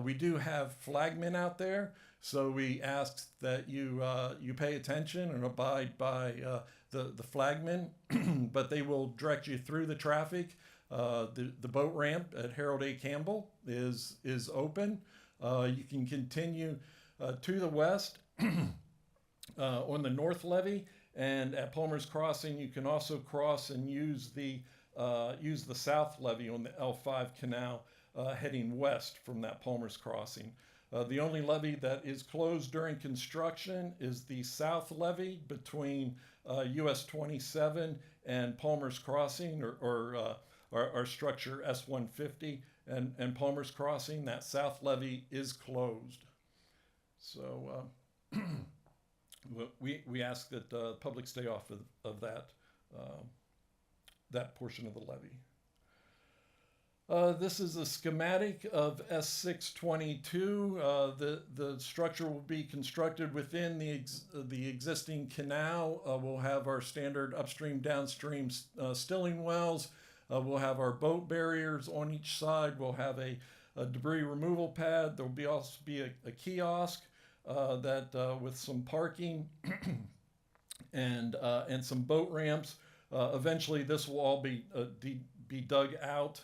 We do have flagmen out there, so we ask that you pay attention and abide by the flagmen, but they will direct you through the traffic. The boat ramp at Harold A. Campbell is open. You can continue to the west on the north levee, and at Palmer's Crossing you can also cross and use the south levee on the L5 canal heading west from that Palmer's Crossing. The only levee that is closed during construction is the south levee between US 27 and Palmer's Crossing, or our structure S150 and Palmer's Crossing. That south levee is closed. So we ask that the public stay off of that portion of the levee. This is a schematic of S622. The structure will be constructed within the existing canal. We'll have our standard upstream, downstream stilling wells. We'll have our boat barriers on each side. We'll have a debris removal pad. There will also be a kiosk that with some parking and some boat ramps. Eventually, this will all be dug out,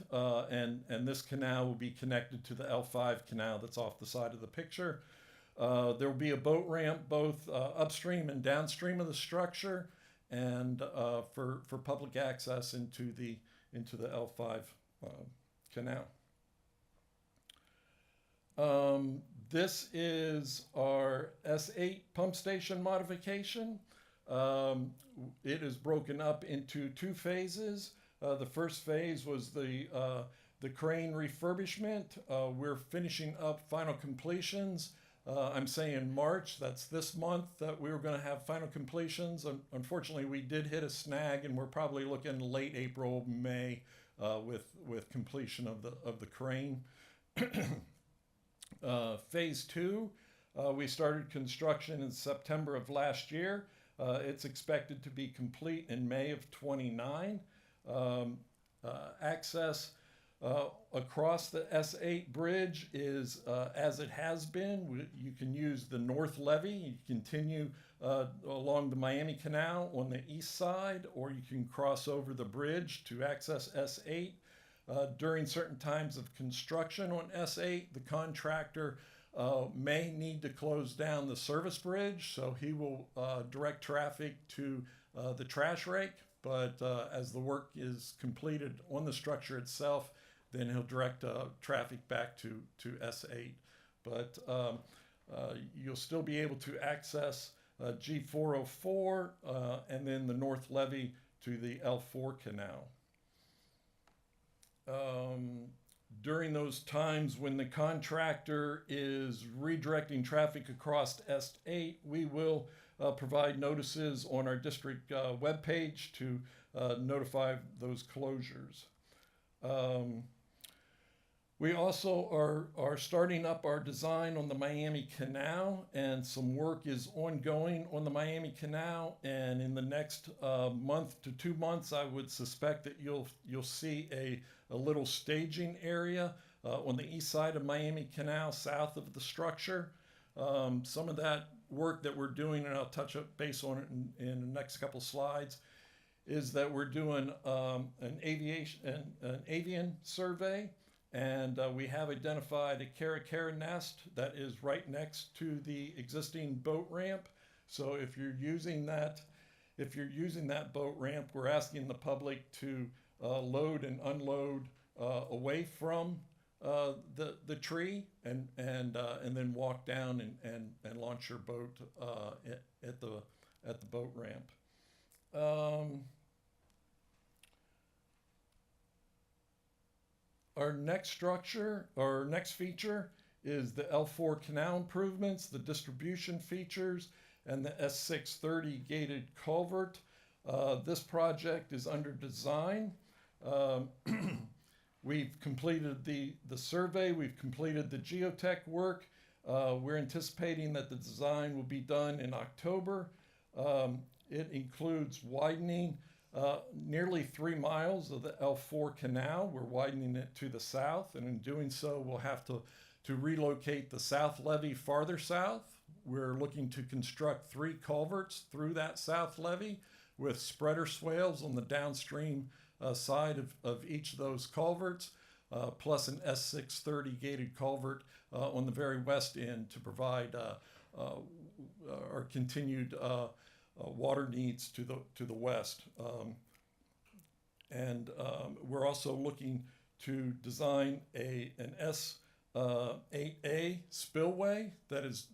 and this canal will be connected to the L5 canal that's off the side of the picture. There will be a boat ramp both upstream and downstream of the structure, and for public access into the L5 canal. This is our S8 pump station modification. It is broken up into 2 phases. The first phase was the crane refurbishment. We're finishing up final completions. I'm saying March, that's this month, that we were going to have final completions. Unfortunately, we did hit a snag, and we're probably looking late April, May with completion of the crane. Phase 2, we started construction in September of last year. It's expected to be complete in May of 29. Access across the S8 bridge is as it has been. You can use the north levee. You continue along the Miami Canal on the east side, or you can cross over the bridge to access S8. During certain times of construction on S8, the contractor may need to close down the service bridge, so he will direct traffic to the trash rake. But as the work is completed on the structure itself, then he'll direct traffic back to S8. But you'll still be able to access G404 and then the north levee to the L4 canal. During those times when the contractor is redirecting traffic across S8, we will provide notices on our district webpage to notify those closures. We also are starting up our design on the Miami Canal, and some work is ongoing on the Miami Canal. And in the next month to 2 months, I would suspect that you'll see a little staging area on the east side of Miami Canal, south of the structure. Some of that work that we're doing, and I'll touch base on it in the next couple slides, is that we're doing an avian survey, and we have identified a caracara nest that is right next to the existing boat ramp. So if you're using that boat ramp, we're asking the public to load and unload away from the tree, and then walk down and launch your boat at the boat ramp. Our next feature is the L4 canal improvements, the distribution features, and the S630 gated culvert. This project is under design. We've completed the survey, we've completed the geotech work. We're anticipating that the design will be done in October. It includes widening nearly 3 miles of the L4 canal. We're widening it to the south, and in doing so, we'll have to relocate the south levee farther south. We're looking to construct 3 culverts through that south levee with spreader swales on the downstream side of each of those culverts, plus an S630 gated culvert on the very west end to provide our continued water needs to the west. We're also looking to design an S8A spillway that is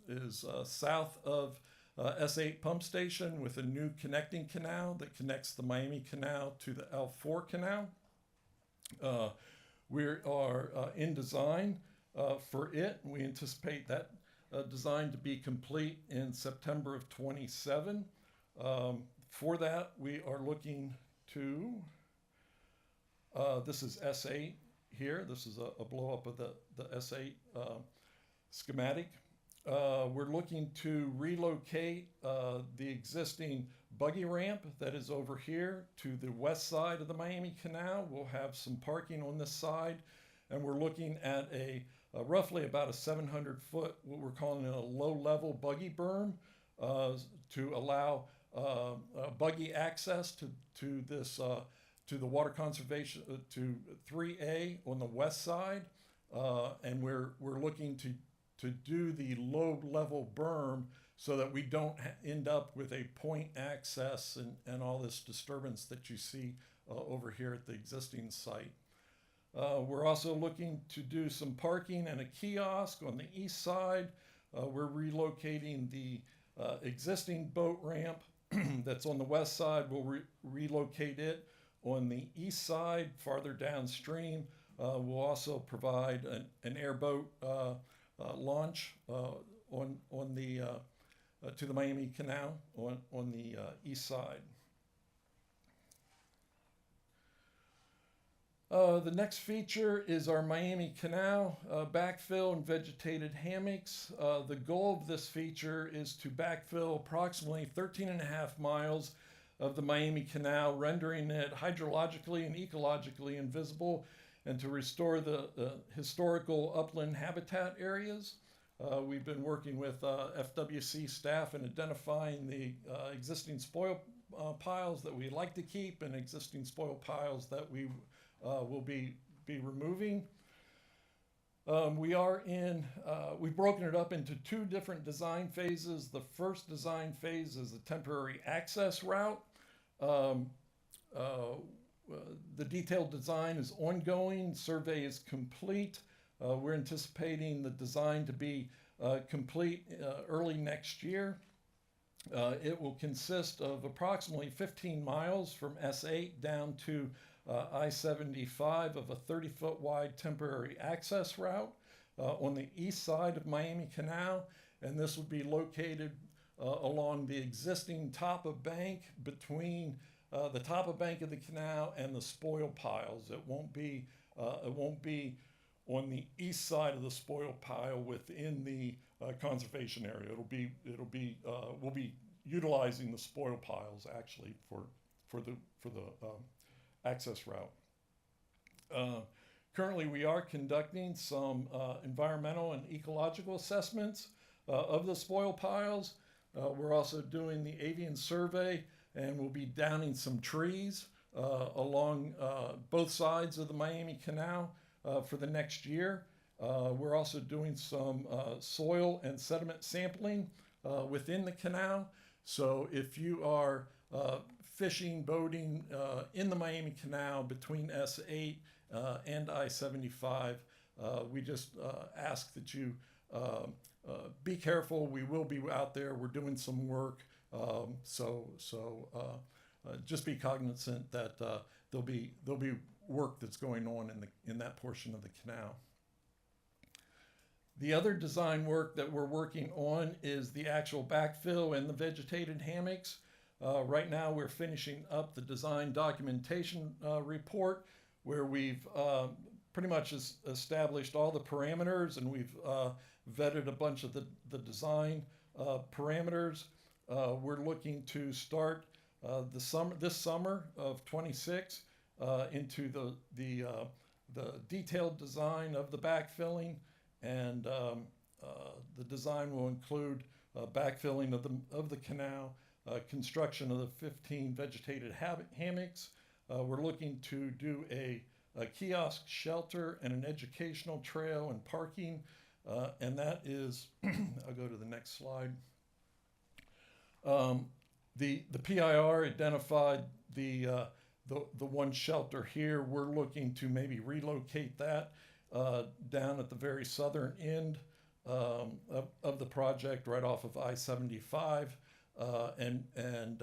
south of S8 pump station, with a new connecting canal that connects the Miami Canal to the L4 canal. We are in design for it. We anticipate that design to be complete in September of 27. For that, we are looking to, this is S8 here. This is a blow up of the S8 schematic. We're looking to relocate the existing buggy ramp that is over here to the west side of the Miami Canal. We'll have some parking on this side, and we're looking at a roughly about a 700-foot, what we're calling a low-level buggy berm to allow buggy access to this to the water conservation to 3A on the west side, and we're looking to do the low-level berm so that we don't end up with a point access and all this disturbance that you see over here at the existing site. We're also looking to do some parking and a kiosk on the east side. We're relocating the existing boat ramp that's on the west side. We'll relocate it on the east side, farther downstream. We'll also provide an airboat launch on the to the Miami Canal on the east side. The next feature is our Miami Canal backfill and vegetated hammocks. The goal of this feature is to backfill approximately 13.5 miles of the Miami Canal, rendering it hydrologically and ecologically invisible, and to restore the historical upland habitat areas. We've been working with FWC staff in identifying the existing spoil piles that we'd like to keep and existing spoil piles that we will be removing. We've broken it up into two different design phases. The first design phase is the temporary access route. The detailed design is ongoing, survey is complete. We're anticipating the design to be complete early next year. It will consist of approximately 15 miles from S8 down to I-75 of a 30-foot wide temporary access route on the east side of Miami Canal, and this would be located along the existing top of bank between the top of bank of the canal and the spoil piles. It won't be on the east side of the spoil pile within the conservation area. We'll be utilizing the spoil piles actually for the access route. Currently, we are conducting some environmental and ecological assessments of the spoil piles. We're also doing the avian survey, and we'll be downing some trees along both sides of the Miami Canal for the next year. We're also doing some soil and sediment sampling within the canal. So if you are fishing, boating in the Miami Canal between S8 and I-75, we just ask that you be careful. We will be out there. We're doing some work. Just be cognizant that there'll be work that's going on in that portion of the canal. The other design work that we're working on is the actual backfill and the vegetated hammocks. Right now we're finishing up the design documentation report, where we've pretty much established all the parameters, and we've vetted a bunch of the design parameters. We're looking to start this summer of 26 into the detailed design of the backfilling, and the design will include backfilling of the canal, construction of the 15 vegetated hammocks. We're looking to do a kiosk shelter and an educational trail and parking, and that is, I'll go to the next slide. The PIR identified the one shelter here. We're looking to maybe relocate that down at the very southern end of the project, right off of I-75, and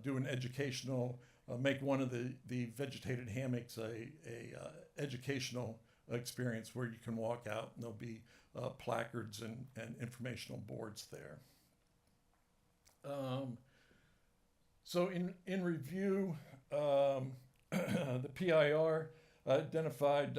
do an educational, make one of the vegetated hammocks a educational experience where you can walk out and there'll be placards and informational boards there. So in review, the PIR identified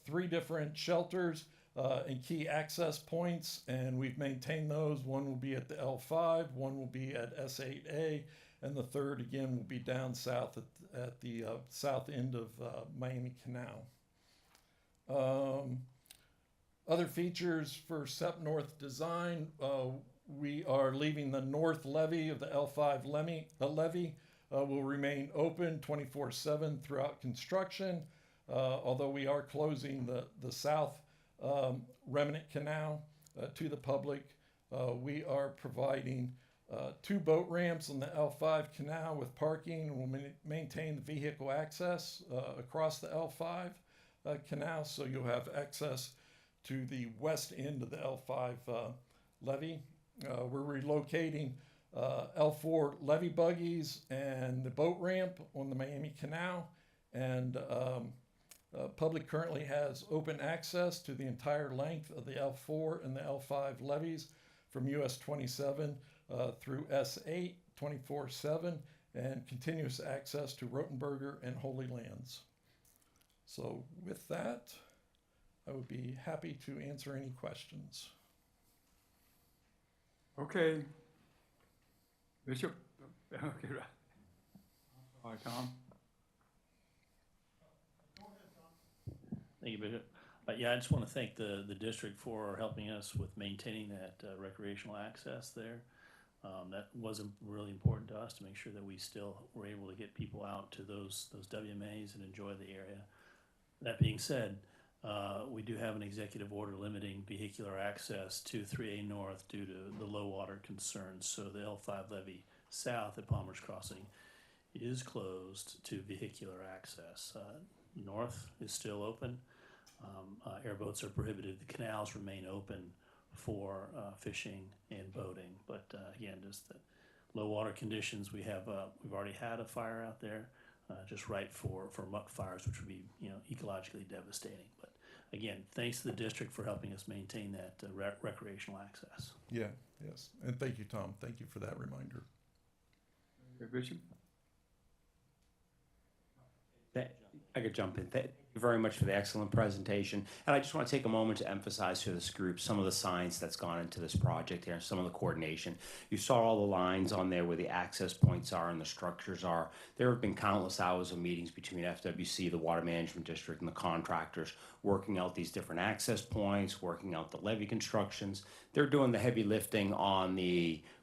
3 different shelters and key access points, and we've maintained those. One will be at the L5, one will be at S8A, and the third again will be down south at the south end of Miami Canal. Other features for SEP North design, we are leaving the north levee of the L5 levee will remain open 24/7 throughout construction, although we are closing the south remnant canal to the public. We are providing 2 boat ramps on the L5 canal with parking, and we'll maintain the vehicle access across the L5 canal, so you'll have access to the west end of the L5 levee. We're relocating L4 levee buggies and the boat ramp on the Miami Canal, and public currently has open access to the entire length of the L4 and the L5 levees from US 27 through S8 24/7, and continuous access to Rotenberger and Holy Lands. So with that, I would be happy to answer any questions. Okay. Bishop? Okay, right. All right, Tom? Thank you, Bishop. Yeah, I just want to thank the district for helping us with maintaining that recreational access there. That was really important to us to make sure that we still were able to get people out to those WMAs and enjoy the area. That being said, we do have an executive order limiting vehicular access to 3A North due to the low water concerns. So the L5 levee south at Palmer's Crossing is closed to vehicular access. North is still open. Airboats are prohibited. The canals remain open for fishing and boating. But again, just the low water conditions. We've already had a fire out there, just right for muck fires, which would be ecologically devastating. But again, thanks to the district for helping us maintain that recreational access. Yeah, yes, and thank you, Tom. Thank you for that reminder. Bishop? I could jump in. Thank you very much for the excellent presentation. And I just want to take a moment to emphasize to this group some of the science that's gone into this project here, some of the coordination. You saw all the lines on there where the access points are and the structures are. There have been countless hours of meetings between FWC, the Water Management District, and the contractors working out these different access points, working out the levee constructions. They're doing the heavy lifting on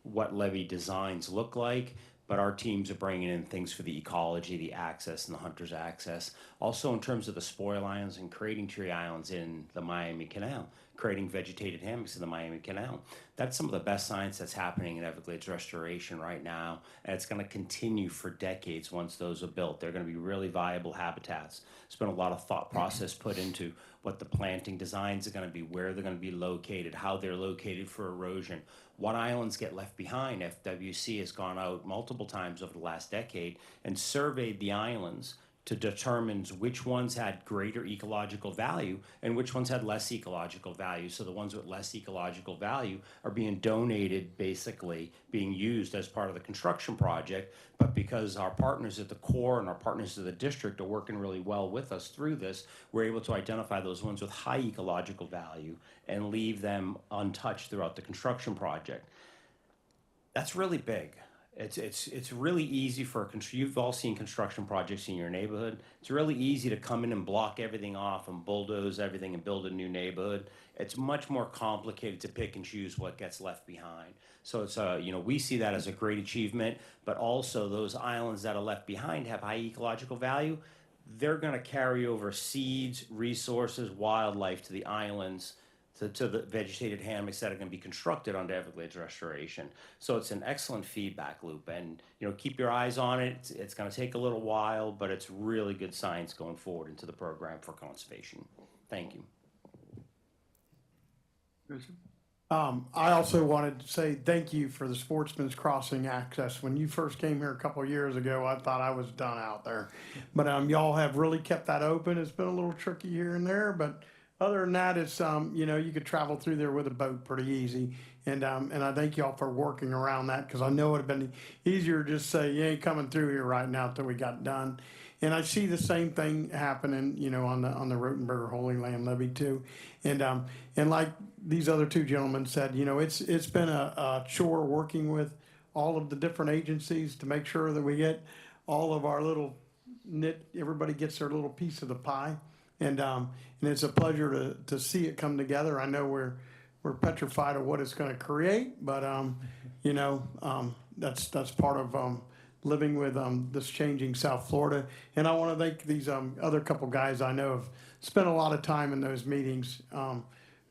what levee designs look like. But our teams are bringing in things for the ecology, the access, and the hunter's access. Also in terms of the spoil islands and creating tree islands in the Miami Canal, creating vegetated hammocks in the Miami Canal. That's some of the best science that's happening in Everglades restoration right now. And it's going to continue for decades once those are built. They're going to be really viable habitats. There's been a lot of thought process put into what the planting designs are going to be, where they're going to be located, how they're located for erosion, what islands get left behind. FWC has gone out multiple times over the last decade and surveyed the islands to determine which ones had greater ecological value and which ones had less ecological value. So the ones with less ecological value are being donated, basically being used as part of the construction project. But because our partners at the Corps and our partners at the district are working really well with us through this, we're able to identify those ones with high ecological value and leave them untouched throughout the construction project. That's really big. It's really easy for you've all seen construction projects in your neighborhood. It's really easy to come in and block everything off and bulldoze everything and build a new neighborhood. It's much more complicated to pick and choose what gets left behind. So it's we see that as a great achievement, but also those islands that are left behind have high ecological value. They're going to carry over seeds, resources, wildlife to the islands, to the vegetated hammocks that are going to be constructed under Everglades restoration. So it's an excellent feedback loop, and keep your eyes on it. It's going to take a little while, but it's really good science going forward into the program for conservation. Thank you. I also wanted to say thank you for the Sportsman's Crossing access. When you first came here a couple of years ago, I thought I was done out there. But y'all have really kept that open. It's been a little tricky here and there, but other than that, it's you could travel through there with a boat pretty easy, and I thank y'all for working around that, because I know it would have been easier to just say you ain't coming through here right now till we got done. And I see the same thing happening, on the Rotenberger Holy Land Levy too. And like these other two gentlemen said, it's been a chore working with all of the different agencies to make sure that we get all of our little everybody gets their little piece of the pie. And it's a pleasure to see it come together. I know we're petrified of what it's gonna create, but, that's part of, living with, this changing South Florida. And I wanna thank these, other couple guys I know have spent a lot of time in those meetings,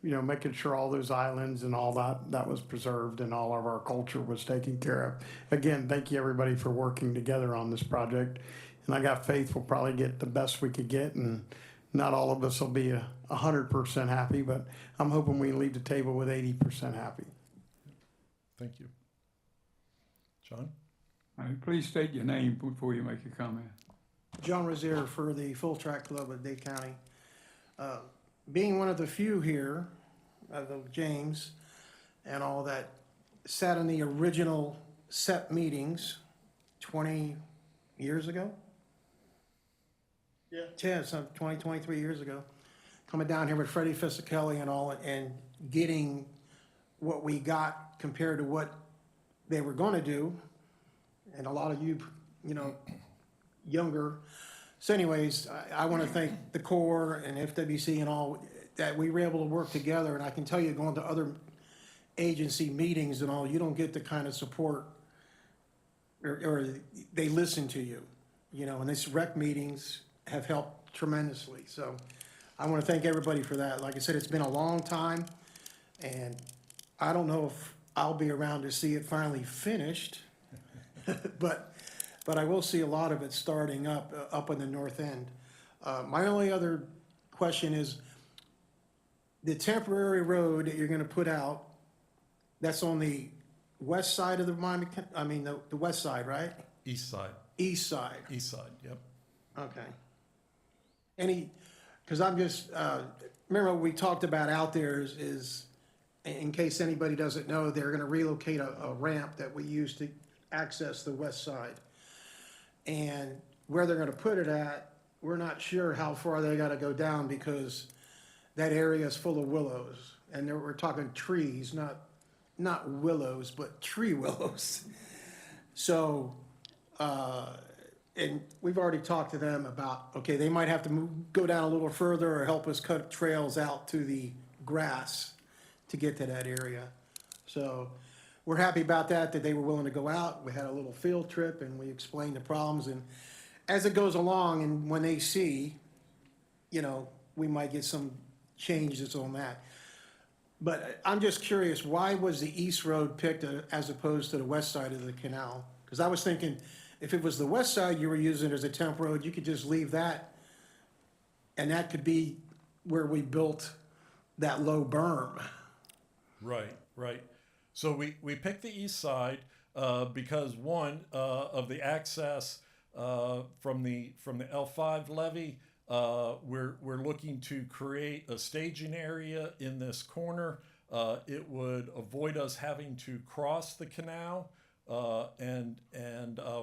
making sure all those islands and all that was preserved and all of our culture was taken care of. Again, thank you everybody for working together on this project. And I got faith we'll probably get the best we could get, and not all of us will be 100% happy, but I'm hoping we leave the table with 80% happy. Thank you. John? All right, please state your name before you make your comment. John Rozier for the Full Track Club of Dade County. Being one of the few here, of James and all that sat in the original set meetings 20 years ago. Yeah, some 20, 23 years ago. Coming down here with Freddie Fisicelli and all, and getting what we got compared to what they were gonna do. And a lot of you, younger. So anyways, I want to thank the Corps and FWC and all, that we were able to work together. And I can tell you, going to other agency meetings and all, you don't get the kind of support, or they listen to you, and these rec meetings have helped tremendously. So I want to thank everybody for that. Like I said, it's been a long time, and I don't know if I'll be around to see it finally finished, but I will see a lot of it starting up in the north end. My only other question is, the temporary road that you're gonna put out, that's on the west side of the Miami, the west side, right? East side. East side, East side, yep. okay. Because I'm just, remember what we talked about out there is, in case anybody doesn't know, they're gonna relocate a ramp that we use to access the west side. And where they're gonna put it at, we're not sure how far they gotta go down, because that area is full of willows. And we're talking trees, not willows, but tree willows. So, and we've already talked to them about, okay, they might have to go down a little further or help us cut trails out to the grass to get to that area. So we're happy about that they were willing to go out. We had a little field trip and we explained the problems. And as it goes along, and when they see, we might get some changes on that. But I'm just curious, why was the east road picked as opposed to the west side of the canal? Because I was thinking, if it was the west side you were using as a temp road, you could just leave that, and that could be where we built that low berm. Right. So we picked the east side because one of the access from the L5 levee. We're looking to create a staging area in this corner. It would avoid us having to cross the canal and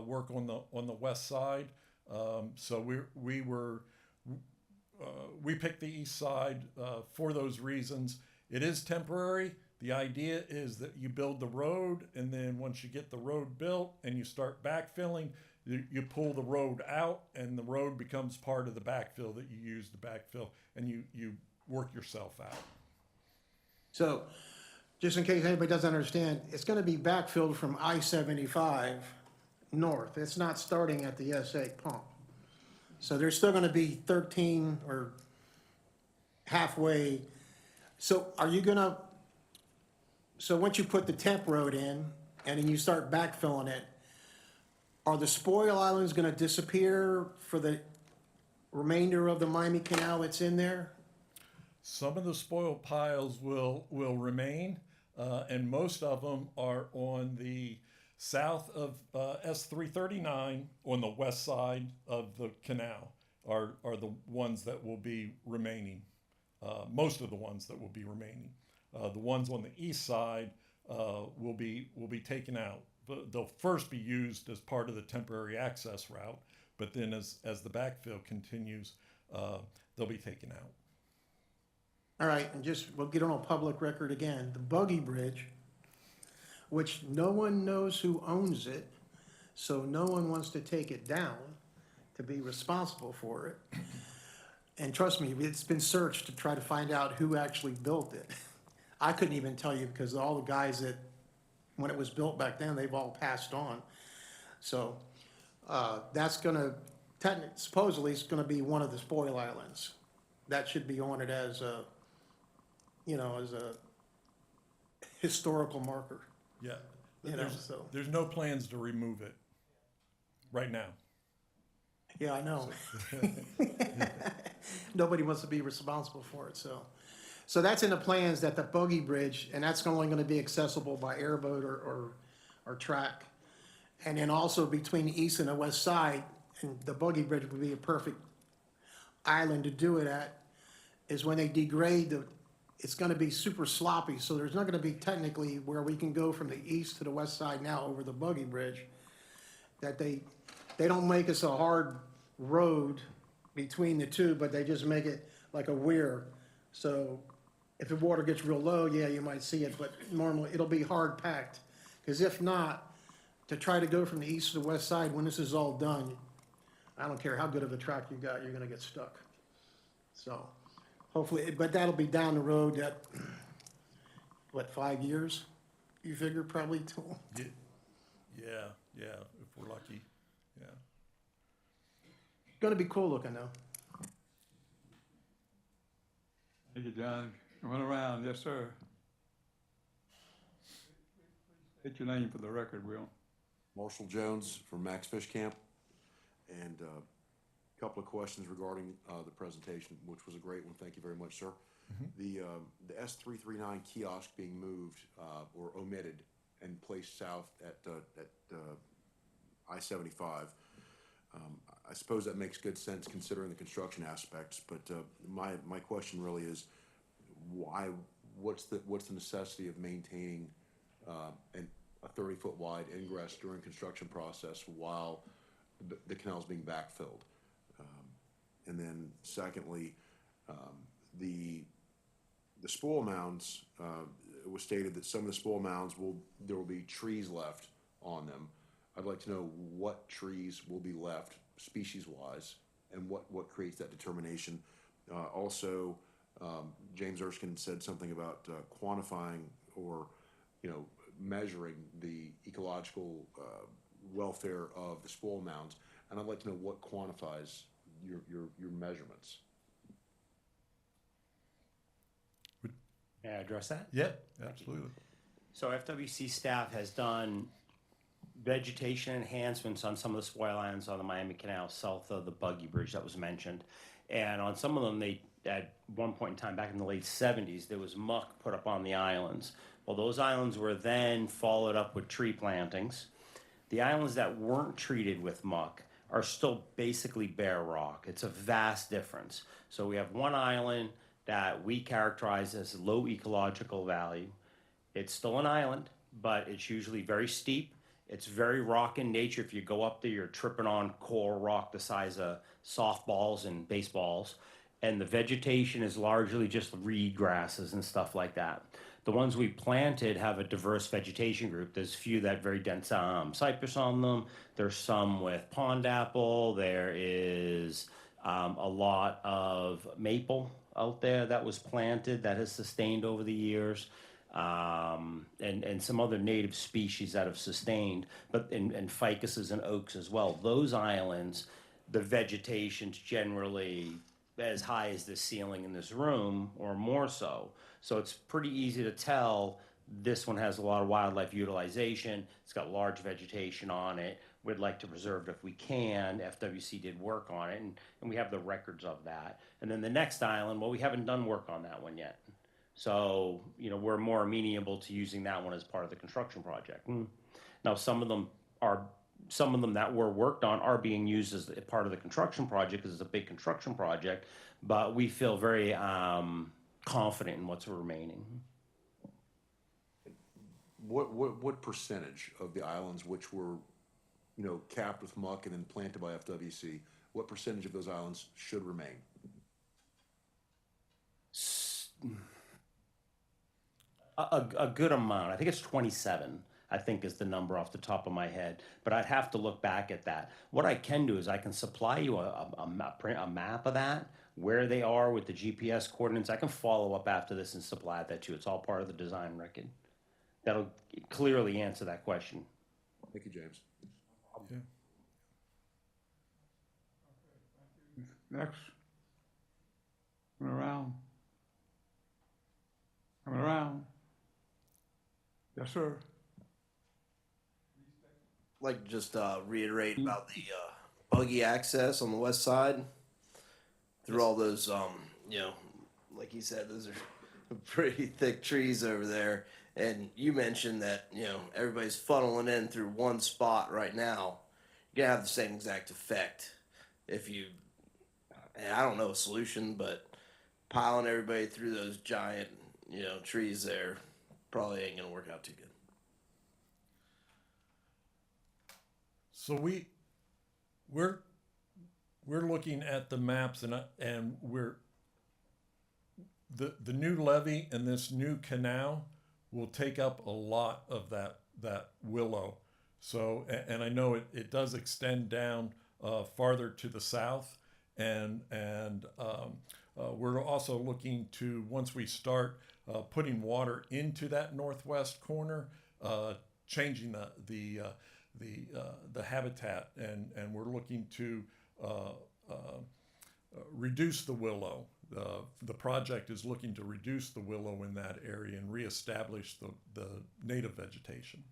work on the west side. So we picked the east side for those reasons. It is temporary. The idea is that you build the road, and then once you get the road built and you start backfilling, you pull the road out, and the road becomes part of the backfill that you use to backfill, and you work yourself out. So, just in case anybody doesn't understand, it's gonna be backfilled from I-75 north. It's not starting at the S8 pump. So there's still gonna be 13 or halfway. So so once you put the temp road in and then you start backfilling it, are the spoil islands gonna disappear for the remainder of the Miami Canal that's in there? Some of the spoil piles will remain, and most of them are on the south of S339 on the west side of the canal are the ones that will be remaining. Most of the ones that will be remaining. The ones on the east side will be taken out. They'll first be used as part of the temporary access route, But then as the backfill continues, they'll be taken out. All right, and just, we'll get on a public record again, the Buggy Bridge, which no one knows who owns it, so no one wants to take it down to be responsible for it. And trust me, it's been searched to try to find out who actually built it. I couldn't even tell you because all the guys that, when it was built back then, they've all passed on. So, that's gonna, supposedly it's gonna be one of the spoil islands. That should be on it as a, you know, as a historical marker. Yeah. You know, so. There's no plans to remove it right now. Yeah, I know. Nobody wants to be responsible for it, so. So that's in the plans, that the Buggy Bridge, and that's only gonna be accessible by airboat or track. And then also between the east and the west side, and the Buggy Bridge would be a perfect island to do it at, is when they degrade it's gonna be super sloppy, so there's not gonna be technically where we can go from the east to the west side now over the Buggy Bridge. That they don't make us a hard road between the two, but they just make it like a weir. So if the water gets real low, yeah, you might see it, but normally it'll be hard packed. Because if not, to try to go from the east to the west side, when this is all done, I don't care how good of a track you got, you're gonna get stuck. So hopefully, but that'll be down the road that, what, 5 years? You figure probably till? Yeah, if we're lucky, yeah. Gonna be cool looking though. Thank you, John. Run around, yes, sir. State your name for the record, Will. Marshall Jones from Max Fish Camp. And a couple of questions regarding the presentation, which was a great one. Thank you very much, sir. The S339 kiosk being moved or omitted and placed south at I-75. I suppose that makes good sense considering the construction aspects, but my question really is why? What's the necessity of maintaining a 30-foot wide ingress during construction process while the canal is being backfilled? And then secondly, the spoil mounds, it was stated that some of the spoil mounds there will be trees left on them. I'd like to know what trees will be left species-wise and what creates that determination. Also, James Erskine said something about quantifying or, measuring the ecological welfare of the spoil mounds, and I'd like to know what quantifies your measurements. May I address that? Yep, absolutely. So FWC staff has done vegetation enhancements on some of the spoil islands on the Miami Canal south of the Buggy Bridge that was mentioned. And on some of them, at one point in time, back in the late 70s, there was muck put up on the islands. Well, those islands were then followed up with tree plantings. The islands that weren't treated with muck are still basically bare rock. It's a vast difference. So we have one island that we characterize as low ecological value. It's still an island, but it's usually very steep. It's very rock in nature. If you go up there, you're tripping on coral rock the size of softballs and baseballs. And the vegetation is largely just reed grasses and stuff like that. The ones we planted have a diverse vegetation group. There's a few that very dense cypress on them. There's some with pond apple. There is a lot of maple out there that was planted that has sustained over the years. And some other native species that have sustained, and ficuses and oaks as well. Those islands, the vegetation's generally as high as the ceiling in this room or more so. So it's pretty easy to tell this one has a lot of wildlife utilization. It's got large vegetation on it. We'd like to preserve it if we can. FWC did work on it, and we have the records of that. And then the next island, well, we haven't done work on that one yet. So, we're more amenable to using that one as part of the construction project. Now, some of them that were worked on are being used as part of the construction project because it's a big construction project, but we feel very confident in what's remaining. What percentage of the islands which were capped with muck and then planted by FWC, what percentage of those islands should remain? A good amount. I think it's 27, I think is the number off the top of my head, but I'd have to look back at that. What I can do is I can supply you a map of that, where they are with the GPS coordinates. I can follow up after this and supply that to you. It's all part of the design record. That'll clearly answer that question. Thank you, James. Yeah. Next. Coming around. Coming around. Yes, sir. Like to just reiterate about the buggy access on the west side through all those, like you said, those are pretty thick trees over there. And you mentioned that, everybody's funneling in through one spot right now. You're going to have the same exact effect if you, and I don't know a solution, but piling everybody through those giant, trees there probably ain't going to work out too good. So we're looking at the maps and we're the new levee and this new canal will take up a lot of that willow. So and I know it does extend down farther to the south, and we're also looking to, once we start putting water into that northwest corner, changing the habitat, and we're looking to reduce the willow. The project is looking to reduce the willow in that area and reestablish the native vegetation.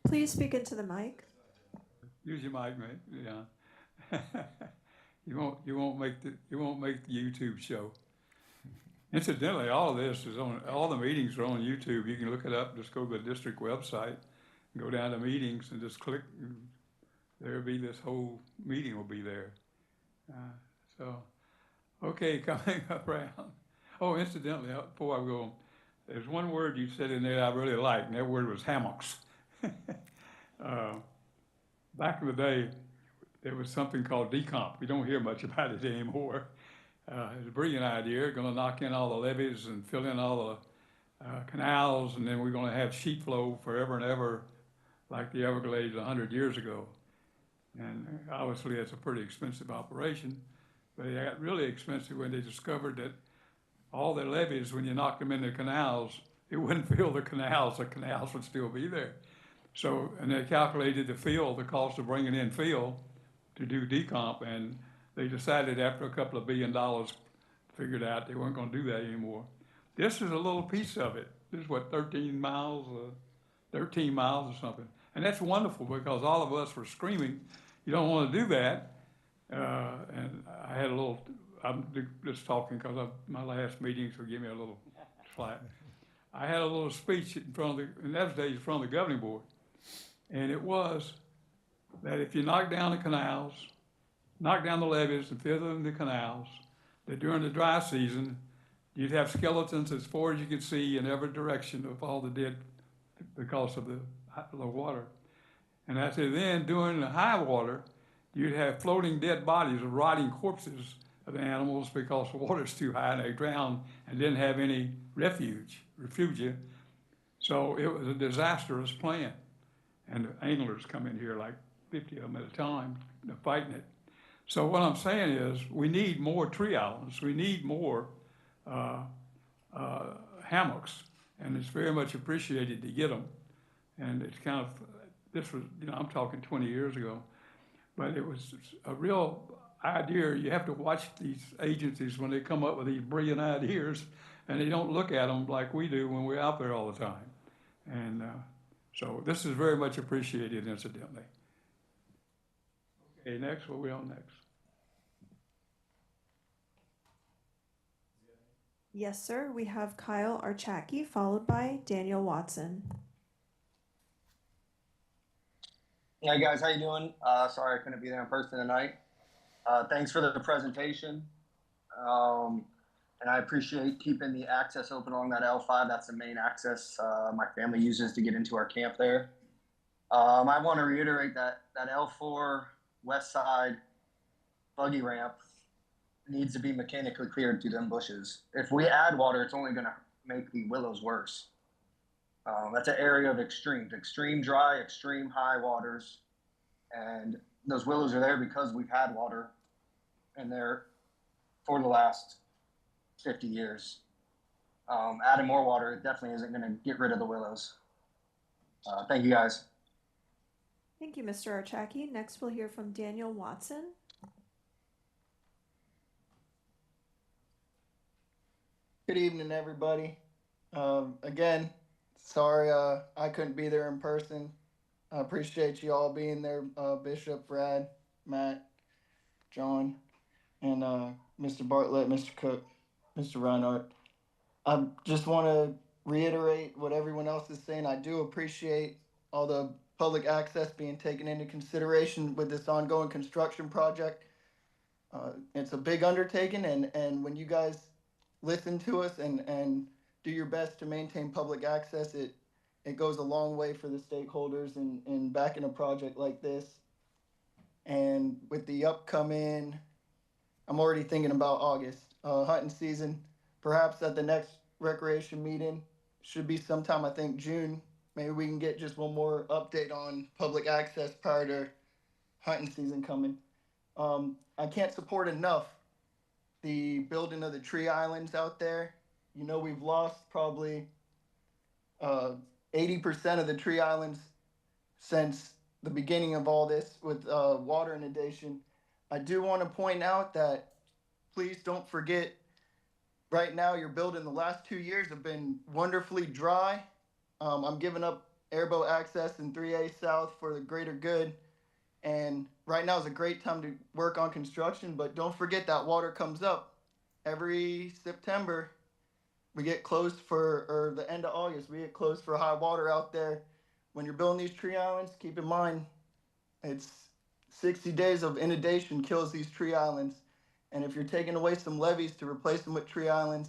Please speak into the mic. Use your mic, mate. Yeah. You won't make the YouTube show. Incidentally, all of this is on, all the meetings are on YouTube. You can look it up. Just go to the district website, go down to meetings, and just click. And there'll be this whole meeting will be there. Okay, coming around. Oh, incidentally, before I go, there's one word you said in there I really liked, and that word was hammocks. Back in the day, there was something called decomp. We don't hear much about it anymore. It was a brilliant idea. Going to knock in all the levees and fill in all the canals, and then we're going to have sheet flow forever and ever, like the Everglades 100 years ago. And obviously, it's a pretty expensive operation, but it got really expensive when they discovered that all the levees, when you knocked them in the canals, it wouldn't fill the canals would still be there. So, and they calculated the cost of bringing in fill to do decomp, and they decided after a couple of $1 billion, figured out they weren't going to do that anymore. This is a little piece of it. This is what, 13 miles or something. And that's wonderful because all of us were screaming, you don't want to do that. And I had a little, I'm just talking because my last meetings will give me a little slack. I had a little speech in front of in those days, in front of the governing board. And it was that if you knock down the canals, knock down the levees and fill in the canals, that during the dry season, you'd have skeletons as far as you could see in every direction of all the dead because of the low water. And I said, then during the high water, you'd have floating dead bodies of rotting corpses of animals because the water's too high and they drowned and didn't have any refuge. So it was a disastrous plan. And the anglers come in here like 50 of them at a time, they're fighting it. So what I'm saying is we need more tree islands. We need more hammocks, and it's very much appreciated to get them. And it's kind of, this was, I'm talking 20 years ago, but it was a real idea. You have to watch these agencies when they come up with these brilliant ideas, and they don't look at them like we do when we're out there all the time. And so this is very much appreciated, incidentally. Okay, next, what are we on next? Yes, sir. We have Kyle Archaki, followed by Daniel Watson. Hey guys, how you doing? Sorry I couldn't be there in person tonight. Thanks for the presentation. And I appreciate keeping the access open along that L5. That's the main access my family uses to get into our camp there. I want to reiterate that that L4 west side buggy ramp needs to be mechanically cleared through them bushes. If we add water, it's only going to make the willows worse. That's an area of extreme dry, extreme high waters. And those willows are there because we've had water in there for the last 50 years. Adding more water, it definitely isn't going to get rid of the willows. Thank you guys. Thank you, Mr. Archaki. Next, we'll hear from Daniel Watson. Good evening, everybody. Again, sorry I couldn't be there in person. I appreciate you all being there, Bishop, Brad, Matt, John, and Mr. Bartlett, Mr. Cook, Mr. Reinhardt. I just want to reiterate what everyone else is saying. I do appreciate all the public access being taken into consideration with this ongoing construction project. It's a big undertaking, and when you guys listen to us and do your best to maintain public access, it goes a long way for the stakeholders in backing a project like this. And with the upcoming, I'm already thinking about August, hunting season, perhaps at the next recreation meeting, should be sometime, I think June. Maybe we can get just one more update on public access prior to hunting season coming. I can't support enough the building of the tree islands out there. You know, we've lost probably 80% of the tree islands since the beginning of all this with water inundation. I do want to point out that please don't forget, right now your building the last 2 years have been wonderfully dry. I'm giving up airboat access in 3A South for the greater good. And right now is a great time to work on construction, but don't forget that water comes up every September. We get closed or the end of August, we get closed for high water out there. When you're building these tree islands, keep in mind, it's 60 days of inundation kills these tree islands. And if you're taking away some levees to replace them with tree islands,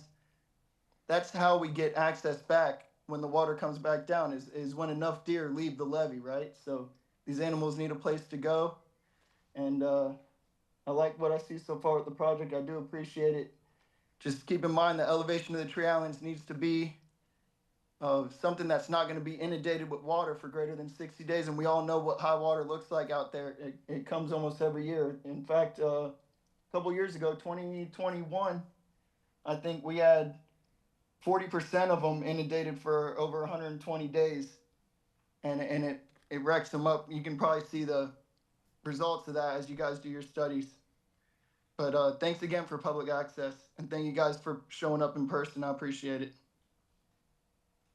that's how we get access back when the water comes back down, is when enough deer leave the levee, right? So these animals need a place to go. And I like what I see so far with the project. I do appreciate it. Just keep in mind the elevation of the tree islands needs to be something that's not going to be inundated with water for greater than 60 days. And we all know what high water looks like out there. It comes almost every year. In fact, a couple years ago, 2021, I think we had 40% of them inundated for over 120 days. And it wrecks them up. You can probably see the results of that as you guys do your studies. But thanks again for public access, and thank you guys for showing up in person. I appreciate it.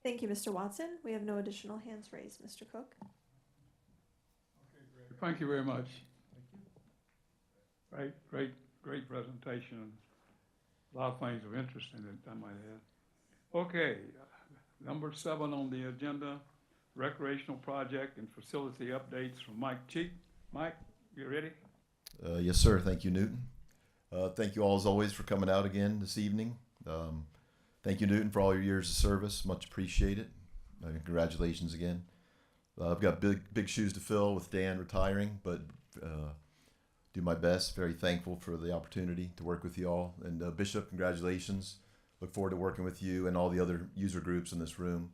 Thank you, Mr. Watson. We have no additional hands raised, Mr. Cook. Thank you very much. Great presentation. A lot of things of interest in it, I might add. Okay, number 7 on the agenda, recreational project and facility updates from Mike Cheek. Mike, you ready? Yes, sir. Thank you, Newton. Thank you all, as always, for coming out again this evening. Thank you, Newton, for all your years of service. Much appreciated. Congratulations again. I've got big shoes to fill with Dan retiring, but do my best. Very thankful for the opportunity to work with you all. And Bishop, congratulations. Look forward to working with you and all the other user groups in this room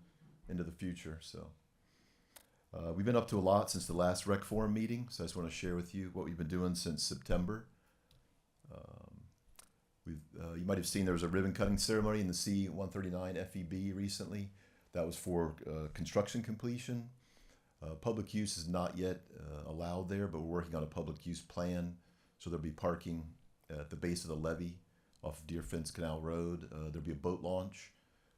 into the future. So we've been up to a lot since the last Rec Forum meeting, so I just want to share with you what we've been doing since September. You might have seen there was a ribbon cutting ceremony in the C-139 FEB recently. That was for construction completion. Public use is not yet allowed there, but we're working on a public use plan. So there'll be parking at the base of the levee off of Deer Fence Canal Road. There'll be a boat launch.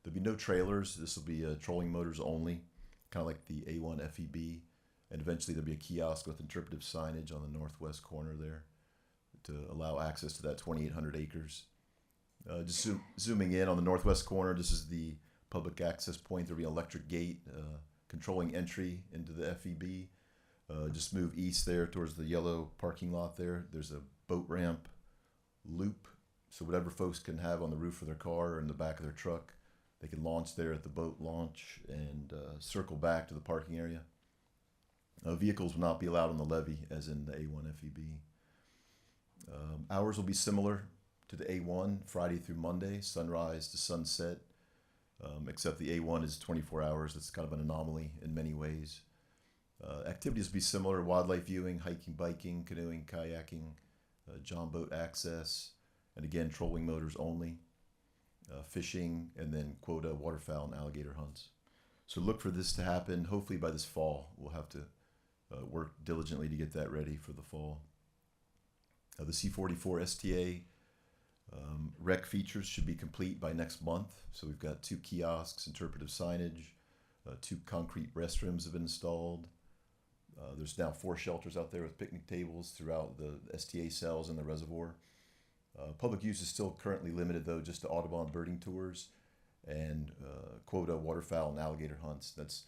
There'll be no trailers. This will be trolling motors only, kind of like the A1 FEB. And eventually there'll be a kiosk with interpretive signage on the northwest corner there to allow access to that 2,800 acres. Just zooming in on the northwest corner, this is the public access point. There'll be an electric gate controlling entry into the FEB. Just move east there towards the yellow parking lot there. There's a boat ramp loop. So whatever folks can have on the roof of their car or in the back of their truck, they can launch there at the boat launch and circle back to the parking area. Vehicles will not be allowed on the levee as in the A1 FEB. Hours will be similar to the A1, Friday through Monday, sunrise to sunset, except the A1 is 24 hours. That's kind of an anomaly in many ways. Activities will be similar: wildlife viewing, hiking, biking, canoeing, kayaking, john boat access, and again, trolling motors only, fishing, and then quota waterfowl and alligator hunts. So look for this to happen hopefully by this fall. We'll have to work diligently to get that ready for the fall. The C44 STA rec features should be complete by next month. So we've got 2 kiosks, interpretive signage, 2 concrete restrooms have been installed. There's now 4 shelters out there with picnic tables throughout the STA cells and the reservoir. Public use is still currently limited though just to Audubon birding tours and quota waterfowl and alligator hunts. That's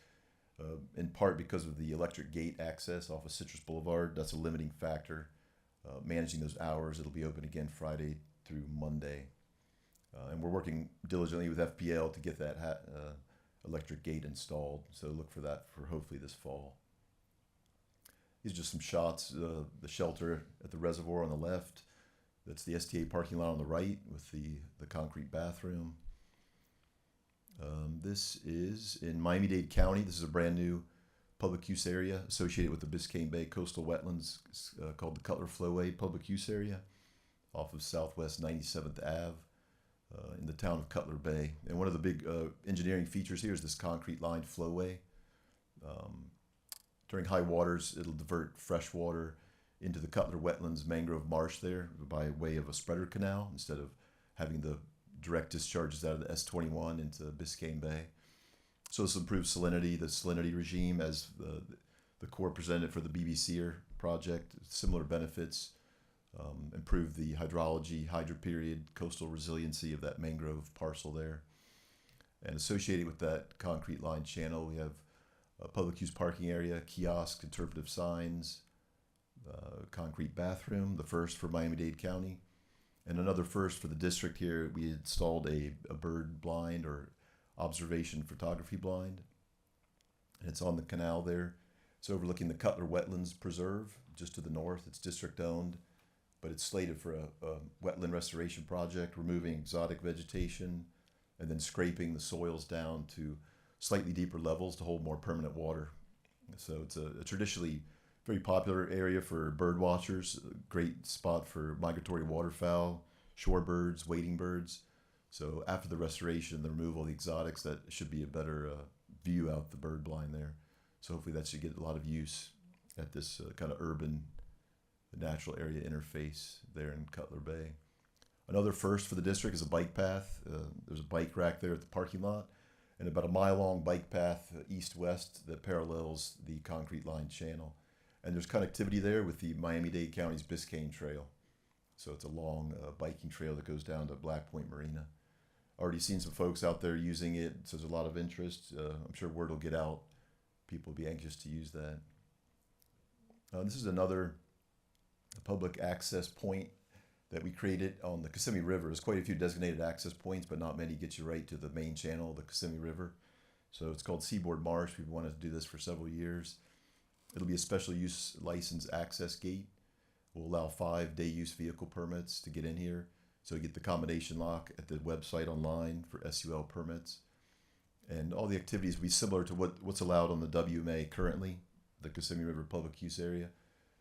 in part because of the electric gate access off of Citrus Boulevard. That's a limiting factor. Managing those hours, it'll be open again Friday through Monday. And we're working diligently with FPL to get that electric gate installed. So look for that for hopefully this fall. These are just some shots. The shelter at the reservoir on the left. That's the STA parking lot on the right with the concrete bathroom. This is in Miami-Dade County. This is a brand new public use area associated with the Biscayne Bay coastal wetlands called the Cutler Flowway Public Use Area off of Southwest 97th Ave in the town of Cutler Bay. And one of the big engineering features here is this concrete lined flowway. During high waters, it'll divert fresh water into the Cutler Wetlands mangrove marsh there by way of a spreader canal instead of having the direct discharges out of the S21 into Biscayne Bay. So this improves salinity, the salinity regime as the Corps presented for the BBC project. Similar benefits, improve the hydrology, hydroperiod, coastal resiliency of that mangrove parcel there. And associated with that concrete lined channel, we have a public use parking area, kiosk, interpretive signs, concrete bathroom, the first for Miami-Dade County. And another first for the district here, we installed a bird blind or observation photography blind. And it's on the canal there. It's overlooking the Cutler Wetlands Preserve, just to the north. It's district owned, but it's slated for a wetland restoration project, removing exotic vegetation and then scraping the soils down to slightly deeper levels to hold more permanent water. So it's a traditionally very popular area for bird watchers, a great spot for migratory waterfowl, shorebirds, wading birds. So after the restoration, the removal of the exotics, that should be a better view out the bird blind there. So hopefully that should get a lot of use at this kind of urban natural area interface there in Cutler Bay. Another first for the district is a bike path. There's a bike rack there at the parking lot and about a mile-long bike path east-west that parallels the concrete lined channel. And there's connectivity there with the Miami-Dade County's Biscayne Trail. So it's a long biking trail that goes down to Black Point Marina. Already seen some folks out there using it, so there's a lot of interest. I'm sure word will get out. People will be anxious to use that. This is another public access point that we created on the Kissimmee River. There's quite a few designated access points, but not many get you right to the main channel of the Kissimmee River. So it's called Seaboard Marsh. We've wanted to do this for several years. It'll be a special use license access gate. We'll allow 5 day use vehicle permits to get in here. So you get the combination lock at the website online for SUL permits. And all the activities will be similar to what's allowed on the WMA currently, the Kissimmee River Public Use Area.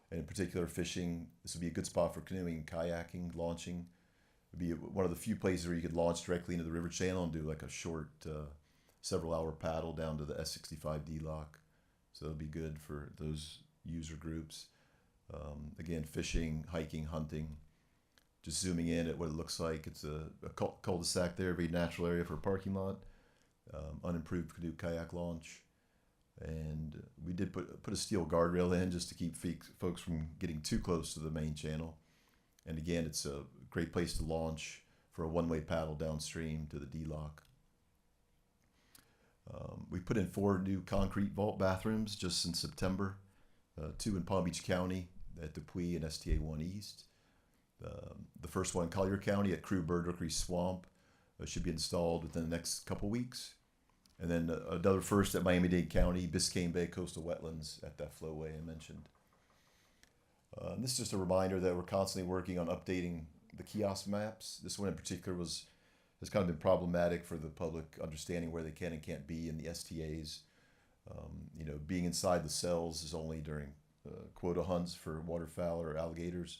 And in particular, fishing. This would be a good spot for canoeing, kayaking, launching. It would be one of the few places where you could launch directly into the river channel and do like a short several hour paddle down to the S65D lock. So it'll be good for those user groups. Again, fishing, hiking, hunting. Just zooming in at what it looks like. It's a cul-de-sac there, very natural area for a parking lot. Unimproved canoe kayak launch. And we did put a steel guardrail in just to keep folks from getting too close to the main channel. And again, it's a great place to launch for a one-way paddle downstream to the D-lock. We put in 4 new concrete vault bathrooms just in September. two in Palm Beach County at Dupuy and STA 1 East. The first one in Collier County at Crew Bird Rookery Swamp should be installed within the next couple weeks. And then another first at Miami-Dade County, Biscayne Bay Coastal Wetlands at that flowway I mentioned. And this is just a reminder that we're constantly working on updating the kiosk maps. This one in particular has kind of been problematic for the public understanding where they can and can't be in the STAs. Being inside the cells is only during quota hunts for waterfowl or alligators.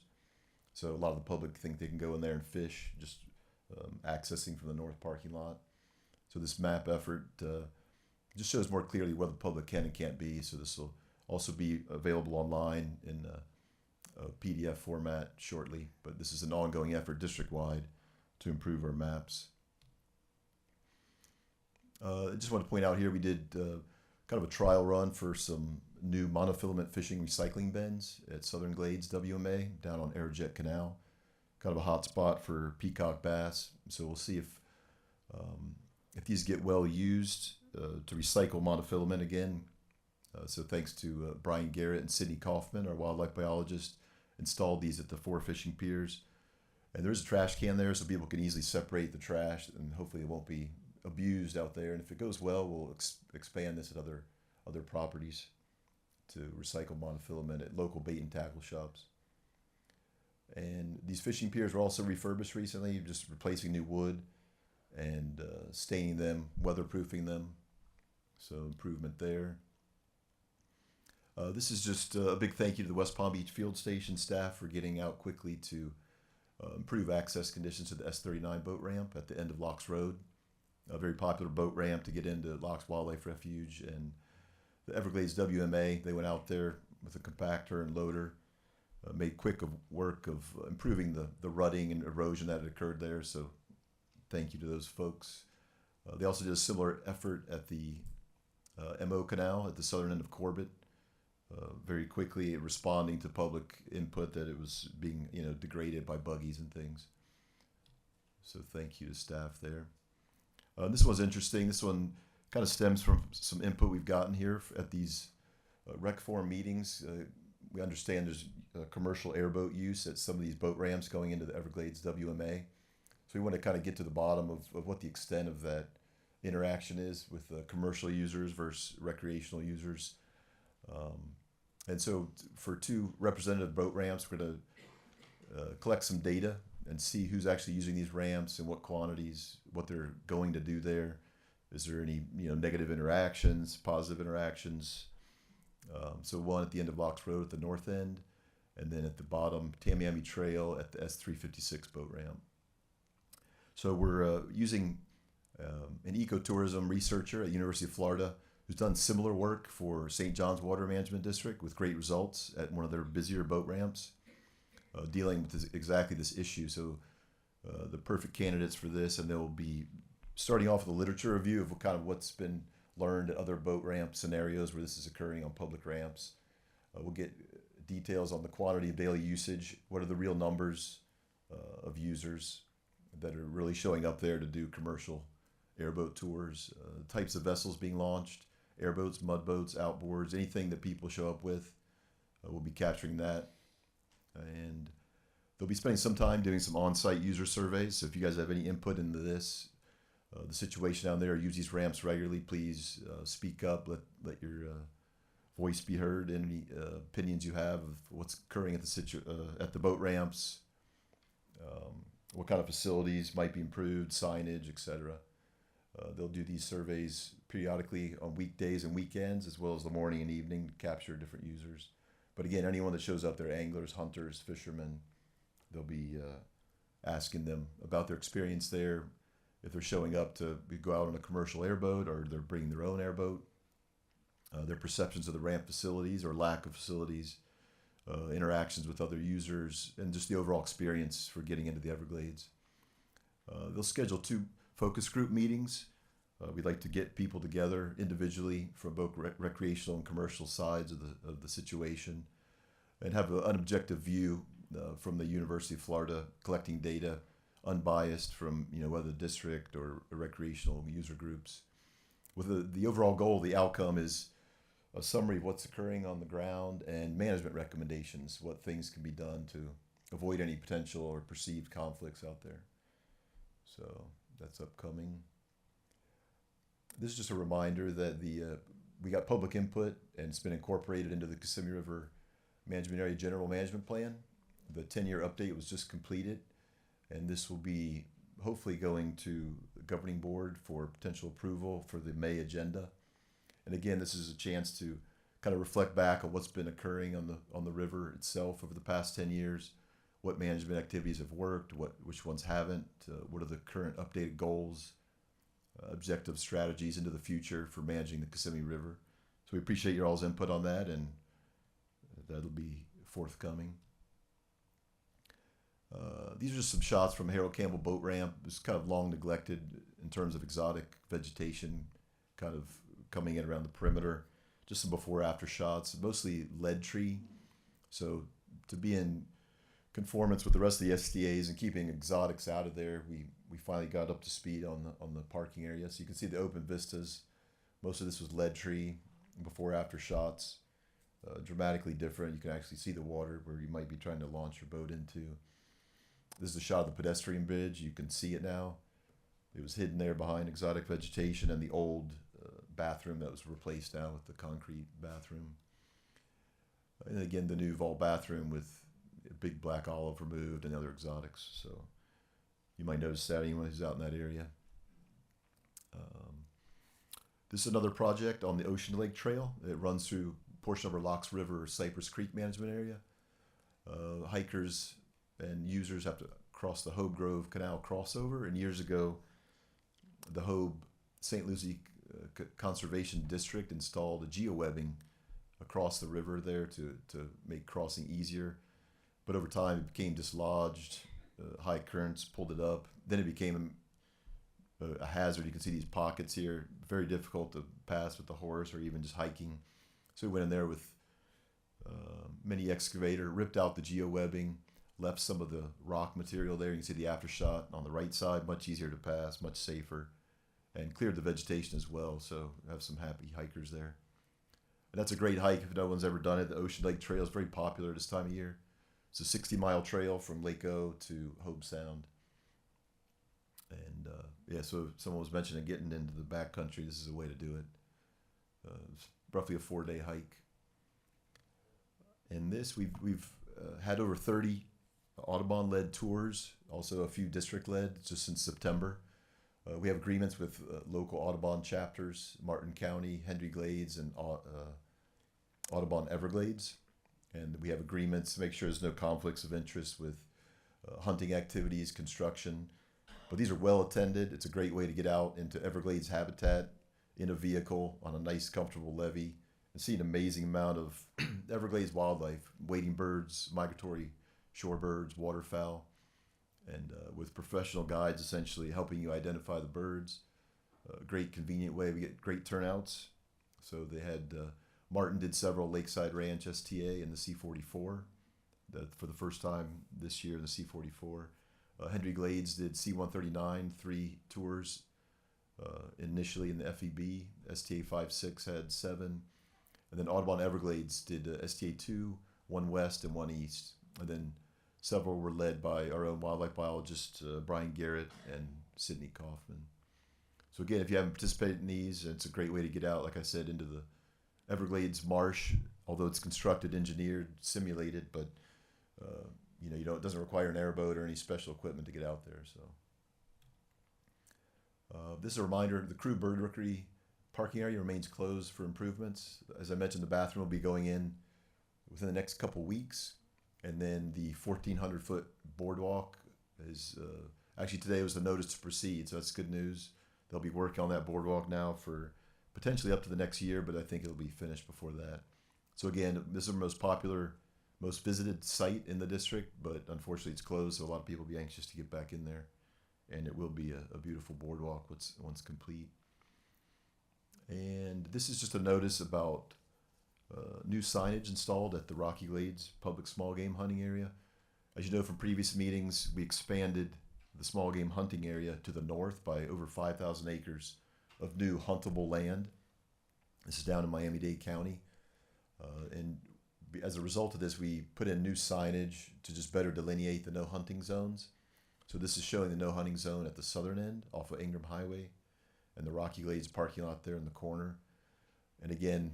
So a lot of the public think they can go in there and fish, just accessing from the north parking lot. So this map effort just shows more clearly where the public can and can't be. So this will also be available online in a PDF format shortly. But this is an ongoing effort district-wide to improve our maps. I just want to point out here we did kind of a trial run for some new monofilament fishing recycling bins at Southern Glades WMA down on Aerojet Canal. Kind of a hot spot for peacock bass. So we'll see if these get well used to recycle monofilament again. So thanks to Brian Garrett and Sidney Kaufman, our wildlife biologist, installed these at the 4 fishing piers. And there's a trash can there so people can easily separate the trash, and hopefully it won't be abused out there. And if it goes well, we'll expand this at other properties to recycle monofilament at local bait and tackle shops. And these fishing piers were also refurbished recently, just replacing new wood and staining them, weatherproofing them. So improvement there. This is just a big thank you to the West Palm Beach Field Station staff for getting out quickly to improve access conditions to the S39 boat ramp at the end of Locks Road. A very popular boat ramp to get into Locks Wildlife Refuge. And the Everglades WMA, they went out there with a compactor and loader, made quick work of improving the rutting and erosion that had occurred there. So thank you to those folks. They also did a similar effort at the MO Canal at the southern end of Corbett, very quickly responding to public input that it was being degraded by buggies and things. So thank you to staff there. This one's interesting. This one kind of stems from some input we've gotten here at these rec forum meetings. We understand there's commercial airboat use at some of these boat ramps going into the Everglades WMA. So we want to kind of get to the bottom of what the extent of that interaction is with commercial users versus recreational users. And so for 2 representative boat ramps, we're going to collect some data and see who's actually using these ramps and what quantities, what they're going to do there. Is there any negative interactions, positive interactions? So one at the end of Locks Road at the north end, and then at the bottom, Tamiami Trail at the S356 boat ramp. So we're using an ecotourism researcher at University of Florida who's done similar work for St. John's Water Management District with great results at one of their busier boat ramps, dealing with exactly this issue. So the perfect candidates for this, and they'll be starting off with a literature review of what's been learned at other boat ramp scenarios where this is occurring on public ramps. We'll get details on the quantity of daily usage. What are the real numbers of users that are really showing up there to do commercial airboat tours, types of vessels being launched, airboats, mudboats, outboards, anything that people show up with. We'll be capturing that. And they'll be spending some time doing some on-site user surveys. So if you guys have any input into this, the situation down there, use these ramps regularly, please speak up, let your voice be heard, any opinions you have of what's occurring at the boat ramps, what kind of facilities might be improved, signage, etc. They'll do these surveys periodically on weekdays and weekends, as well as the morning and evening, to capture different users. But again, anyone that shows up there, anglers, hunters, fishermen, they'll be asking them about their experience there, if they're showing up to go out on a commercial airboat or they're bringing their own airboat, their perceptions of the ramp facilities or lack of facilities, interactions with other users, and just the overall experience for getting into the Everglades. They'll schedule 2 focus group meetings. We'd like to get people together individually from both recreational and commercial sides of the situation, and have an objective view from the University of Florida, collecting data, unbiased from whether the district or recreational user groups. With the overall goal, the outcome is a summary of what's occurring on the ground, and management recommendations, what things can be done to avoid any potential or perceived conflicts out there. So that's upcoming. This is just a reminder that we got public input, and it's been incorporated into the Kissimmee River Management Area General Management Plan. The 10-year update was just completed, and this will be hopefully going to the governing board for potential approval for the May agenda. And again, this is a chance to kind of reflect back on what's been occurring on the river itself over the past 10 years, what management activities have worked, which ones haven't, what are the current updated goals, objective strategies into the future for managing the Kissimmee River. So we appreciate your all's input on that, and that'll be forthcoming. These are just some shots from Harold Campbell Boat Ramp. It's kind of long neglected in terms of exotic vegetation, kind of coming in around the perimeter. Just some before after shots, mostly lead tree. So to be in conformance with the rest of the SDAs and keeping exotics out of there, we finally got up to speed on the parking area. So you can see the open vistas. Most of this was lead tree, before after shots. Dramatically different. You can actually see the water where you might be trying to launch your boat into. This is a shot of the pedestrian bridge. You can see it now. It was hidden there behind exotic vegetation and the old bathroom that was replaced now with the concrete bathroom. And again, the new vault bathroom with a big black olive removed and other exotics. So you might notice that anyone who's out in that area. This is another project on the Ocean Lake Trail. It runs through a portion of our Locks River Cypress Creek management area. Hikers and users have to cross the Hobe Grove Canal crossover. And years ago, the Hobe St. Lucie Conservation District installed a geowebbing across the river there to make crossing easier. But over time, it became dislodged. High currents pulled it up. Then it became a hazard. You can see these pockets here, very difficult to pass with the horse or even just hiking. So we went in there with mini excavator, ripped out the geowebbing, left some of the rock material there. You can see the aftershot on the right side, much easier to pass, much safer, and cleared the vegetation as well. So we have some happy hikers there. And that's a great hike if no one's ever done it. The Ocean Lake Trail is very popular this time of year. It's a 60-mile trail from Lake O to Hobe Sound. And yeah, so someone was mentioning getting into the backcountry. This is a way to do it. It's roughly a 4-day hike. And this, we've had over 30 Audubon-led tours, also a few district-led just since September. We have agreements with local Audubon chapters, Martin County, Hendry Glades, and Audubon Everglades. And we have agreements to make sure there's no conflicts of interest with hunting activities, construction. But these are well attended. It's a great way to get out into Everglades habitat in a vehicle on a nice, comfortable levee and see an amazing amount of Everglades wildlife, wading birds, migratory shorebirds, waterfowl, and with professional guides essentially helping you identify the birds. A great convenient way. We get great turnouts. So they had, Martin did several Lakeside Ranch STA in the C-44 for the first time this year in the C-44. Hendry Glades did C-139, 3 tours initially in the FEB. STA 5-6 had 7. And then Audubon Everglades did STA 2, 1 west and 1 east. And then several were led by our own wildlife biologist, Brian Garrett and Sydney Kaufman. So again, if you haven't participated in these, it's a great way to get out, like I said, into the Everglades marsh, although it's constructed, engineered, simulated, but it doesn't require an airboat or any special equipment to get out there. So this is a reminder: the Crew Bird Rookery parking area remains closed for improvements. As I mentioned, the bathroom will be going in within the next couple weeks, and then the 1,400-foot boardwalk is actually today was the notice to proceed, so that's good news. They'll be working on that boardwalk now for potentially up to the next year, but I think it'll be finished before that. So again, this is our most popular, most visited site in the district, but unfortunately it's closed, so a lot of people will be anxious to get back in there. And it will be a beautiful boardwalk once complete. And this is just a notice about new signage installed at the Rocky Glades public small game hunting area. As you know from previous meetings, we expanded the small game hunting area to the north by over 5,000 acres of new huntable land. This is down in Miami-Dade County. As a result of this, we put in new signage to just better delineate the no hunting zones. So this is showing the no hunting zone at the southern end off of Ingram Highway and the Rocky Glades parking lot there in the corner. And again,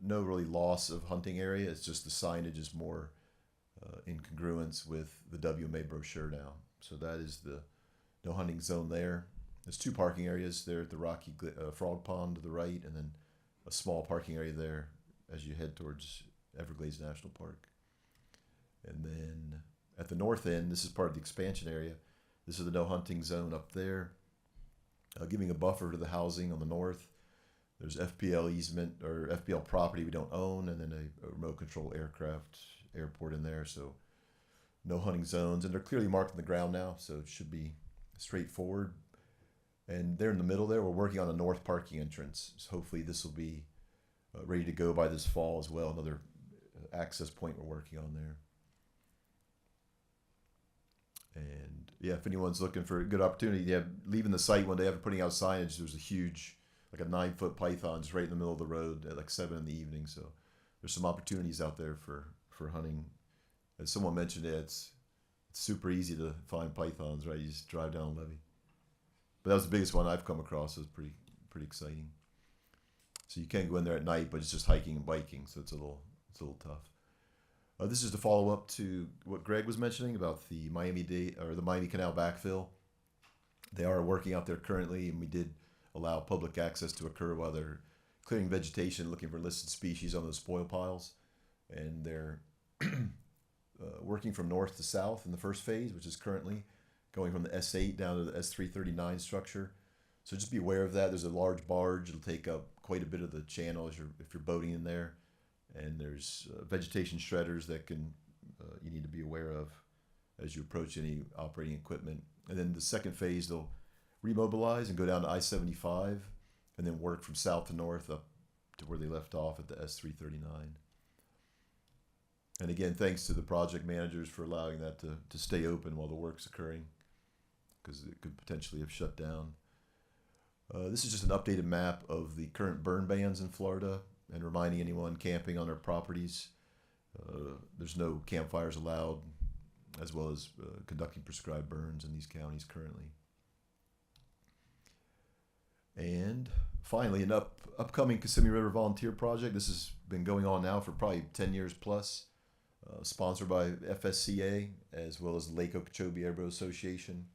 no really loss of hunting area. It's just the signage is more in congruence with the WMA brochure now. So that is the no hunting zone there. There's two parking areas there at the Rocky Frog Pond to the right, and then a small parking area there as you head towards Everglades National Park. And then at the north end, this is part of the expansion area. This is the no hunting zone up there, giving a buffer to the housing on the north. There's FPL easement or FPL property we don't own, and then a remote control airport in there. So no hunting zones, and they're clearly marked on the ground now, so it should be straightforward. And there in the middle there, we're working on a north parking entrance. So hopefully this will be ready to go by this fall as well. Another access point we're working on there. And yeah, if anyone's looking for a good opportunity, yeah, leaving the site one day after putting out signage, there was a huge, like a 9-foot python just right in the middle of the road at like 7 in the evening. So there's some opportunities out there for hunting. As someone mentioned, it's super easy to find pythons, right? You just drive down a levee. But that was the biggest one I've come across. It was pretty exciting. So you can't go in there at night, but it's just hiking and biking, so it's a little tough. This is to follow up to what Greg was mentioning about the Miami Canal backfill. They are working out there currently, and we did allow public access to occur while they're clearing vegetation, looking for listed species on those spoil piles. And they're working from north to south in the first phase, which is currently going from the S8 down to the S339 structure. So just be aware of that. There's a large barge. It'll take up quite a bit of the channel if you're boating in there. And there's vegetation shredders that you need to be aware of as you approach any operating equipment. And then the second phase, they'll remobilize and go down to I-75 and then work from south to north up to where they left off at the S339. And again, thanks to the project managers for allowing that to stay open while the work's occurring, because it could potentially have shut down. This is just an updated map of the current burn bans in Florida and reminding anyone camping on their properties, there's no campfires allowed, as well as conducting prescribed burns in these counties currently. And finally, an upcoming Kissimmee River Volunteer Project. This has been going on now for probably 10 years plus, sponsored by FSCA, as well as the Lake Okeechobee Airboat Association.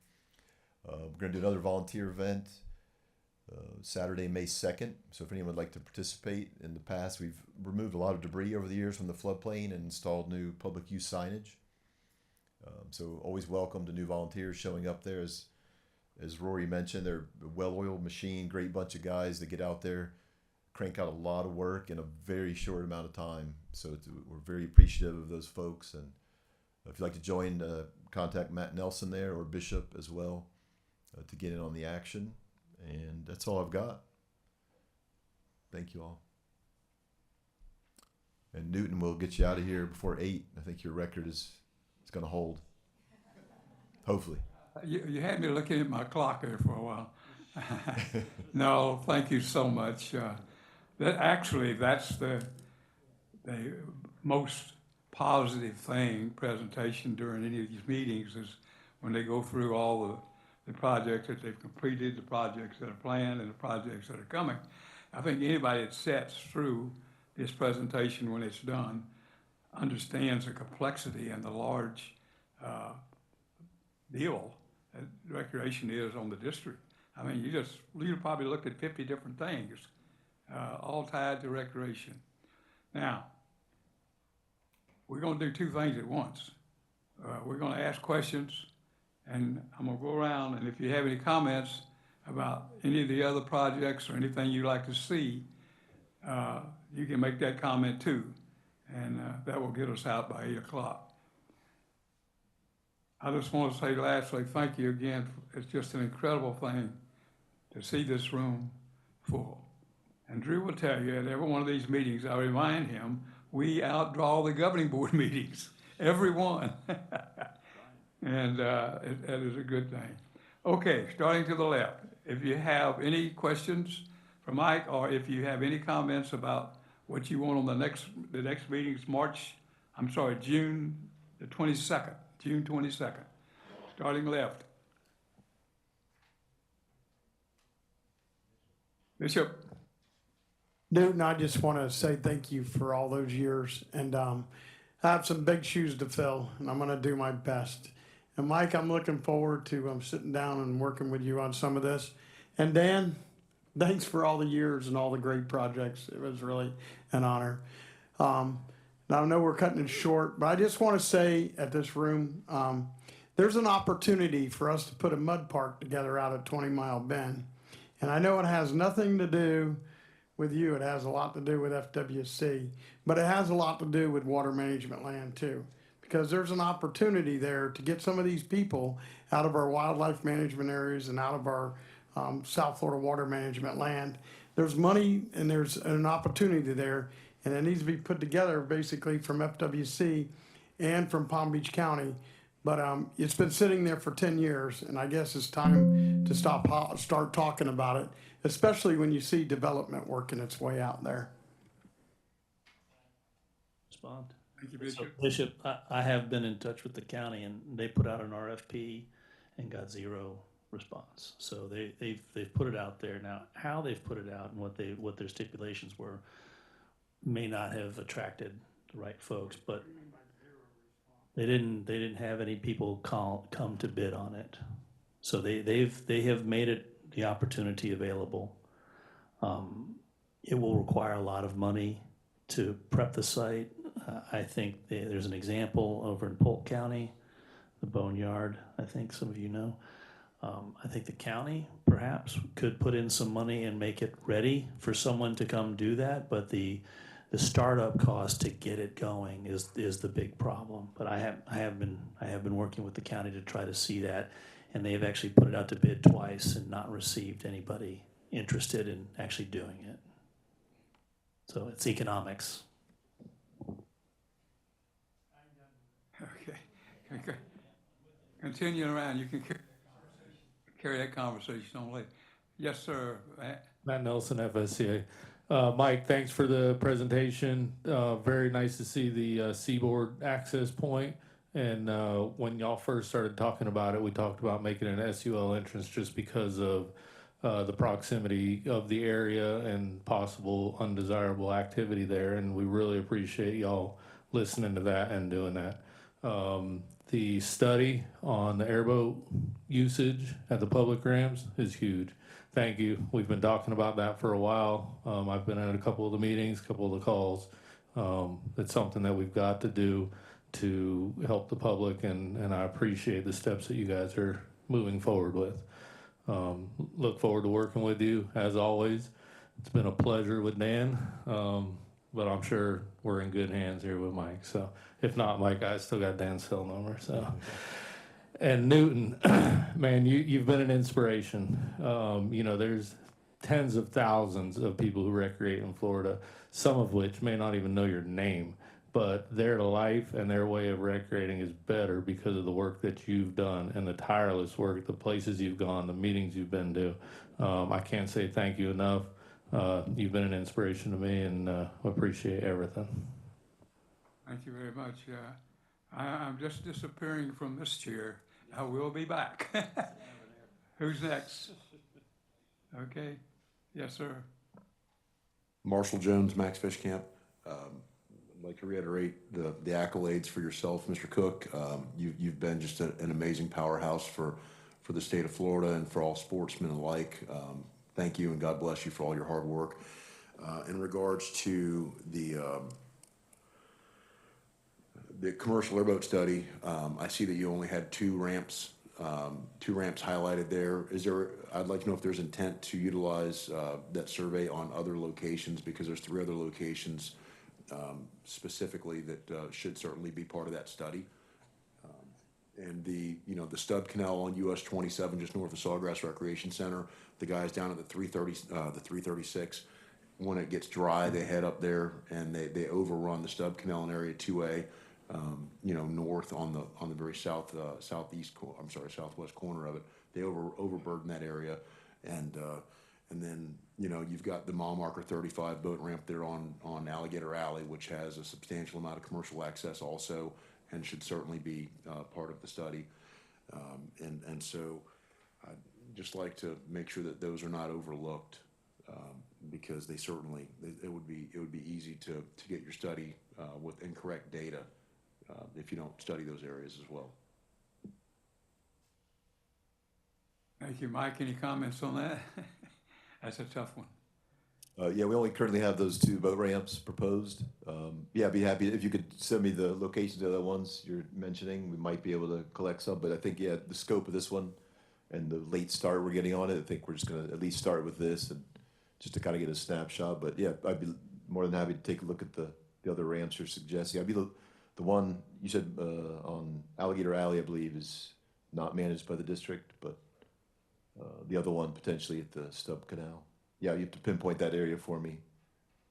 We're going to do another volunteer event Saturday, May 2nd. So if anyone would like to participate, in the past we've removed a lot of debris over the years from the floodplain and installed new public use signage. So always welcome to new volunteers showing up there. As Rory mentioned, they're a well-oiled machine, great bunch of guys that get out there, crank out a lot of work in a very short amount of time. So we're very appreciative of those folks. And if you'd like to join, contact Matt Nelson there or Bishop as well to get in on the action. And that's all I've got. Thank you all. And Newton will get you out of here before 8. I think your record is going to hold. Hopefully. You had me looking at my clock there for a while. No, thank you so much. That's the most positive presentation during any of these meetings is when they go through all the projects that they've completed, the projects that are planned, and the projects that are coming. I think anybody that sits through this presentation when it's done understands the complexity and the large deal that recreation is on the district. I mean, you probably looked at 50 different things, all tied to recreation. Now, we're going to do two things at once. We're going to ask questions, and I'm going to go around, and if you have any comments about any of the other projects or anything you'd like to see, you can make that comment too, and that will get us out by 8 o'clock. I just want to say lastly, thank you again. It's just an incredible thing to see this room full. And Drew will tell you at every one of these meetings, I remind him, we outdraw the governing board meetings, every one. And that is a good thing. Okay, starting to the left. If you have any questions for Mike, or if you have any comments about what you want on the next meeting is June the 22nd, June 22nd, starting left. Bishop. Newton, I just want to say thank you for all those years, and I have some big shoes to fill, and I'm going to do my best. And Mike, I'm looking forward to sitting down and working with you on some of this. And Dan, thanks for all the years and all the great projects. It was really an honor. Now I know we're cutting it short, but I just want to say at this room, there's an opportunity for us to put a mud park together out at 20 Mile Bend. And I know it has nothing to do with you, it has a lot to do with FWC, but it has a lot to do with water management land too. Because there's an opportunity there to get some of these people out of our wildlife management areas and out of our South Florida water management land. There's money and there's an opportunity there, and it needs to be put together basically from FWC and from Palm Beach County. But it's been sitting there for 10 years, and I guess it's time to start talking about it, especially when you see development working its way out there. Respond. Thank you, Bishop. So, Bishop, I have been in touch with the county, and they put out an RFP and got zero response. So they've put it out there. Now, how they've put it out and what their stipulations were may not have attracted the right folks, but they didn't have any people come to bid on it. So they have made it the opportunity available. It will require a lot of money to prep the site. I think there's an example over in Polk County, the Boneyard, I think some of you know. I think the county perhaps could put in some money and make it ready for someone to come do that, but the startup cost to get it going is the big problem. But I have been working with the county to try to see that, and they've actually put it out to bid twice and not received anybody interested in actually doing it. So it's economics. Okay. Continuing around, you can carry that conversation on later. Yes, sir. Matt Nelson, FSCA. Mike, thanks for the presentation. Very nice to see the Seaboard access point. And when y'all first started talking about it, we talked about making an SUL entrance just because of the proximity of the area and possible undesirable activity there. And we really appreciate y'all listening to that and doing that. The study on the airboat usage at the public ramps is huge. Thank you. We've been talking about that for a while. I've been at a couple of the meetings, a couple of the calls. It's something that we've got to do to help the public, and I appreciate the steps that you guys are moving forward with. Look forward to working with you as always. It's been a pleasure with Dan, but I'm sure we're in good hands here with Mike. So if not Mike, I still got Dan's cell number. So. And Newton, man, you've been an inspiration. There's tens of thousands of people who recreate in Florida, some of which may not even know your name, but their life and their way of recreating is better because of the work that you've done and the tireless work, the places you've gone, the meetings you've been to. I can't say thank you enough. You've been an inspiration to me, and appreciate everything. Thank you very much. I'm just disappearing from this chair. I will be back. Who's next? Okay. Yes, sir. Marshall Jones, Max Fish Camp. I'd like to reiterate the accolades for yourself, Mr. Cook. You've been just an amazing powerhouse for the state of Florida and for all sportsmen alike. Thank you, and God bless you for all your hard work. In regards to the commercial airboat study, I see that you only had two ramps highlighted there. I'd like to know if there's intent to utilize that survey on other locations, because there's 3 other locations specifically that should certainly be part of that study. And the stub canal on US 27 just north of Sawgrass Recreation Center, the guys down at the 336, when it gets dry, they head up there and they overrun the stub canal in area 2A. North on the very southwest corner of it. They overburden that area, and And then, you know, you've got the mile marker 35 boat ramp there on Alligator Alley, which has a substantial amount of commercial access also, and should certainly be part of the study. And so I'd just like to make sure that those are not overlooked, because they certainly, it would be easy to get your study with incorrect data if you don't study those areas as well. Thank you, Mike. Any comments on that? That's a tough one. Yeah, we only currently have those two boat ramps proposed. Yeah, I'd be happy if you could send me the locations of the ones you're mentioning. We might be able to collect some, but I think, yeah, the scope of this one and the late start we're getting on it, I think we're just gonna at least start with this and just to kind of get a snapshot. But yeah, I'd be more than happy to take a look at the other ramps you're suggesting. I'd be the one you said on Alligator Alley, I believe, is not managed by the district, but the other one potentially at the Stub Canal. Yeah, you have to pinpoint that area for me,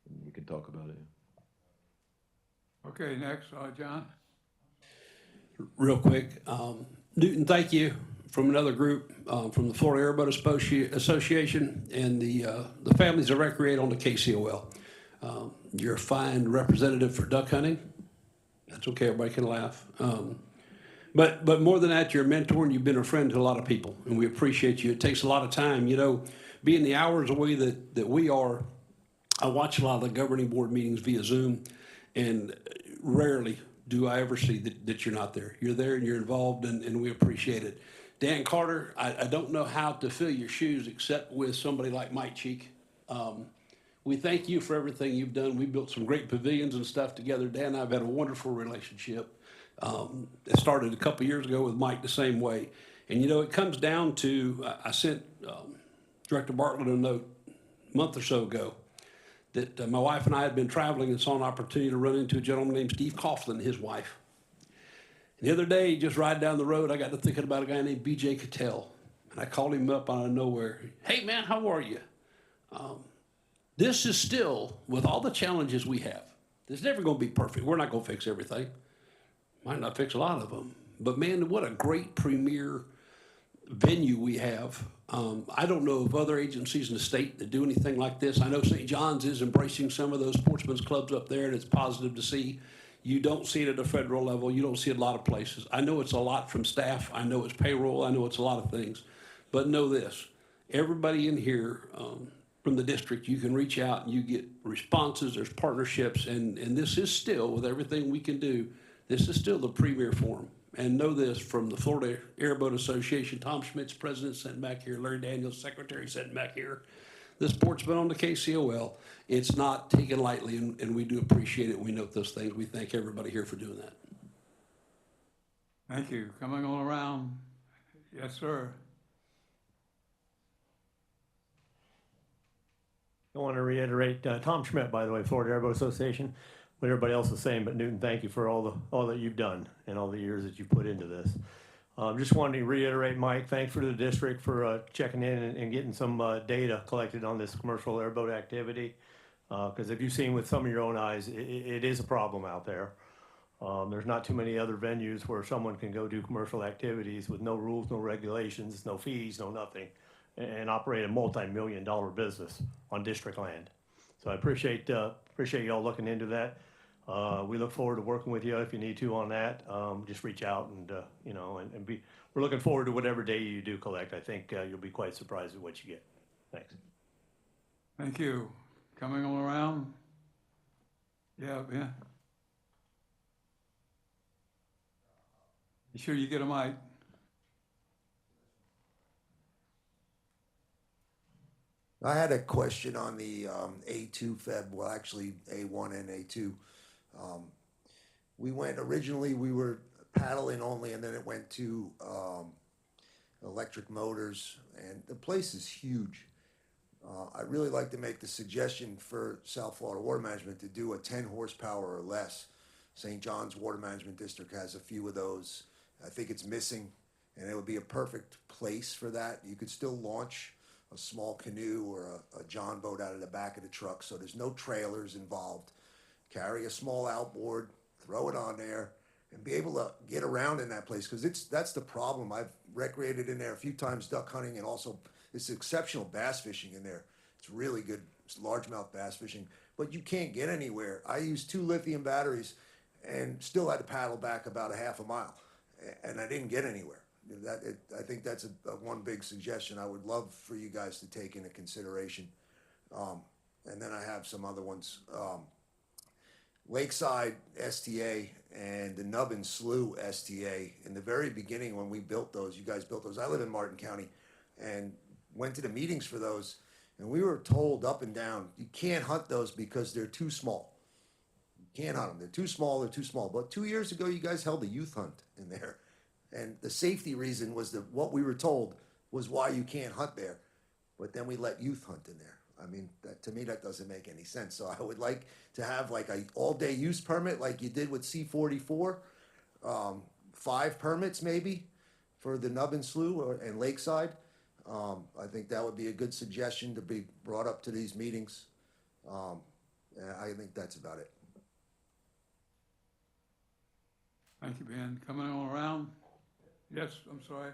and we can talk about it. Okay, next, John. Real quick, Newton, thank you from another group, from the Florida Airboat Association and the families that recreate on the KCOL. You're a fine representative for duck hunting. That's okay, everybody can laugh. But more than that, you're a mentor and you've been a friend to a lot of people, and we appreciate you. It takes a lot of time, you know, being the hours away that we are. I watch a lot of the governing board meetings via Zoom, and rarely do I ever see that you're not there. You're there and you're involved, and we appreciate it. Dan Carter, I don't know how to fill your shoes except with somebody like Mike Cheek. We thank you for everything you've done. We built some great pavilions and stuff together. Dan and I have had a wonderful relationship. It started a couple years ago with Mike the same way. And, you know, it comes down to, I sent Director Bartlett a note a month or so ago that my wife and I had been traveling and saw an opportunity to run into a gentleman named Steve Coughlin and his wife. And the other day, just riding down the road, I got to thinking about a guy named B.J. Cattell. And I called him up out of nowhere. Hey, man, how are you? This is still, with all the challenges we have, it's never going to be perfect. We're not going to fix everything. Might not fix a lot of them. But, man, what a great premier venue we have. I don't know of other agencies in the state that do anything like this. I know St. John's is embracing some of those sportsmen's clubs up there, and it's positive to see. You don't see it at a federal level. You don't see it a lot of places. I know it's a lot from staff. I know it's payroll. I know it's a lot of things. But know this, everybody in here from the district, you can reach out and you get responses. There's partnerships, and this is still, with everything we can do, this is still the premier forum. And know this, from the Florida Airboat Association, Tom Schmidt's president sitting back here, Larry Daniels, secretary sitting back here. The sportsman on the KCOL, it's not taken lightly, and we do appreciate it. We note those things. We thank everybody here for doing that. Thank you. Coming on around. Yes, sir. I want to reiterate, Tom Schmidt, by the way, Florida Airboat Association, what everybody else is saying, but Newton, thank you for all that you've done and all the years that you put into this. Just wanted to reiterate, Mike, thanks for the district for checking in and getting some data collected on this commercial airboat activity. Because if you've seen with some of your own eyes, it is a problem out there. There's not too many other venues where someone can go do commercial activities with no rules, no regulations, no fees, no nothing, and operate a multi-million-dollar business on district land. So I appreciate y'all looking into that. We look forward to working with you if you need to on that. Just reach out and we're looking forward to whatever data you do collect. I think you'll be quite surprised at what you get. Thanks. Thank you. Coming on around. Yeah. You sure you get a mic? I had a question on the A2 Fed, well, actually A1 and A2. Originally we were paddling only, and then it went to electric motors, and the place is huge. I'd really like to make the suggestion for South Florida Water Management to do a 10 horsepower or less. St. John's Water Management District has a few of those. I think it's missing, and it would be a perfect place for that. You could still launch a small canoe or a john boat out of the back of the truck, so there's no trailers involved. Carry a small outboard, throw it on there, and be able to get around in that place, because that's the problem. I've recreated in there a few times duck hunting, and also It's exceptional bass fishing in there. It's really good largemouth bass fishing, but you can't get anywhere. I used 2 lithium batteries and still had to paddle back about a half a mile, and I didn't get anywhere. I think that's a one big suggestion I would love for you guys to take into consideration. And then I have some other ones. Lakeside STA and the Nubbin Slough STA, in the very beginning when we built those, you guys built those, I live in Martin County, and went to the meetings for those, and we were told up and down, you can't hunt those because they're too small. You can't hunt them, they're too small. But 2 years ago, you guys held a youth hunt in there, and the safety reason was that what we were told was why you can't hunt there, but then we let youth hunt in there. I mean, to me, that doesn't make any sense. So I would like to have like a all-day use permit like you did with C-44, 5 permits maybe for the Nubbin Slough and Lakeside. I think that would be a good suggestion to be brought up to these meetings. I think that's about it. Thank you, Ben. Coming on around? Yes, I'm sorry.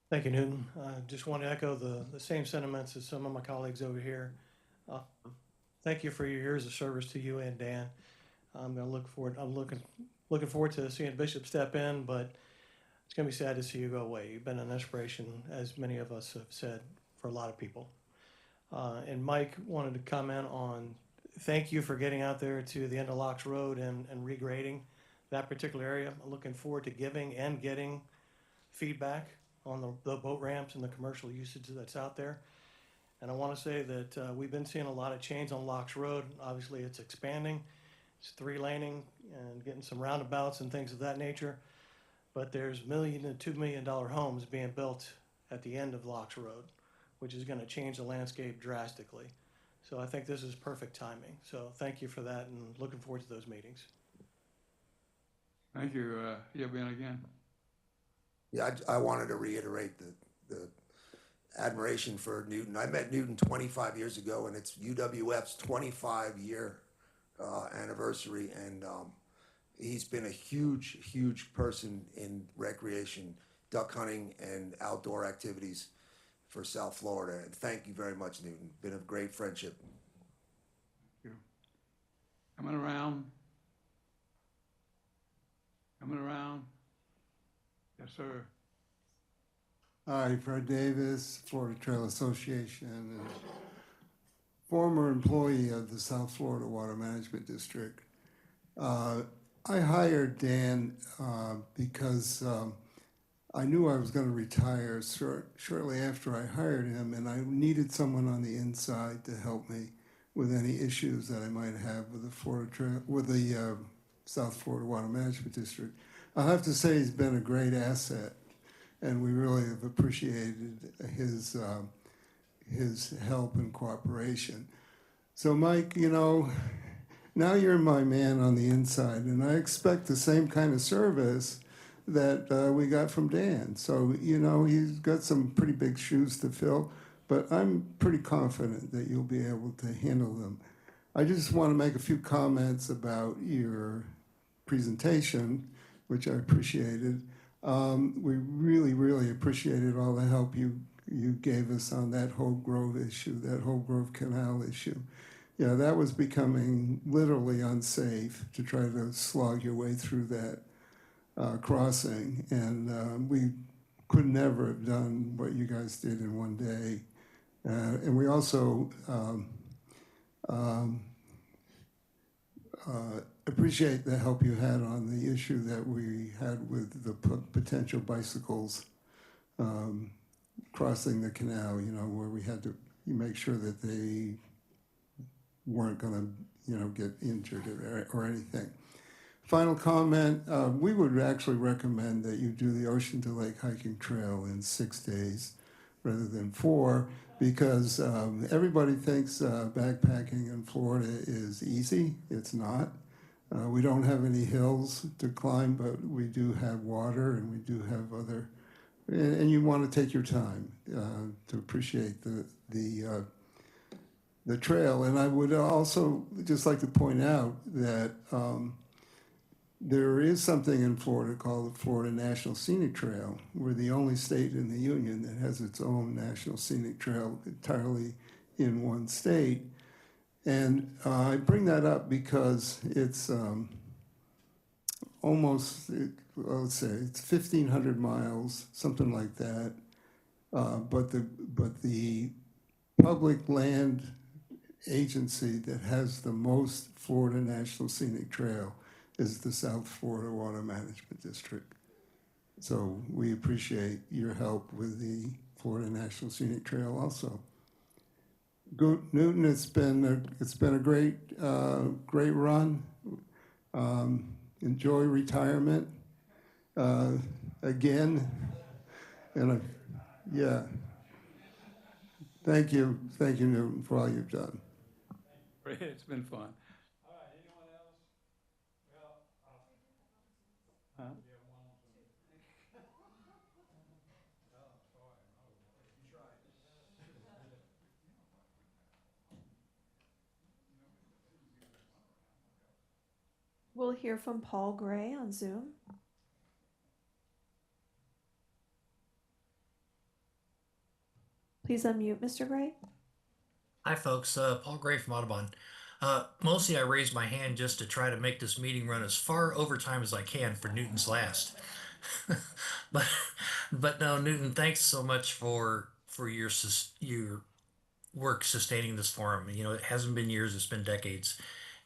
Thank you, Newton. Just want to echo the same sentiments as some of my colleagues over here. Thank you for your years of service to you and Dan. I'm looking forward to seeing Bishop step in, but it's going to be sad to see you go away. You've been an inspiration, as many of us have said, for a lot of people. And Mike wanted to comment on, thank you for getting out there to the end of Locks Road and regrading that particular area. I'm looking forward to giving and getting feedback on the boat ramps and the commercial usage that's out there. And I want to say that we've been seeing a lot of change on Locks Road. Obviously, it's expanding. It's 3-laning and getting some roundabouts and things of that nature. But there's $1 million to $2 million homes being built at the end of Locks Road, which is going to change the landscape drastically. So I think this is perfect timing. So thank you for that, and looking forward to those meetings. Thank you. Yeah, Ben, again. Yeah, I wanted to reiterate the admiration for Newton. I met Newton 25 years ago, and it's UWF's 25-year anniversary, and he's been a huge, huge person in recreation, duck hunting, and outdoor activities for South Florida. And thank you very much, Newton. Been a great friendship. Thank you. Coming around. Coming around. Yes, sir. Hi, Fred Davis, Florida Trail Association, and former employee of the South Florida Water Management District. I hired Dan because I knew I was going to retire shortly after I hired him, and I needed someone on the inside to help me with any issues that I might have with the South Florida Water Management District. I'll have to say he's been a great asset, and we really have appreciated his help and cooperation. So Mike, you know, now you're my man on the inside, and I expect the same kind of service that we got from Dan. So, you know, he's got some pretty big shoes to fill, but I'm pretty confident that you'll be able to handle them. I just want to make a few comments about your presentation, which I appreciated. We really, really appreciated all the help you gave us on that Hope Grove issue, that Hope Grove Canal issue. Yeah, that was becoming literally unsafe to try to slog your way through that crossing. And we could never have done what you guys did in one day. And we also appreciate the help you had on the issue that we had with the potential bicycles crossing the canal, you know, where we had to make sure that they weren't going to, you know, get injured or anything. Final comment, we would actually recommend that you do the Ocean to Lake hiking trail in 6 days rather than 4, because everybody thinks backpacking in Florida is easy. It's not. We don't have any hills to climb, but we do have water, and we do have other, and you want to take your time to appreciate the trail. And I would also just like to point out that there is something in Florida called the Florida National Scenic Trail. We're the only state in the union that has its own National Scenic Trail entirely in one state. And I bring that up because it's almost, let's say, it's 1,500 miles, something like that. But the public land agency that has the most Florida National Scenic Trail is the South Florida Water Management District. So we appreciate your help with the Florida National Scenic Trail also. Newton, it's been a great run. Enjoy retirement again, and yeah. Thank you, Newton, for all you've done. It's been fun. All right, anyone else? Well, huh? We'll hear from Paul Gray on Zoom. Please unmute, Mr. Gray. Hi, folks. Paul Gray from Audubon. Mostly I raised my hand just to try to make this meeting run as far over time as I can for Newton's last. but but no, Newton, thanks so much for your work sustaining this forum. You know, it hasn't been years, it's been decades.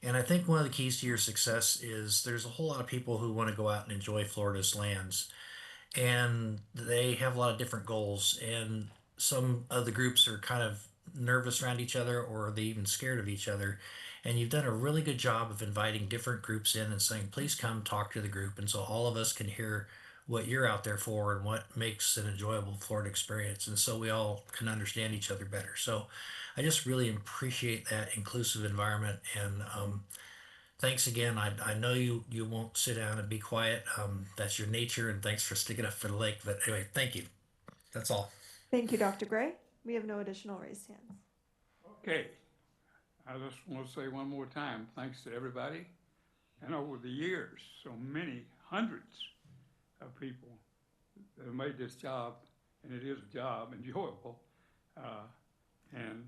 And I think one of the keys to your success is there's a whole lot of people who want to go out and enjoy Florida's lands, and they have a lot of different goals, and some of the groups are kind of nervous around each other, or they even scared of each other. And you've done a really good job of inviting different groups in and saying, please come talk to the group, and so all of us can hear what you're out there for and what makes an enjoyable Florida experience, and so we all can understand each other better. So I just really appreciate that inclusive environment. And thanks again. I know you won't sit down and be quiet. That's your nature, and thanks for sticking up for the lake. But anyway, thank you. That's all. Thank you, Dr. Gray. We have no additional raised hands. Okay. I just want to say one more time, thanks to everybody. And over the years, so many hundreds of people that have made this job, and it is a job, enjoyable. And